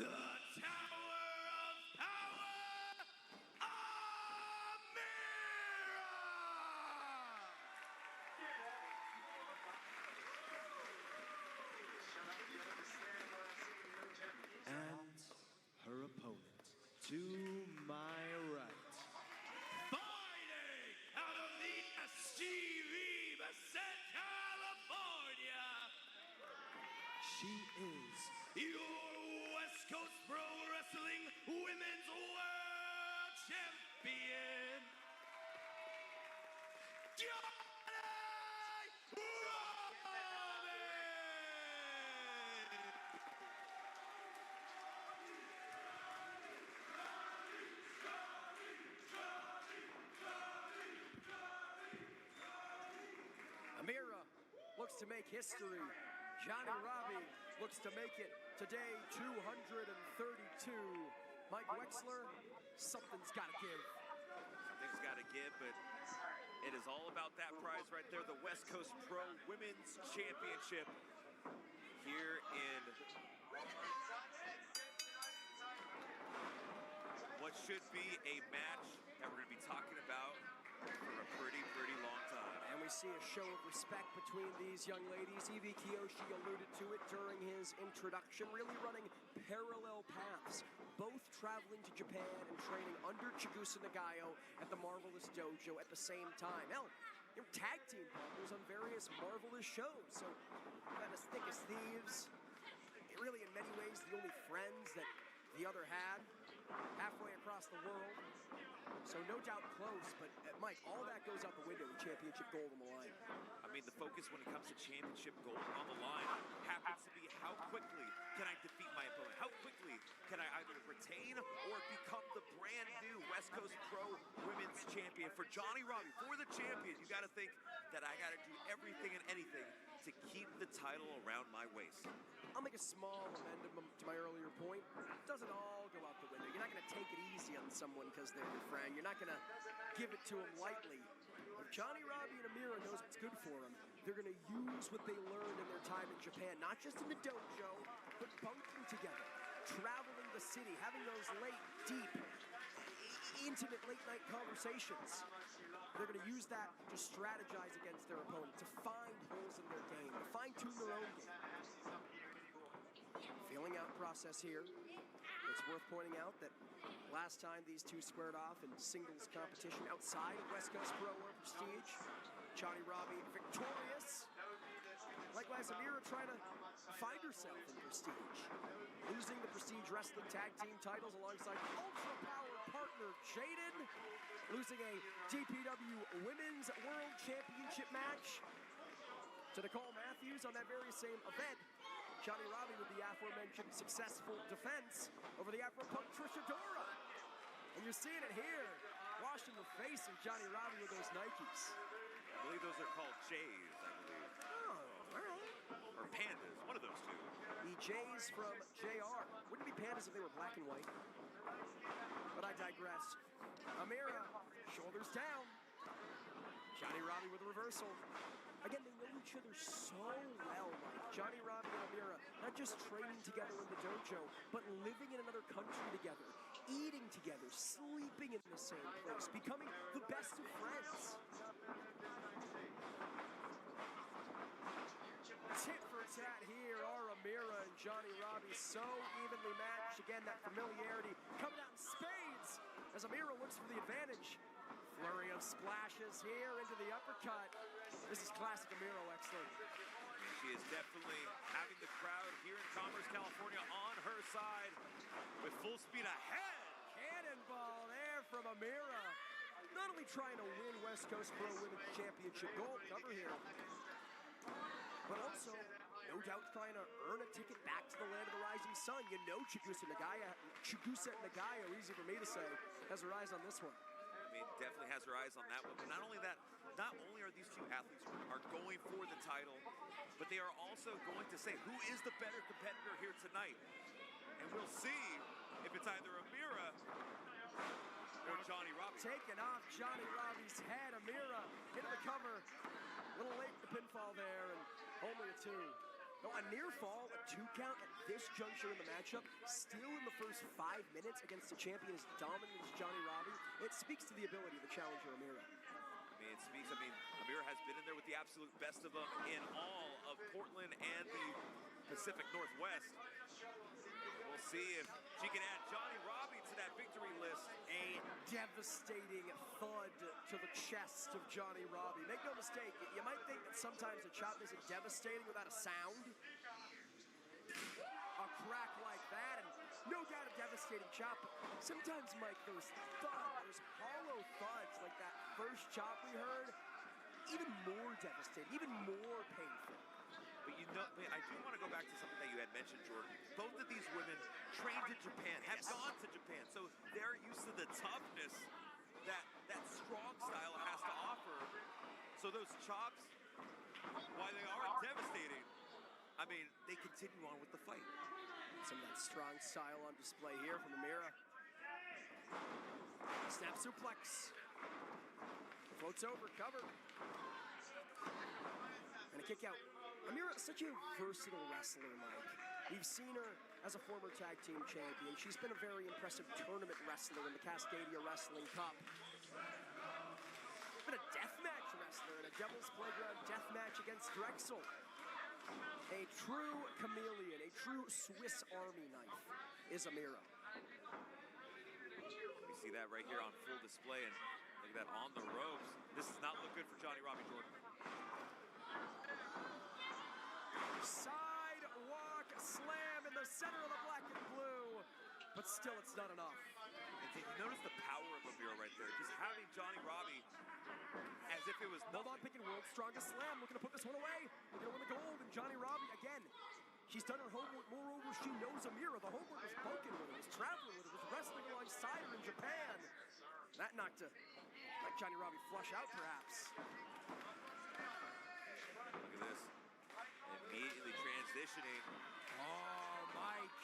the Tower of Power, Amira. To my right. Fighting out of the SGV Bassett, California. She is Your West Coast Pro Wrestling Women's World Champion, Johnny Robbins! Amira looks to make history. Johnny Robbie looks to make it today, 232. Mike Wexler, something's got to give. Something's got to give, but it is all about that prize right there, the West Coast Pro Women's Championship here in what should be a match that we're going to be talking about for a pretty long time. And we see a show of respect between these young ladies. Evie Kiyoshi alluded to it during his introduction, really running parallel paths, both traveling to Japan and training under Chigusa Nagayo at the Marvelous Dojo at the same time. Hell, they're tag team partners on various Marvelous shows, so kind as thick as thieves. Really, in many ways, the only friends that the other had halfway across the world. So no doubt close, but Mike, all that goes out the window with championship gold on the line. I mean, the focus when it comes to championship gold on the line happens to be how quickly can I defeat my opponent? How quickly can I either retain or become the brand new West Coast Pro Women's Champion? For Johnny Robbie, for the champion, you got to think that I got to do everything and anything to keep the title around my waist. I'll make a small amendment to my earlier point. It doesn't all go out the window. You're not going to take it easy on someone because they're your friend. You're not going to give it to them lightly. If Johnny Robbie and Amira knows what's good for them, they're going to use what they learned in their time in Japan, not just in the dojo, but bunking together, traveling the city, having those late, deep, intimate late-night conversations. They're going to use that to strategize against their opponent, to find holes in their game, to fine-tune their own game. Feeling out process here. It's worth pointing out that last time these two squared off in singles competition outside of West Coast Pro or Prestige, Johnny Robbie victorious. Likewise, Amira trying to find herself in Prestige, losing the Prestige Wrestling Tag Team titles alongside Ultra Power partner Jaden, losing a DPW Women's World Championship match to Nicole Matthews on that very same event. Johnny Robbie with the aforementioned successful defense over the Afro-Punk Trisha Dora. And you're seeing it here, washing the face of Johnny Robbie with those Nikes. I believe those are called Jays, I believe. Oh, all right. Or Pandas, one of those two. The Jays from JR. Wouldn't it be Pandas if they were black and white? But I digress. Amira, shoulders down. Johnny Robbie with a reversal. Again, they know each other so well, Mike. Johnny Robbie and Amira, not just training together in the dojo, but living in another country together, eating together, sleeping in the same place, becoming the best of friends. Tit for tat here are Amira and Johnny Robbie, so evenly matched. Again, that familiarity coming out in spades as Amira looks for the advantage. Flurry of splashes here into the uppercut. This is classic Amira, Wexler. She is definitely having the crowd here in Commerce, California on her side with full speed ahead. Cannonball there from Amira. Not only trying to win West Coast Pro Women's Championship gold cover here, but also, no doubt, trying to earn a ticket back to the land of the rising sun. You know Chigusa Nagayo, easy for me to say, has her eyes on this one. I mean, definitely has her eyes on that one. But not only that, not only are these two athletes are going for the title, but they are also going to say who is the better competitor here tonight. And we'll see if it's either Amira or Johnny Robbie. Taking off Johnny Robbie's head. Amira into the cover. A little late to pinfall there, and only a 2. No, a near fall, a 2 count at this juncture in the matchup. Still in the first 5 minutes against a champion as dominant as Johnny Robbie. It speaks to the ability of the challenger, Amira. Amira has been in there with the absolute best of them in all of Portland and the Pacific Northwest. We'll We'll see if she can add Johnny Robbie to that victory list. A devastating thud to the chest of Johnny Robbie. Make no mistake, you might think that sometimes a chop isn't devastating without a sound. A crack like that, and no doubt a devastating chop. But sometimes, Mike, those hollow thuds like that first chop we heard, even more devastating, even more painful. But you know, I do want to go back to something that you had mentioned, Jordan. Both of these women trained in Japan, have gone to Japan, so they're used to the toughness that strong style has to offer. So those chops, while they are devastating, I mean, they continue on with the fight. Some of that strong style on display here from Amira. Snap suplex. Floats over, cover. And a kick out. Amira is such a versatile wrestler, Mike. We've seen her as a former tag team champion. She's been a very impressive tournament wrestler in the Cascadia Wrestling Cup. Been a deathmatch wrestler in a Devil's Playground deathmatch against Drexel. A true chameleon, a true Swiss Army knife is Amira. We see that right here on full display, and look at that on the ropes. This does not look good for Johnny Robbie, Jordan. Sidewalk slam in the center of the black and blue, but still it's not enough. And did you notice the power of Amira right there? Just having Johnny Robbie as if it was nothing. Hold on, picking world's strongest slam, looking to put this one away. Looking to win the gold, and Johnny Robbie again. She's done her homework. Moreover, she knows Amira. The homework was bunking with her, was traveling with her, was wrestling alongside her in Japan. That knocked Johnny Robbie flush out, perhaps. Look at this. Immediately transitioning. Oh, Mike.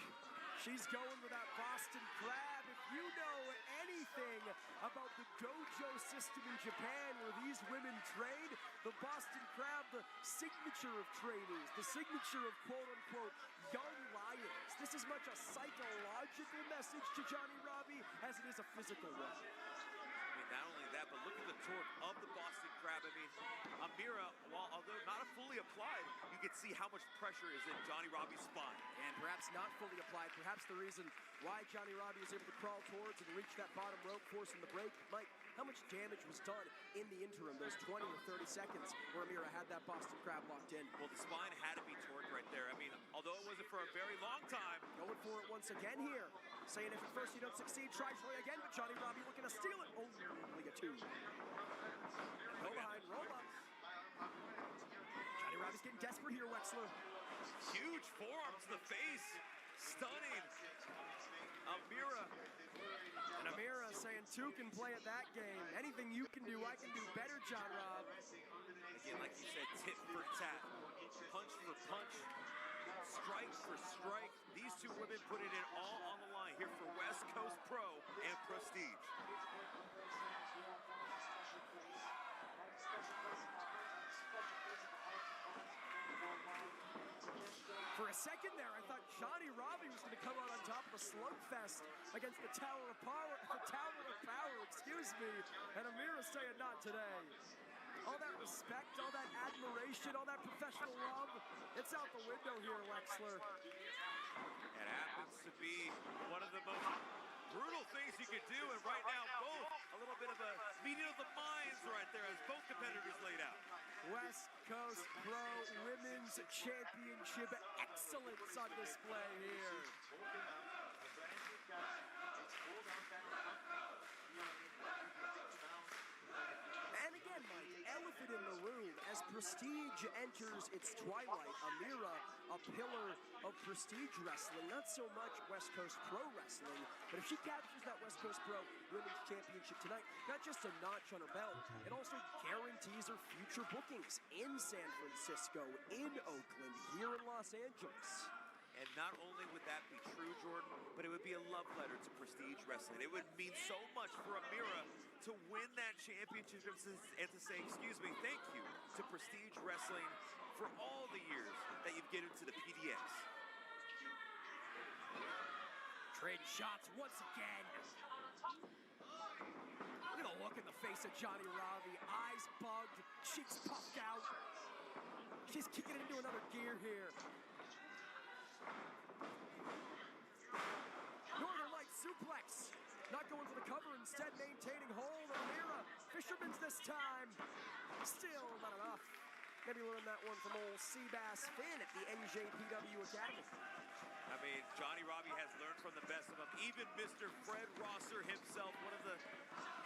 She's going with that Boston Crab. If you know anything about the dojo system in Japan where these women train, the Boston Crab, the signature of trainers, the signature of quote-unquote young lions. This is much a psychological message to Johnny Robbie as it is a physical one. I mean, not only that, but look at the torque of the Boston Crab. I mean, Amira, although not fully applied, you can see how much pressure is in Johnny Robbie's spine. And perhaps not fully applied, perhaps the reason why Johnny Robbie was able to crawl towards and reach that bottom rope, forcing the break. Mike, how much damage was done in the interim, those 20 or 30 seconds where Amira had that Boston Crab locked in? Well, the spine had to be torqued right there. I mean, although it wasn't for a very long time. Going for it once again here. Saying if at first you don't succeed, try again, but Johnny Robbie looking to steal it. Only a two. Go behind, roll up. Johnny Robbie's getting desperate here, Wexler. Huge forearm to the face. Stunning. Amira. And Amira saying two can play at that game. Anything you can do, I can do better, John Robb. Again, like you said, tit for tat. Punch for punch. Strike for strike. These two women put it in all on the line here for West Coast Pro and Prestige. For a second there, I thought Johnny Robbie was going to come out on top of a slugfest against the Tower of Power, and Amira saying not today. All that respect, all that admiration, all that professional love, it's out the window here, Wexler. It happens to be one of the most brutal things you could do, and right now both a little bit of a meeting of the minds right there as both competitors laid out. West Coast Pro Women's Championship excellence on display here. And again, Mike, elephant in the room as Prestige enters its twilight. Amira, a pillar of Prestige wrestling, not so much West Coast Pro wrestling, but if she captures that West Coast Pro Women's Championship tonight, not just a notch on her belt, it also guarantees her future bookings in San Francisco, in Oakland, here in Los Angeles. And not only would that be true, Jordan, but it would be a love letter to Prestige Wrestling. It would mean so much for Amira to win that championship and to say, excuse me, thank you to Prestige Wrestling for all the years that you've given to the PDX. Trade shots once again. Look at the look in the face of Johnny Robbie. Eyes bugged, cheeks puffed out. She's kicking it into another gear here. suplex. Not going for the cover, instead maintaining hold of Amira. Fisherman's this time. Still not enough. Maybe learn that one from old Seabass Finn at the NJPW Academy. I mean, Johnny Robbie has learned from the best of them. Even Mr. Fred Rosser himself, one of the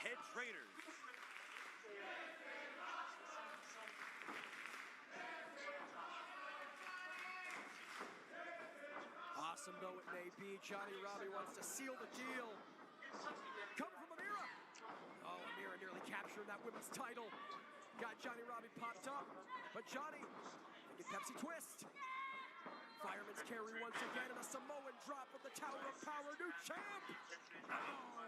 head trainers. Awesome though it may be, Johnny Robbie wants to seal the deal. Coming from Amira. Oh, Amira nearly captured that women's title. Got Johnny Robbie popped up, but Johnny, thinking Pepsi twist. Fireman's carry once again, and a Samoan drop with the Tower of Power, new champ. Oh.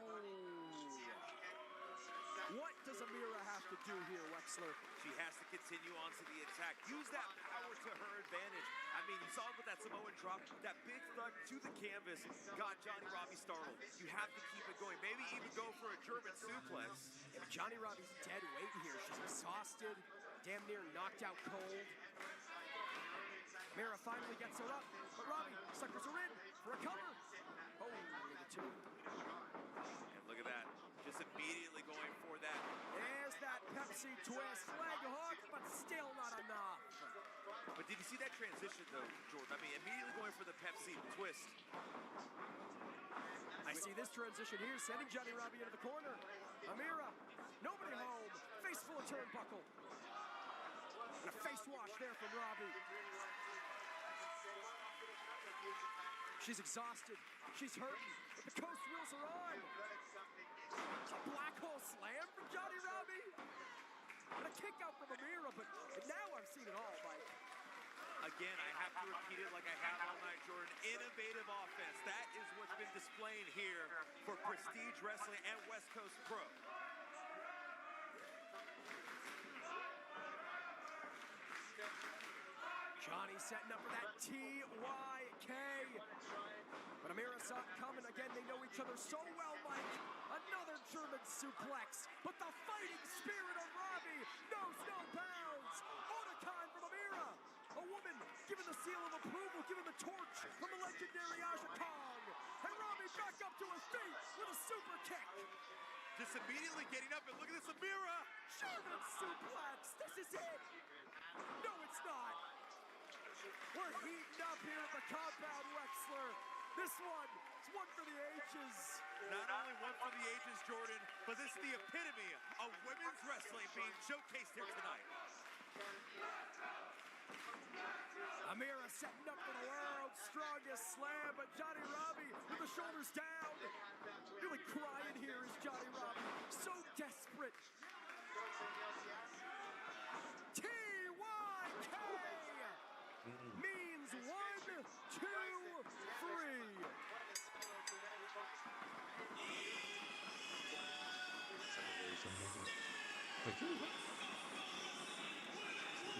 What does Amira have to do here, Wexler? She has to continue on to the attack. Use that power to her advantage. I mean, you saw with that Samoan drop, that big thud to the canvas got Johnny Robbie startled. You have to keep it going. Maybe even go for a German suplex. Yeah, but Johnny Robbie's dead weight here. She's exhausted, damn near knocked out cold. Amira finally gets her up, but Robbie suckers her in for a cover. Oh, the two. And look at that. Just immediately going for that. There's that Pepsi twist, leg hook, but still not enough. But did you see that transition though, Jordan? I mean, immediately going for the Pepsi twist. I see this transition here, sending Johnny Robbie into the corner. Amira, nobody home, face full of turnbuckle. And a face wash there from Robbie. She's exhausted, she's hurting, but the coast wheels are on. A black hole slam from Johnny Robbie. And a kick out from Amira, but now I've seen it all, Mike. Again, I have to repeat it like I have all night, Jordan. Innovative offense. That is what's been displayed here for Prestige Wrestling and West Coast Pro. Johnny setting up for that TYK. But Amira saw it coming again. They know each other so well, Mike. Another German suplex. But the fighting spirit of Robbie knows no bounds. Otakon from Amira. A woman given the seal of approval, given the torch from the legendary Aja Kong. And Robbie back up to his feet with a super kick. Just immediately getting up, and look at this Amira. German suplex. This is it. No, it's not. We're heating up here at the compound, Wexler. This one is one for the ages. Not only one for the ages, Jordan, but this is the epitome of women's wrestling being showcased here tonight. Amira setting up for the world's strongest slam, but Johnny Robbie with the shoulders down. Really crying here is Johnny Robbie. So desperate. TYK means 1, 2, 3. Wait, dude, what?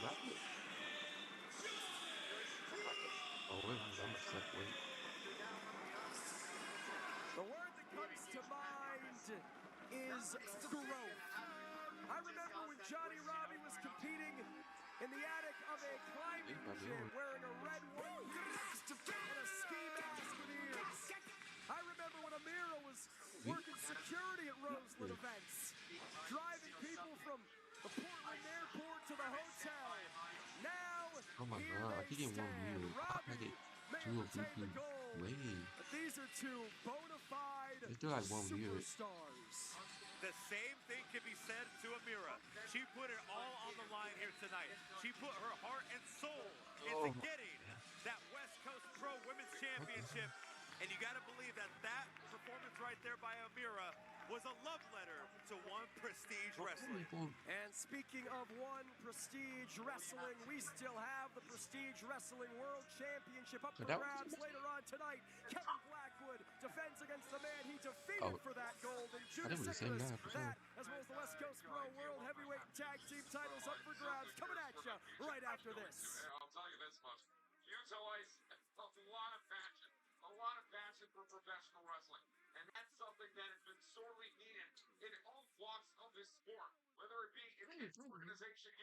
What? Oh, wait, I'm stuck. Wait. The word that comes to mind is growth. I remember when Johnny Robbie was competing in the attic of a climbing gym wearing a red one piece and a ski mask with ears. I remember when Amira was working security at Roseland events, driving people from the Portland airport to the hotel. Now, Oh my here god, I they keep getting one stand. view. I Robbie get may 2 of retain the 3 gold, Wait. but these are two bona fide It's still like 1 view. superstars. The same thing can be said to Amira. She put it all on the line here tonight. She put her heart and soul into getting that West Coast Pro Women's Championship. And you got to believe that that performance right there by Amira was a love letter to One Prestige Wrestling. And speaking of One Prestige Wrestling, we still have the Prestige Wrestling World Championship up for grabs later on tonight. Kevin Blackwood defends against the man he defeated for that gold. And Judas Nicholas, that, as well as the West Coast Pro World Heavyweight Tag Team titles up for grabs, coming at you right after this. I'll tell you this much. Utah Ice has a lot of passion for professional wrestling. And that's something that has been sorely needed in all walks of this sport, whether it be in its organization here